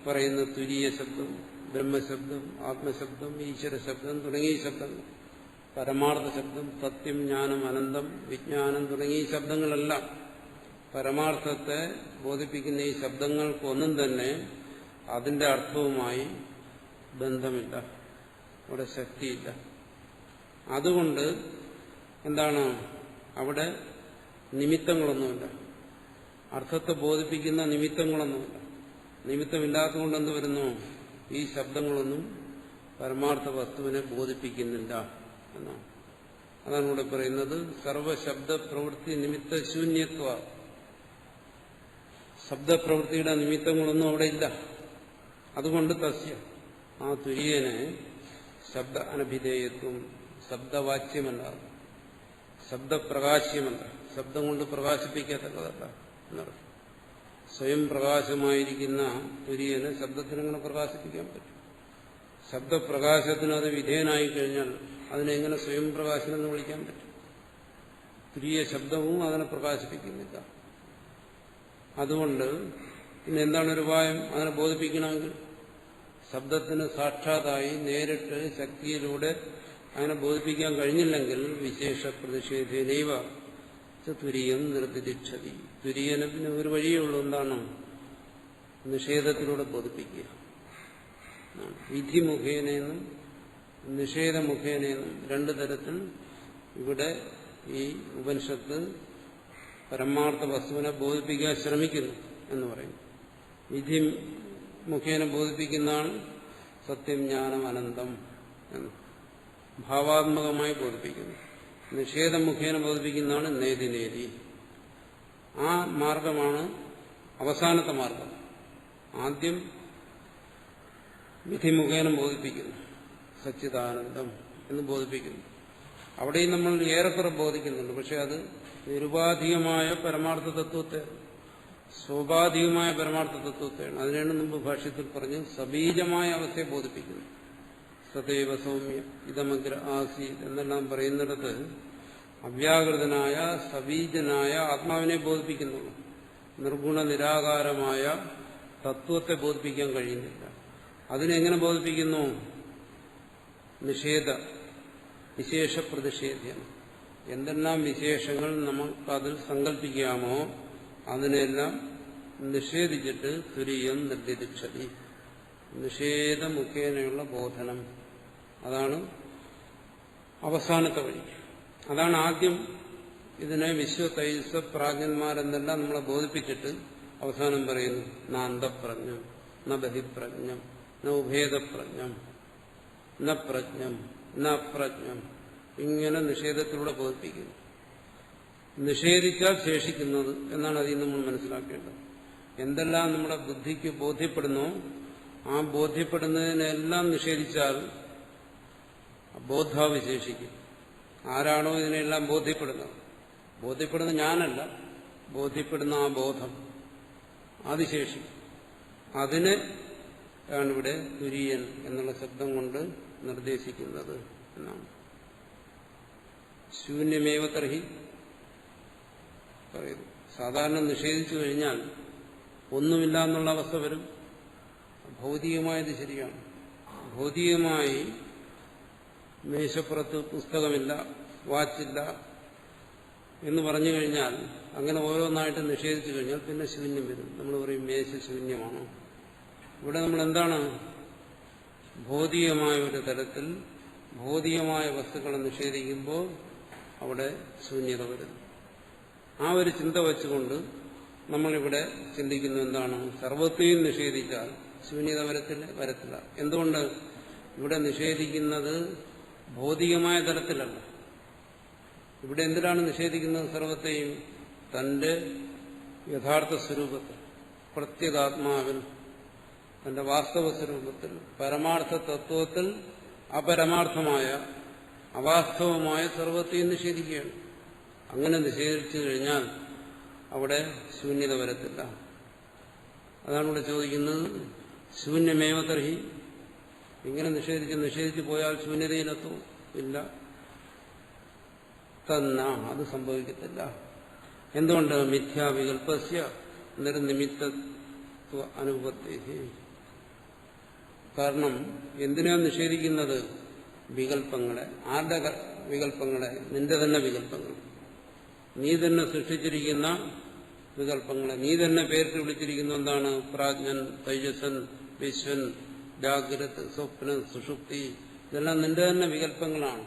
പറയുന്ന തുരീയ ശബ്ദം, ബ്രഹ്മശബ്ദം, ആത്മശബ്ദം, ഈശ്വരശബ്ദം തുടങ്ങിയ ശബ്ദങ്ങൾ, പരമാർത്ഥ ശബ്ദം, സത്യം, ജ്ഞാനം, അനന്തം, വിജ്ഞാനം തുടങ്ങിയ ശബ്ദങ്ങളെല്ലാം പരമാർത്ഥത്തെ ബോധിപ്പിക്കുന്ന ഈ ശബ്ദങ്ങൾക്കൊന്നും തന്നെ അതിന്റെ അർത്ഥവുമായി ബന്ധമില്ല, അവിടെ ശക്തിയില്ല. അതുകൊണ്ട് എന്താണ്, അവിടെ നിമിത്തങ്ങളൊന്നുമില്ല, അർത്ഥത്തെ ബോധിപ്പിക്കുന്ന നിമിത്തങ്ങളൊന്നുമില്ല. നിമിത്തമില്ലാത്തതുകൊണ്ട് എന്ത് വരുന്നു, ഈ ശബ്ദങ്ങളൊന്നും പരമാർത്ഥ വസ്തുവിനെ ബോധിപ്പിക്കുന്നില്ല എന്നാണ്. അതാണ് ഇവിടെ പറയുന്നത് സർവശബ്ദ പ്രവൃത്തി നിമിത്ത ശൂന്യത്വ. ശബ്ദപ്രവൃത്തിയുടെ നിമിത്തങ്ങളൊന്നും അവിടെ ഇല്ല. അതുകൊണ്ട് തസ്യ, ആ തുര്യനെ ശബ്ദ അനഭിധേയത്വം, ശബ്ദവാച്യമല്ല, ശബ്ദപ്രകാശ്യമല്ല, ശബ്ദം കൊണ്ട് പ്രകാശിപ്പിക്കത്തക്കതല്ല എന്നർത്ഥം. സ്വയം പ്രകാശമായിരിക്കുന്ന തുര്യനെ ശബ്ദത്തിനങ്ങനെ പ്രകാശിപ്പിക്കാൻ പറ്റും. ശബ്ദപ്രകാശത്തിന് അത് വിധേയനായി കഴിഞ്ഞാൽ അതിനെങ്ങനെ സ്വയം പ്രകാശനം എന്ന് വിളിക്കാൻ പറ്റും? തുര്യ ശബ്ദവും അതിനെ പ്രകാശിപ്പിക്കുന്നില്ല. അതുകൊണ്ട് ഇന്ന് എന്താണ് ഒരു ഉപായം? അതിനെ ബോധിപ്പിക്കണമെങ്കിൽ ശബ്ദത്തിന് സാക്ഷാത്തായി നേരിട്ട് ശക്തിയിലൂടെ അതിനെ ബോധിപ്പിക്കാൻ കഴിഞ്ഞില്ലെങ്കിൽ വിശേഷ പ്രതിഷേധേനൈവ തുര്യം നിർദ്ദിക്ഷതി. തുര്യന് പിന്നെ ഒരു വഴിയേ ഉള്ളൂ, എന്താണ്? നിഷേധത്തിലൂടെ ബോധിപ്പിക്കുക. വിധി മുഖേനയെന്നും നിഷേധമുഖേനയെന്നും രണ്ടു തരത്തിൽ ഇവിടെ ഈ ഉപനിഷത്ത് പരമാർത്ഥ വസ്തുവിനെ ബോധിപ്പിക്കാൻ ശ്രമിക്കുന്നു എന്ന് പറയും. വിധി മുഖേന ബോധിപ്പിക്കുന്നതാണ് സത്യം, ജ്ഞാനം, അനന്തം എന്ന് ഭാവാത്മകമായി ബോധിപ്പിക്കുന്നു. നിഷേധം മുഖേന ബോധിപ്പിക്കുന്നതാണ് നേതി നേതി. ആ മാർഗമാണ് അവസാനത്തെ മാർഗം. ആദ്യം വിധി മുഖേന ബോധിപ്പിക്കുന്നു, സച്ചിദാനന്ദം എന്ന് ബോധിപ്പിക്കുന്നു. അവിടെയും നമ്മൾ ഏറെക്കുറെ ബോധിക്കുന്നുണ്ട്. പക്ഷെ അത് നിരുപാധികമായ പരമാർത്ഥ തത്വത്തെ, സ്വാഭാവികമായ പരമാർത്ഥ തത്വത്തെയാണ്. അതിനാണ് മുമ്പ് ഭാഷ്യത്തിൽ പറഞ്ഞ് സബീജമായ അവസ്ഥയെ ബോധിപ്പിക്കുന്നു. സദൈവ സൗമ്യ ഇതമഗ്ര ആസീത് എന്നെല്ലാം പറയുന്നിടത്ത് അവ്യാകൃതനായ സബീജനായ ആത്മാവിനെ ബോധിപ്പിക്കുന്നുള്ളൂ. നിർഗുണ നിരാകാരമായ തത്വത്തെ ബോധിപ്പിക്കാൻ കഴിയുന്നില്ല. അതിനെങ്ങനെ ബോധിപ്പിക്കുന്നു? നിഷേധ വിശേഷ പ്രതിഷേധ്യം. എന്തെല്ലാം വിശേഷങ്ങൾ നമുക്കതിൽ സങ്കല്പിക്കാമോ അതിനെല്ലാം നിഷേധിച്ചിട്ട് തുര്യം നിർദ്ദിക്ഷതി. നിഷേധ മുഖേനയുള്ള ബോധനം, അതാണ് അവസാനത്തെ വഴി. അതാണ് ആദ്യം ഇതിനെ വിശ്വതൈസ പ്രാജ്ഞന്മാരെന്നെല്ലാം നമ്മളെ ബോധിപ്പിച്ചിട്ട് അവസാനം പറയുന്നു ന അന്തഃപ്രജ്ഞം, ന ബഹിപ്രജ്ഞം, ന ഉഭേദപ്രജ്ഞം, ന പ്രജ്ഞം, ന അപ്രജ്ഞം. ഇങ്ങനെ നിഷേധത്തിലൂടെ ബോധിപ്പിക്കുന്നു. നിഷേധിച്ചാൽ ശേഷിക്കുന്നത് എന്നാണ് അതിൽ നമ്മൾ മനസ്സിലാക്കേണ്ടത്. എന്തെല്ലാം നമ്മുടെ ബുദ്ധിക്ക് ബോധ്യപ്പെടുന്നോ ആ ബോധ്യപ്പെടുന്നതിനെല്ലാം നിഷേധിച്ചാൽ ബോധാവിശേഷിക്കും. ആരാണോ ഇതിനെല്ലാം ബോധ്യപ്പെടുന്നത്, ബോധ്യപ്പെടുന്നത് ഞാനല്ല, ബോധ്യപ്പെടുന്ന ആ ബോധം അത് ശേഷിക്കും. അതിനെ ആണ് ഇവിടെ തുര്യൻ എന്നുള്ള ശബ്ദം കൊണ്ട് നിർദ്ദേശിക്കുന്നത് എന്നാണ്. ശൂന്യമേവ തർഹി പറയുന്നു. സാധാരണ നിഷേധിച്ചു കഴിഞ്ഞാൽ ഒന്നുമില്ല എന്നുള്ള അവസ്ഥ വരും. ഭൗതികമായത് ശരിയാണ്. ഭൗതികമായി മേശപ്പുറത്ത് പുസ്തകമില്ല, വാച്ചില്ല എന്ന് പറഞ്ഞു കഴിഞ്ഞാൽ, അങ്ങനെ ഓരോന്നായിട്ട് നിഷേധിച്ചു കഴിഞ്ഞാൽ പിന്നെ ശൂന്യം വരും. നമ്മൾ പറയും മേശ ശൂന്യമാണോ? ഇവിടെ നമ്മൾ എന്താണ്, ഭൗതികമായ ഒരു തലത്തിൽ ഭൗതികമായ വസ്തുക്കളെ നിഷേധിക്കുമ്പോൾ അവിടെ ശൂന്യത വരും. ആ ഒരു ചിന്ത വെച്ചുകൊണ്ട് നമ്മളിവിടെ ചിന്തിക്കുന്നു എന്താണ്, സർവത്തെയും നിഷേധിച്ചാൽ ശൂന്യത വരത്തില്ല. എന്തുകൊണ്ട്? ഇവിടെ നിഷേധിക്കുന്നത് ഭൗതികമായ തലത്തിലല്ല. ഇവിടെ എന്തിനാണ് നിഷേധിക്കുന്നത് സർവത്തെയും? തന്റെ യഥാർത്ഥ സ്വരൂപത്തിൽ, പ്രത്യേകാത്മാവിൽ, തന്റെ വാസ്തവ സ്വരൂപത്തിൽ, പരമാർത്ഥ തത്വത്തിൽ അപരമാർത്ഥമായ അവാസ്തവമായ സർവത്തെയും നിഷേധിക്കുകയാണ്. അങ്ങനെ നിഷേധിച്ചു കഴിഞ്ഞാൽ അവിടെ ശൂന്യത വരത്തില്ല. അതാണ് ഇവിടെ ചോദിക്കുന്നത്, ശൂന്യമേവ തർഹി. ഇങ്ങനെ നിഷേധിച്ച് പോയാൽ ശൂന്യതയിലെത്തും ഇല്ല. തന്ന അത് സംഭവിക്കത്തില്ല. എന്തുകൊണ്ട്? മിഥ്യാവികൽപ്പസ്യ നിർനിമിത്തത്വ അനുപത്തി. കാരണം എന്തിനാണ് നിഷേധിക്കുന്നത്? വികല്പങ്ങളെ. ആരുടെ വികല്പങ്ങളെ? നിന്റെ തന്നെ വികല്പങ്ങൾ. നീ തന്നെ സൃഷ്ടിച്ചിരിക്കുന്ന വികല്പങ്ങളെ. നീ തന്നെ പേരിട്ട് വിളിച്ചിരിക്കുന്ന എന്താണ്? പ്രാജ്ഞൻ, തൈജസൻ, വിശ്വൻ, ജാഗ്രത്, സ്വപ്നം, സുഷുപ്തി. ഇതെല്ലാം നിന്റെ തന്നെ വികല്പങ്ങളാണ്,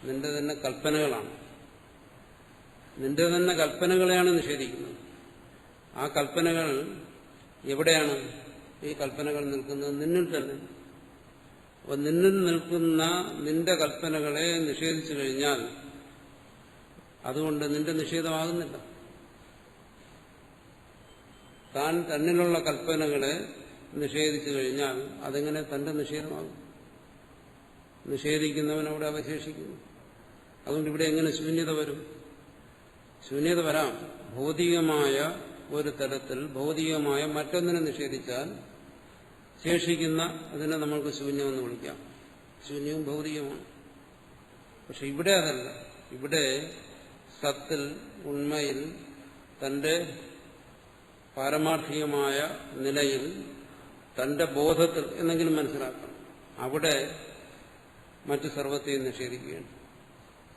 നിന്റെ തന്നെ കൽപ്പനകളാണ്. നിന്റെ തന്നെ കൽപ്പനകളെയാണ് നിഷേധിക്കുന്നത്. ആ കൽപ്പനകൾ എവിടെയാണ്? ഈ കൽപ്പനകൾ നിൽക്കുന്നത് നിന്നിൽ തന്നെ. അപ്പൊ നിന്നിൽ നിൽക്കുന്ന നിന്റെ കൽപ്പനകളെ നിഷേധിച്ചു കഴിഞ്ഞാൽ അതുകൊണ്ട് നിന്റെ നിഷേധമാകുന്നില്ല. താൻ തന്നിലുള്ള കൽപ്പനകളെ നിഷേധിച്ചു കഴിഞ്ഞാൽ അതെങ്ങനെ തന്റെ നിഷേധമാകും? നിഷേധിക്കുന്നവൻ അവിടെ അവശേഷിക്കുന്നു. അതുകൊണ്ട് ഇവിടെ എങ്ങനെ ശൂന്യത വരും? ശൂന്യത വരാം. ഭൗതികമായ ഒരു തലത്തിൽ ഭൗതികമായ മറ്റൊന്നിനെ നിഷേധിച്ചാൽ ശേഷിക്കുന്ന അതിനെ നമ്മൾക്ക് ശൂന്യമെന്ന് വിളിക്കാം. ശൂന്യവും ഭൗതികമാണ്. പക്ഷെ ഇവിടെ അതല്ല. ഇവിടെ സത്തിൽ, ഉണ്മയിൽ, തന്റെ പാരമാർത്ഥികമായ നിലയിൽ, തന്റെ ബോധത്തിൽ എന്നെങ്കിലും മനസ്സിലാക്കണം. അവിടെ മറ്റു സർവത്തെയും നിഷേധിക്കുകയാണ്.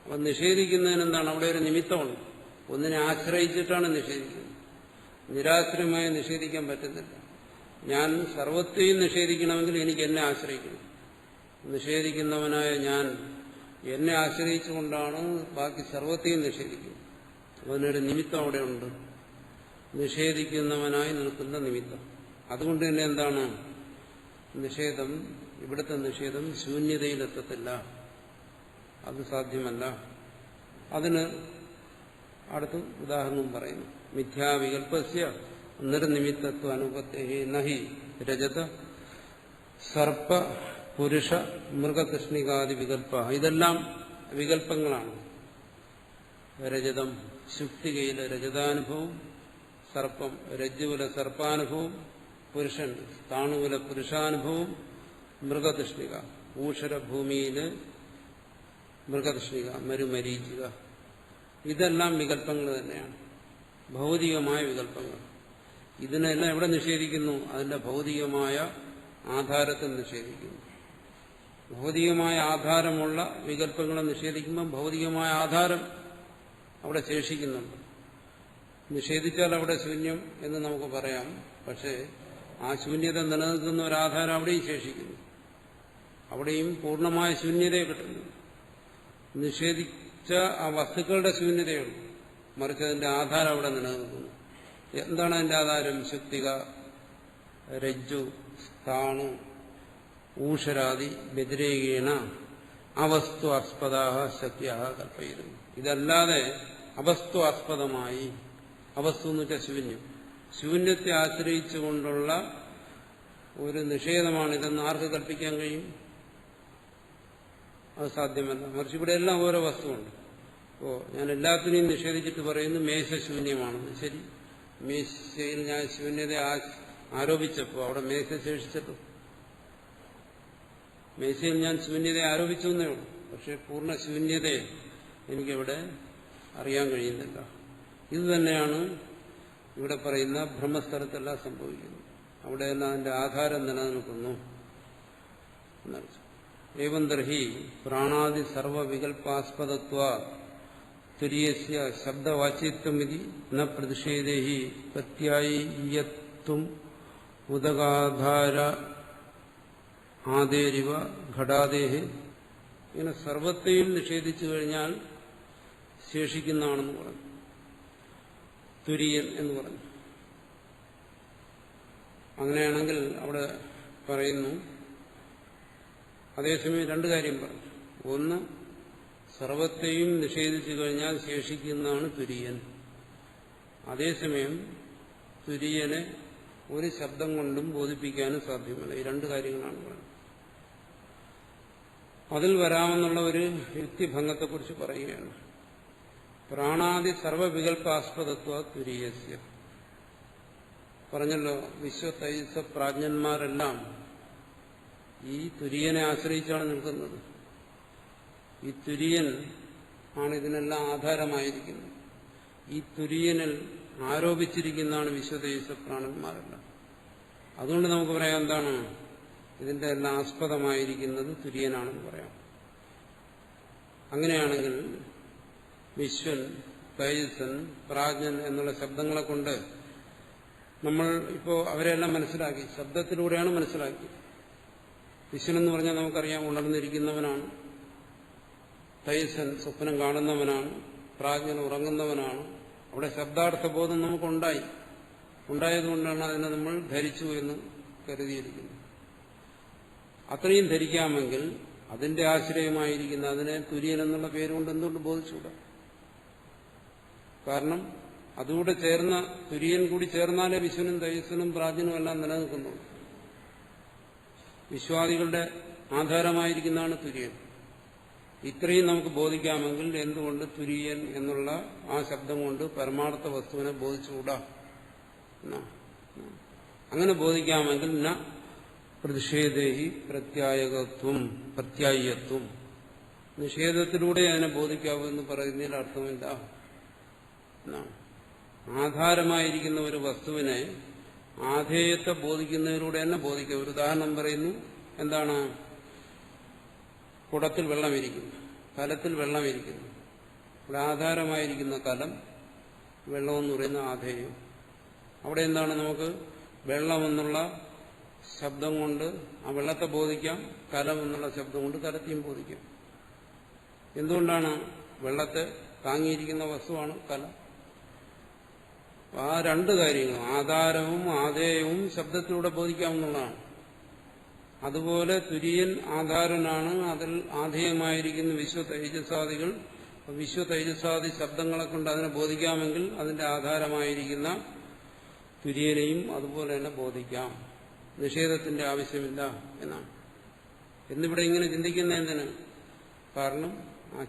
അപ്പം നിഷേധിക്കുന്നതിനെന്താണ്? അവിടെ ഒരു നിമിത്തമുണ്ട്. ഒന്നിനെ ആശ്രയിച്ചിട്ടാണ് നിഷേധിക്കുന്നത്. നിരാശ്രയമായി നിഷേധിക്കാൻ പറ്റുന്നില്ല. ഞാൻ സർവത്തെയും നിഷേധിക്കണമെങ്കിൽ എനിക്ക് എന്നെ ആശ്രയിക്കണം. നിഷേധിക്കുന്നവനായ ഞാൻ എന്നെ ആശ്രയിച്ചുകൊണ്ടാണ് ബാക്കി സർവത്തെയും നിഷേധിക്കുന്നത്. അതിനൊരു നിമിത്തം അവിടെയുണ്ട്, നിഷേധിക്കുന്നവനായി നിൽക്കുന്ന നിമിത്തം. അതുകൊണ്ട് തന്നെ എന്താണ് നിഷേധം? ഇവിടുത്തെ നിഷേധം ശൂന്യതയിലെത്തത്തില്ല, അത് സാധ്യമല്ല. അതിന് അടുത്ത് ഉദാഹരണം പറയുന്നു. മിഥ്യാവികൽപ്പസ്യ നിർനിമിത്തത്വ അനുപത്തേ നഹി രജത സർപ്പ പുരുഷ മൃഗതൃഷ്ണികാദി വികൽപ്പ. ഇതെല്ലാം വികൽപ്പങ്ങളാണ്. രജതം ശുക്തികയിലെ രജതാനുഭവം, സർപ്പം രജ്ജുവിലെ സർപ്പാനുഭവം, പുരുഷൻ സ്ഥാണുവിലെ പുരുഷാനുഭവം, മൃഗതൃഷ്ണിക ഊഷരഭൂമിയിലെ മൃഗതൃഷ്ണിക മരുമരീചിക. ഇതെല്ലാം വികല്പങ്ങൾ തന്നെയാണ്, ഭൗതികമായ വികല്പങ്ങൾ. ഇതിനെല്ലാം എവിടെ നിഷേധിക്കുന്നു? അതിന്റെ ഭൗതികമായ ആധാരത്തെ നിഷേധിക്കുന്നു. ഭൗതികമായ ആധാരമുള്ള വികല്പങ്ങളെ നിഷേധിക്കുമ്പോൾ ഭൗതികമായ ആധാരം അവിടെ ശേഷിക്കുന്നുണ്ട്. നിഷേധിച്ചാൽ അവിടെ ശൂന്യം എന്ന് നമുക്ക് പറയാം. പക്ഷേ ആ ശൂന്യത നിലനിൽക്കുന്ന ഒരാധാരം അവിടെയും ശേഷിക്കുന്നു. അവിടെയും പൂർണ്ണമായ ശൂന്യതയെ കിട്ടുന്നു. നിഷേധിച്ച ആ വസ്തുക്കളുടെ ശൂന്യതയുള്ളൂ, മറിച്ച് അതിന്റെ ആധാരം അവിടെ നിലനിൽക്കുന്നു. എന്താണ് അതിന്റെ ആധാരം? ശുക്തിക, രജ്ജു, സ്ഥാണു, ഊഷരാദി വ്യതിരേകേണ അവസ്തു ആസ്പദാഹ ശക്തിയാഹ കൽപ്പയിലും. ഇതല്ലാതെ അവസ്തു ആസ്പദമായി, അവസ്തു എന്ന് വെച്ചാൽ ശൂന്യം, ശൂന്യത്തെ ആശ്രയിച്ചുകൊണ്ടുള്ള ഒരു നിഷേധമാണിതെന്ന് ആർക്ക് കൽപ്പിക്കാൻ കഴിയും? അത് സാധ്യമല്ല. മറിച്ച് ഇവിടെ എല്ലാം ഓരോ വസ്തുവുണ്ട്. ഞാൻ എല്ലാത്തിനെയും നിഷേധിച്ചിട്ട് പറയുന്നു മേശ ശൂന്യമാണെന്ന്. ശരി, മേശയിൽ ഞാൻ ശൂന്യത ആരോപിച്ചപ്പോൾ അവിടെ മേശ ശേഷിച്ചല്ലോ. മേശയിൽ ഞാൻ ശൂന്യത ആരോപിച്ചു എന്നേ ഉള്ളൂ. പക്ഷെ പൂർണ്ണ ശൂന്യതയെ എനിക്കിവിടെ അറിയാൻ കഴിയുന്നില്ല. ഇത് തന്നെയാണ് ഇവിടെ പറയുന്ന ബ്രഹ്മസ്ഥലത്തെല്ലാം സംഭവിക്കുന്നത്. അവിടെയെല്ലാം അതിന്റെ ആധാരം നിലനിൽക്കുന്നു എന്നർത്ഥം. ഏവം തർഹി പ്രാണാദി സർവവികൽപാസ്പദത്വ തുര്യസ്യ ശബ്ദവാച്യത്വമിതി ന പ്രതിഷേധേഹി പ്രത്യായീയത്വം ഉദകാധാര ആദേരിവ ഘടാദേഹി. ഇങ്ങനെ സർവത്തെയും നിഷേധിച്ചു കഴിഞ്ഞാൽ ശേഷിക്കുന്നതാണെന്ന് പറഞ്ഞു. തുര്യൻ എന്ന് പറഞ്ഞു. അങ്ങനെയാണെങ്കിൽ അവിടെ പറയുന്നു, അതേസമയം രണ്ടു കാര്യം പറഞ്ഞു. ഒന്ന്, സർവത്തെയും നിഷേധിച്ചു കഴിഞ്ഞാൽ ശേഷിക്കുന്നതാണ് തുര്യൻ. അതേസമയം തുര്യനെ ഒരു ശബ്ദം കൊണ്ടും ബോധിപ്പിക്കാനും സാധ്യമല്ല. ഈ രണ്ടു കാര്യങ്ങളാണ് പറയുന്നത്. അതിൽ വരാമെന്നുള്ള ഒരു യുക്തിഭംഗത്തെക്കുറിച്ച് പറയുകയാണ്. പ്രാണാദി സർവവികൽപാസ്പദത്വ തുര്യസ്യ. പറഞ്ഞല്ലോ, വിശ്വതൈജസ പ്രാജ്ഞന്മാരെല്ലാം ഈ തുര്യനെ ആശ്രയിച്ചാണ് നിൽക്കുന്നത്. ഈ തുര്യൻ ആണ് ഇതിനെല്ലാം ആധാരമായിരിക്കുന്നത്. ഈ തുര്യനിൽ ആരോപിച്ചിരിക്കുന്നതാണ് വിശ്വതേജ പ്രാണന്മാരെല്ലാം. അതുകൊണ്ട് നമുക്ക് പറയാം എന്താണ് ഇതിന്റെ എല്ലാം ആസ്പദമായിരിക്കുന്നത് തുര്യനാണെന്ന് പറയാം. അങ്ങനെയാണെങ്കിൽ വിശ്വൻ, തൈജസൻ, പ്രാജ്ഞൻ എന്നുള്ള ശബ്ദങ്ങളെ കൊണ്ട് നമ്മൾ ഇപ്പോൾ അവരെല്ലാം മനസ്സിലാക്കി, ശബ്ദത്തിലൂടെയാണ് മനസ്സിലാക്കി. വിശ്വൻ എന്ന് പറഞ്ഞാൽ നമുക്കറിയാം ഉണർന്നിരിക്കുന്നവനാണ്, തൈജസൻ സ്വപ്നം കാണുന്നവനാണ്, പ്രാജ്ഞൻ ഉറങ്ങുന്നവനാണ്. അവിടെ ശബ്ദാർത്ഥബോധം നമുക്കുണ്ടായി. ഉണ്ടായതുകൊണ്ടാണ് അതിനെ നമ്മൾ ധരിച്ചു എന്ന് കരുതിയിരിക്കുന്നത്. അത്രയും ധരിക്കാമെങ്കിൽ അതിന്റെ ആശ്രയമായിരിക്കുന്ന അതിനെ തുര്യൻ എന്നുള്ള പേരുകൊണ്ട് എന്തുകൊണ്ട് ബോധിച്ചുകൂടാ? കാരണം അതുകൂടെ ചേർന്ന തുര്യൻ കൂടി ചേർന്നാലേ വിശ്വനും തൈജസ്സനും പ്രാജ്ഞനും എല്ലാം നിലനിൽക്കുന്നുള്ളൂ. വിശ്വാദികളുടെ ആധാരമായിരിക്കുന്നതാണ് തുര്യൻ. ഇത്രയും നമുക്ക് ബോധിക്കാമെങ്കിൽ എന്തുകൊണ്ട് തുര്യൻ എന്നുള്ള ആ ശബ്ദം കൊണ്ട് പരമാർത്ഥ വസ്തുവിനെ ബോധിച്ചുകൂടാ? അങ്ങനെ ബോധിക്കാമെങ്കിൽ ന പ്രതിഷേധേഹി പ്രത്യായത്വം, നിഷേധത്തിലൂടെ അതിനെ ബോധിക്കാവൂ എന്ന് പറയുന്നതിൽ അർത്ഥമില്ല. ആധാരമായിരിക്കുന്ന ഒരു വസ്തുവിനെ ആധേയത്തെ ബോധിക്കുന്നതിലൂടെ തന്നെ ബോധിക്കാം. ഒരു ഉദാഹരണം പറയുന്നു. എന്താണ്? കുടത്തിൽ വെള്ളമിരിക്കുന്നു, കലത്തിൽ വെള്ളമിരിക്കുന്നു. ഇവിടെ ആധാരമായിരിക്കുന്ന കലം, വെള്ളമെന്ന് പറയുന്ന ആധേയം. അവിടെ എന്താണ്? നമുക്ക് വെള്ളമെന്നുള്ള ശബ്ദം കൊണ്ട് ആ വെള്ളത്തെ ബോധിക്കാം, കലം എന്നുള്ള ശബ്ദം കൊണ്ട് കലത്തെയും ബോധിക്കാം. എന്തുകൊണ്ടാണ്? വെള്ളത്തെ താങ്ങിയിരിക്കുന്ന വസ്തുവാണ് കലം. ആ രണ്ട് കാര്യങ്ങളും ആധാരവും ആധേയവും ശബ്ദത്തിലൂടെ ബോധിക്കാവുന്നതാണ്. അതുപോലെ തുര്യൻ ആധാരനാണ്, അതിൽ ആധേയമായിരിക്കുന്ന വിശ്വതൈജസാദികൾ. വിശ്വതൈജസാദി ശബ്ദങ്ങളെ കൊണ്ട് അതിനെ ബോധിക്കാമെങ്കിൽ അതിന്റെ ആധാരമായിരിക്കുന്ന തുര്യനെയും അതുപോലെ തന്നെ ബോധിക്കാം. നിഷേധത്തിന്റെ ആവശ്യമില്ല എന്നാണ്. എന്നിവിടെ ഇങ്ങനെ ചിന്തിക്കുന്ന എന്തിന്? കാരണം ആ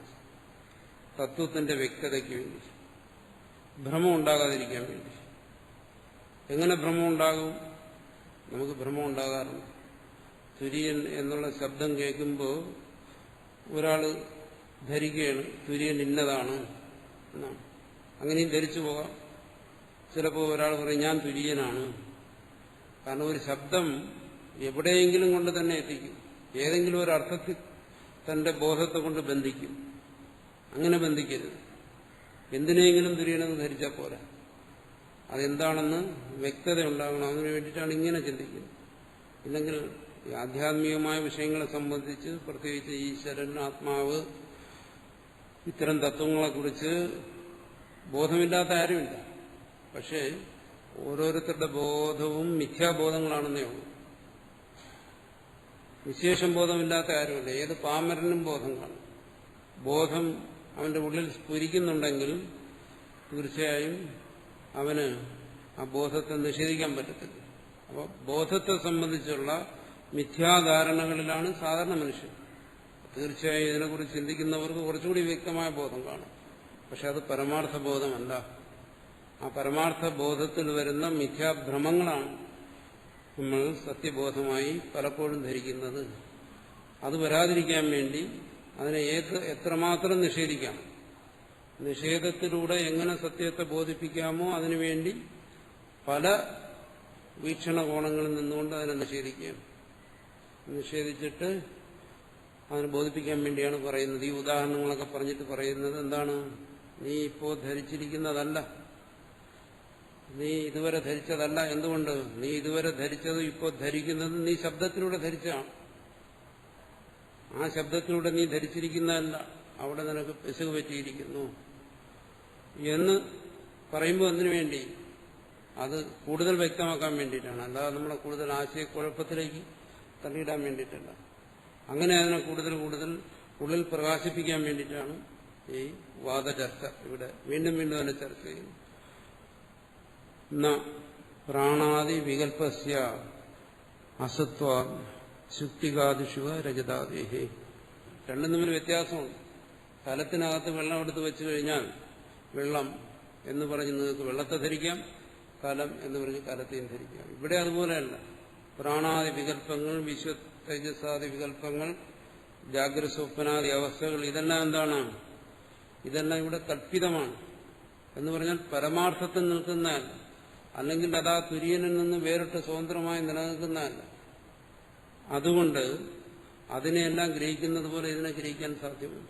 തത്വത്തിന്റെ വ്യക്തതയ്ക്ക് വേണ്ടി, ഭ്രമം ഉണ്ടാകാതിരിക്കാൻ വേണ്ടി. എങ്ങനെ ഭ്രമം ഉണ്ടാകും? നമുക്ക് ഭ്രമം ഉണ്ടാകാറുണ്ട്. തുര്യൻ എന്നുള്ള ശബ്ദം കേൾക്കുമ്പോൾ ഒരാൾ ധരിക്കുകയാണ് തുര്യൻ ഇന്നതാണ് എന്നാണ്. അങ്ങനെയും ധരിച്ചു പോകാം. ചിലപ്പോൾ ഒരാൾ പറയും ഞാൻ തുര്യനാണ്. കാരണം ഒരു ശബ്ദം എവിടെയെങ്കിലും കൊണ്ട് തന്നെ എത്തിക്കും, ഏതെങ്കിലും ഒരു അർത്ഥത്തിൽ തന്റെ ബോധത്തെ കൊണ്ട് ബന്ധിക്കും. അങ്ങനെ ബന്ധിക്കരുത്. എന്തിനെങ്കിലും തുര്യനെന്ന് ധരിച്ചാൽ പോരാ, അതെന്താണെന്ന് വ്യക്തത ഉണ്ടാകണം. അതിനു വേണ്ടിയിട്ടാണ് ഇങ്ങനെ ചിന്തിക്കുന്നത്. ഇല്ലെങ്കിൽ ഈ ആധ്യാത്മികമായ വിഷയങ്ങളെ സംബന്ധിച്ച്, പ്രത്യേകിച്ച് ഈശ്വരൻ, ആത്മാവ്, ഇത്തരം തത്വങ്ങളെക്കുറിച്ച് ബോധമില്ലാത്ത ആരുമില്ല. പക്ഷേ ഓരോരുത്തരുടെ ബോധവും മിഥ്യാബോധങ്ങളാണെന്നേ ഉള്ളൂ. വിശേഷം ബോധമില്ലാത്ത ആരുമില്ല. ഏത് പാമരനും ബോധം കാണും. ബോധം അവന്റെ ഉള്ളിൽ സ്ഫുരിക്കുന്നുണ്ടെങ്കിൽ തീർച്ചയായും അവന് ആ ബോധത്തെ നിഷേധിക്കാൻ പറ്റത്തില്ല. അപ്പോൾ ബോധത്തെ സംബന്ധിച്ചുള്ള മിഥ്യാധാരണകളിലാണ് സാധാരണ മനുഷ്യൻ. തീർച്ചയായും ഇതിനെക്കുറിച്ച് ചിന്തിക്കുന്നവർക്ക് കുറച്ചുകൂടി വ്യക്തമായ ബോധം കാണും. പക്ഷെ അത് പരമാർത്ഥ ബോധമല്ല. ആ പരമാർത്ഥ ബോധത്തിൽ വരുന്ന മിഥ്യാഭ്രമങ്ങളാണ് നമ്മൾ സത്യബോധമായി പലപ്പോഴും ധരിക്കുന്നത്. അത് വരാതിരിക്കാൻ വേണ്ടി അതിനെ എത്രമാത്രം നിഷേധിക്കാം, നിഷേധത്തിലൂടെ എങ്ങനെ സത്യത്തെ ബോധിപ്പിക്കാമോ അതിനുവേണ്ടി പല വീക്ഷണകോണങ്ങളിൽ നിന്നുകൊണ്ട് അതിനെ നിഷേധിക്കുകയാണ്. നിഷേധിച്ചിട്ട് അതിനെ ബോധിപ്പിക്കാൻ വേണ്ടിയാണ് പറയുന്നത്. ഈ ഉദാഹരണങ്ങളൊക്കെ പറഞ്ഞിട്ട് പറയുന്നത് എന്താണ്? നീ ഇപ്പോൾ ധരിച്ചിരിക്കുന്നതല്ല, നീ ഇതുവരെ ധരിച്ചതല്ല. എന്തുകൊണ്ട്? നീ ഇതുവരെ ധരിച്ചത് ഇപ്പോൾ ധരിക്കുന്നത് നീ ശബ്ദത്തിലൂടെ ധരിച്ചതാണ്. ആ ശബ്ദത്തിലൂടെ നീ ധരിച്ചിരിക്കുന്നതല്ല. അവിടെ നിനക്ക് പെശക് പറ്റിയിരിക്കുന്നു എന്ന് പറയുമ്പോൾ എന്തിനു വേണ്ടി? അത് കൂടുതൽ വ്യക്തമാക്കാൻ വേണ്ടിയിട്ടാണ്. അല്ലാതെ നമ്മളെ കൂടുതൽ ആശയക്കുഴപ്പത്തിലേക്ക് തള്ളിയിടാൻ വേണ്ടിയിട്ടല്ല. അങ്ങനെ അതിനെ കൂടുതൽ ഉള്ളിൽ പ്രകാശിപ്പിക്കാൻ വേണ്ടിയിട്ടാണ് ഈ വാദചർച്ച ഇവിടെ വീണ്ടും വീണ്ടും അതിനെ ചർച്ച ചെയ്യുന്നു. പ്രാണാദി വികൽപ്പസ്യ അസത്വ ശുക്തികാദിഷുവ രജതാദേഹേ. രണ്ടും തമ്മിൽ വ്യത്യാസമുണ്ട്. കലത്തിനകത്ത് വെള്ളം എടുത്ത് വെച്ചു കഴിഞ്ഞാൽ വെള്ളം എന്ന് പറഞ്ഞ് നിങ്ങൾക്ക് വെള്ളത്തെ ധരിക്കാം, കലം എന്ന് പറഞ്ഞ് കലത്തെയും ധരിക്കാം. ഇവിടെ അതുപോലെയല്ല. പ്രാണാദി വികല്പങ്ങൾ, വിശ്വതൈജസാദി വികല്പങ്ങൾ, ജാഗ്രത സ്വപ്നാദി അവസ്ഥകൾ, ഇതെല്ലാം എന്താണ്? ഇതെല്ലാം ഇവിടെ കൽപ്പിതമാണ്. എന്ന് പറഞ്ഞാൽ പരമാർത്ഥത്തിൽ നിൽക്കുന്നതല്ല, അല്ലെങ്കിൽ അതാ തുര്യനിൽ നിന്ന് വേറിട്ട് സ്വതന്ത്രമായി നിലനിൽക്കുന്നതല്ല. അതുകൊണ്ട് അതിനെയെല്ലാം ഗ്രഹിക്കുന്നത് പോലെ ഇതിനെ ഗ്രഹിക്കാൻ സാധ്യമല്ല.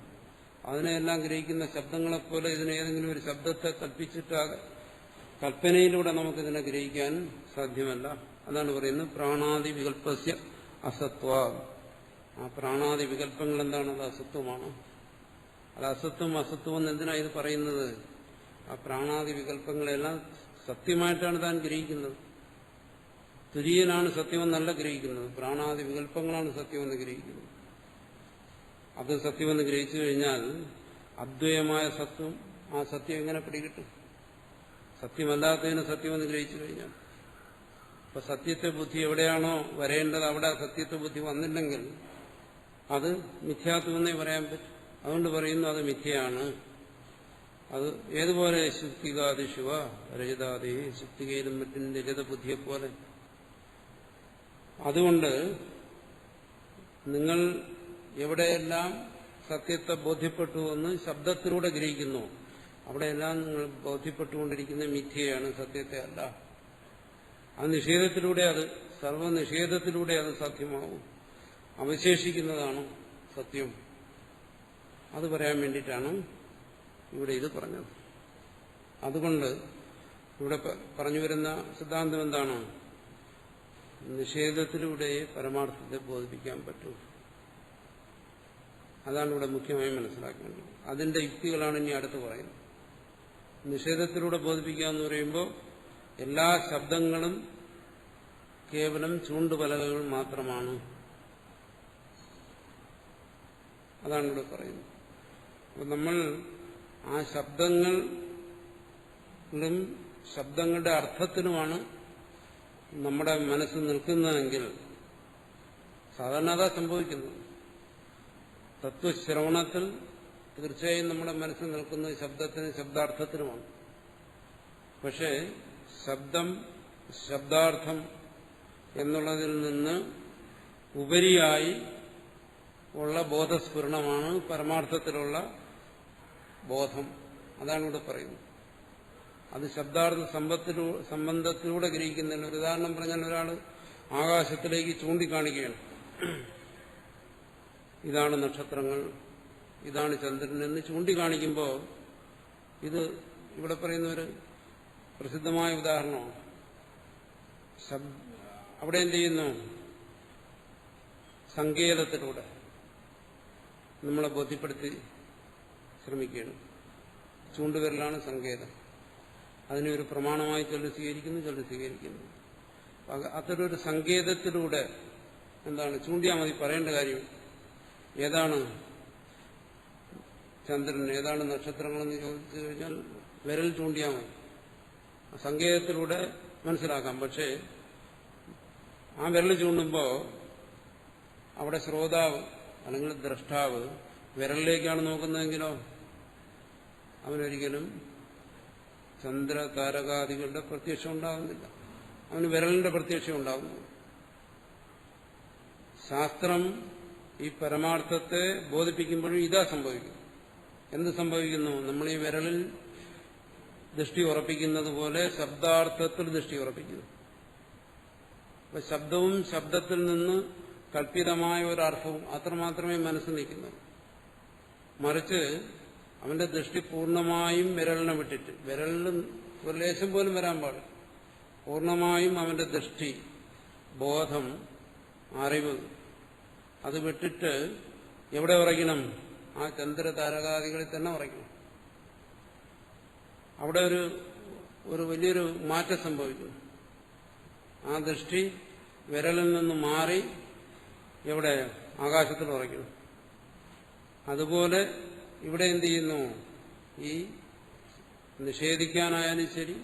അതിനെയെല്ലാം ഗ്രഹിക്കുന്ന ശബ്ദങ്ങളെപ്പോലെ ഇതിനെ ഏതെങ്കിലും ഒരു ശബ്ദത്തെ കൽപ്പിച്ചിട്ടാകെ കൽപ്പനയിലൂടെ നമുക്കിതിനെ ഗ്രഹിക്കാൻ സാധ്യമല്ല. അതാണ് പറയുന്നത് പ്രാണാദി വികല്പസ്യ അസത്വ. ആ പ്രാണാദി വികല്പങ്ങൾ എന്താണ്? അത് അസത്വമാണ്. അത് അസത്വം അസത്വം എന്ന് എന്തിനാണ് ഇത് പറയുന്നത്? ആ പ്രാണാദി വികല്പങ്ങളെല്ലാം സത്യമായിട്ടാണ് താൻ ഗ്രഹിക്കുന്നത്. തുര്യനാണ് സത്യമെന്നല്ല ഗ്രഹിക്കുന്നത്, പ്രാണാദി വികല്പങ്ങളാണ് സത്യമെന്ന് ഗ്രഹിക്കുന്നത്. അത് സത്യമെന്ന് ഗ്രഹിച്ചു കഴിഞ്ഞാൽ അദ്വയമായ സത്വം, ആ സത്യം എങ്ങനെ പിടികിട്ടും? സത്യമല്ലാത്തതിന് സത്യമെന്ന് ഗ്രഹിച്ചു കഴിഞ്ഞാൽ അപ്പൊ സത്യത്തെ ബുദ്ധി എവിടെയാണോ വരേണ്ടത് അവിടെ സത്യത്തെ ബുദ്ധി വന്നില്ലെങ്കിൽ അത് മിഥ്യാത്വമെന്നേ പറയാൻ പറ്റും. അതുകൊണ്ട് പറയുന്നു അത് മിഥ്യയാണ്. അത് ഏതുപോലെ ശുക്തികാതി ശിവ രജതാദി, ശുക്തികയിലും മറ്റും രജത ബുദ്ധിയെപ്പോലെ. അതുകൊണ്ട് നിങ്ങൾ എവിടെയെല്ലാം സത്യത്തെ ബോധ്യപ്പെട്ടുവെന്ന് ശബ്ദത്തിലൂടെ ഗ്രഹിക്കുന്നു അവിടെയെല്ലാം നിങ്ങൾ ബോധ്യപ്പെട്ടുകൊണ്ടിരിക്കുന്ന മിഥ്യയാണ്, സത്യത്തെ അല്ല. ആ നിഷേധത്തിലൂടെ, അത് സർവനിഷേധത്തിലൂടെ അത് സാധ്യമാവും. അവശേഷിക്കുന്നതാണ് സത്യം. അത് പറയാൻ വേണ്ടിയിട്ടാണ് ഇവിടെ ഇത് പറഞ്ഞത്. അതുകൊണ്ട് ഇവിടെ പറഞ്ഞു വരുന്ന സിദ്ധാന്തം എന്താണ്? നിഷേധത്തിലൂടെ പരമാർത്ഥത്തെ ബോധിപ്പിക്കാൻ പറ്റും. അതാണ് ഇവിടെ മുഖ്യമായി മനസ്സിലാക്കേണ്ടത്. അതിന്റെ യുക്തികളാണ് ഇനി അടുത്ത് പറയുന്നത്. നിഷേധത്തിലൂടെ ബോധിപ്പിക്കുക എന്ന് പറയുമ്പോൾ എല്ലാ ശബ്ദങ്ങളും കേവലം ചൂണ്ടുപലകകൾ മാത്രമാണ്. അതാണ് ഇവിടെ പറയുന്നത്. അപ്പോൾ നമ്മൾ ആ ശബ്ദങ്ങളിലും ശബ്ദങ്ങളുടെ അർത്ഥത്തിനുമാണ് നമ്മുടെ മനസ്സ് നിൽക്കുന്നതെങ്കിൽ സാധാരണ അതാ സംഭവിക്കുന്നത്. തത്വശ്രവണത്തിൽ തീർച്ചയായും നമ്മുടെ മനസ്സ് നിൽക്കുന്നത് ശബ്ദത്തിനും ശബ്ദാർത്ഥത്തിനുമാണ്. പക്ഷേ ശബ്ദം, ശബ്ദാർത്ഥം എന്നുള്ളതിൽ നിന്ന് ഉപരിയായി ഉള്ള ബോധസ്ഫുരണമാണ് പരമാർത്ഥത്തിലുള്ള ബോധം. അതാണ് ഇവിടെ പറയുന്നത്. അത് ശബ്ദാർത്ഥ സംബന്ധത്തിലൂടെ ഗ്രഹിക്കുന്നില്ല. ഒരു ഉദാഹരണം പറഞ്ഞാൽ ഒരാൾ ആകാശത്തിലേക്ക് ചൂണ്ടിക്കാണിക്കുകയാണ്, ഇതാണ് നക്ഷത്രങ്ങൾ, ഇതാണ് ചന്ദ്രൻ എന്ന് ചൂണ്ടിക്കാണിക്കുമ്പോൾ ഇത് ഇവിടെ പറയുന്ന ഒരു പ്രസിദ്ധമായ ഉദാഹരണമാണ്. അവിടെ എന്ത് ചെയ്യുന്നു? സങ്കേതത്തിലൂടെ നമ്മളെ ബോധ്യപ്പെടുത്തി ശ്രമിക്കുകയാണ്. ചൂണ്ടുവിരലാണ് സങ്കേതം. അതിനെ ഒരു പ്രമാണമായി ചിലർ സ്വീകരിക്കുന്നു, ചിലർ സ്വീകരിക്കുന്നു. അത്തരൊരു സങ്കേതത്തിലൂടെ എന്താണ് ചൂണ്ടിയാൽ മതി, പറയേണ്ട കാര്യം ഏതാണ് ചന്ദ്രൻ, ഏതാണ് നക്ഷത്രങ്ങളെന്ന് ചോദിച്ചു കഴിഞ്ഞാൽ വിരൽ ചൂണ്ടിയാൽ മതി. സങ്കേതത്തിലൂടെ മനസ്സിലാക്കാം. പക്ഷേ ആ വിരൽ ചൂണ്ടുമ്പോൾ അവിടെ ശ്രോതാവ് അല്ലെങ്കിൽ ദ്രഷ്ടാവ് വിരലിലേക്കാണ് നോക്കുന്നതെങ്കിലോ അവനൊരിക്കലും ചന്ദ്ര താരകാദികളുടെ പ്രത്യക്ഷം ഉണ്ടാകുന്നില്ല. അവന് വിരലിന്റെ പ്രത്യക്ഷം ഉണ്ടാകുന്നു. ശാസ്ത്രം ഈ പരമാർത്ഥത്തെ ബോധിപ്പിക്കുമ്പോഴും ഇതാ സംഭവിക്കും. എന്ത് സംഭവിക്കുന്നു? നമ്മൾ ഈ വിരലിൽ ദൃഷ്ടി ഉറപ്പിക്കുന്നത് പോലെ ശബ്ദാർത്ഥത്തിൽ ദൃഷ്ടി ഉറപ്പിക്കുന്നു. അപ്പൊ ശബ്ദവും ശബ്ദത്തിൽ നിന്ന് കൽപ്പിതമായ ഒരർത്ഥവും അത്രമാത്രമേ മനസ്സിൽ നിൽക്കുന്നു. മറിച്ച് അവന്റെ ദൃഷ്ടി പൂർണ്ണമായും വിരലിനെ വിട്ടിട്ട്, വിരലിന് ഒരു ലേശം പോലും വരാൻ പാടില്ല, പൂർണ്ണമായും അവന്റെ ദൃഷ്ടി, ബോധം, അറിവ് അത് വിട്ടിട്ട് എവിടെ ഉറയ്ക്കണം? ആ ചന്ദ്ര താരകാദികളിൽ തന്നെ ഉറയ്ക്കണം. അവിടെ ഒരു വലിയൊരു മാറ്റം സംഭവിക്കുന്നു. ആ ദൃഷ്ടി വിരലിൽ നിന്ന് മാറി എവിടെ? ആകാശത്തിൽ ഉറയ്ക്കണം. അതുപോലെ ഇവിടെ എന്ത് ചെയ്യുന്നു? ഈ നിഷേധിക്കാനായാലും ശരി,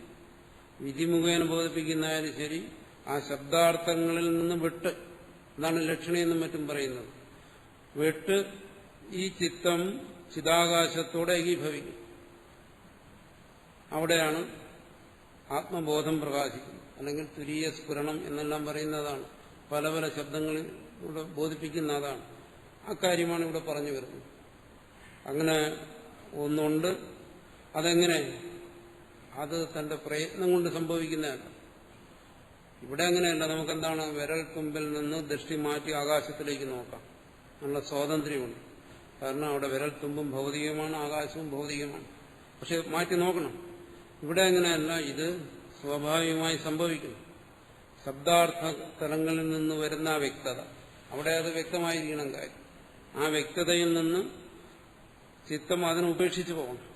വിധിമുഖേന ബോധിപ്പിക്കുന്നതായാലും ശരി, ആ ശബ്ദാർത്ഥങ്ങളിൽ നിന്ന് വിട്ട്, അതാണ് ലക്ഷണിയെന്നും മറ്റും പറയുന്നത്, വിട്ട് ഈ ചിത്തം ചിതാകാശത്തോടെ ഏകീഭവിക്കും. അവിടെയാണ് ആത്മബോധം പ്രകാശിക്കുന്നത്. അല്ലെങ്കിൽ തുരീയ സ്ഫുരണം എന്നെല്ലാം പറയുന്നതാണ്. പല പല ശബ്ദങ്ങളിലൂടെ ബോധിപ്പിക്കുന്ന അതാണ്. അക്കാര്യമാണ് ഇവിടെ പറഞ്ഞു വരുന്നത്. അങ്ങനെ ഒന്നുണ്ട്. അതെങ്ങനെ? അത് തന്റെ പ്രയത്നം കൊണ്ട് സംഭവിക്കുന്നതല്ല. ഇവിടെ അങ്ങനെയല്ല. നമുക്കെന്താണ്, വിരൽ തുമ്പിൽ നിന്ന് ദൃഷ്ടി മാറ്റി ആകാശത്തിലേക്ക് നോക്കാം, നല്ല സ്വാതന്ത്ര്യമുണ്ട്. കാരണം അവിടെ വിരൽ തുമ്പും ഭൗതികമാണ്, ആകാശവും ഭൗതികമാണ്. പക്ഷെ മാറ്റി നോക്കണം. ഇവിടെ അങ്ങനെയല്ല, ഇത് സ്വാഭാവികമായി സംഭവിക്കുന്നു. ശബ്ദാർത്ഥ തലങ്ങളിൽ നിന്ന് വരുന്ന ആ വ്യക്തത, അവിടെ അത് വ്യക്തമായിരിക്കണം കാര്യം. ആ വ്യക്തതയിൽ നിന്ന് ചിത്തം അതിനെ ഉപേക്ഷിച്ചു പോകണം.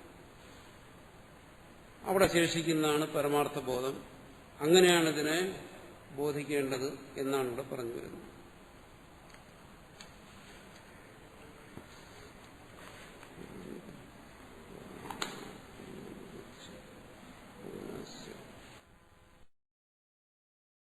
അവിടെ ശേഷിക്കുന്നതാണ് പരമാർത്ഥ ബോധം. അങ്ങനെയാണ് ഇതിനെ ബോധിക്കേണ്ടത് എന്നാണ് ഇവിടെ പറഞ്ഞു വരുന്നത്.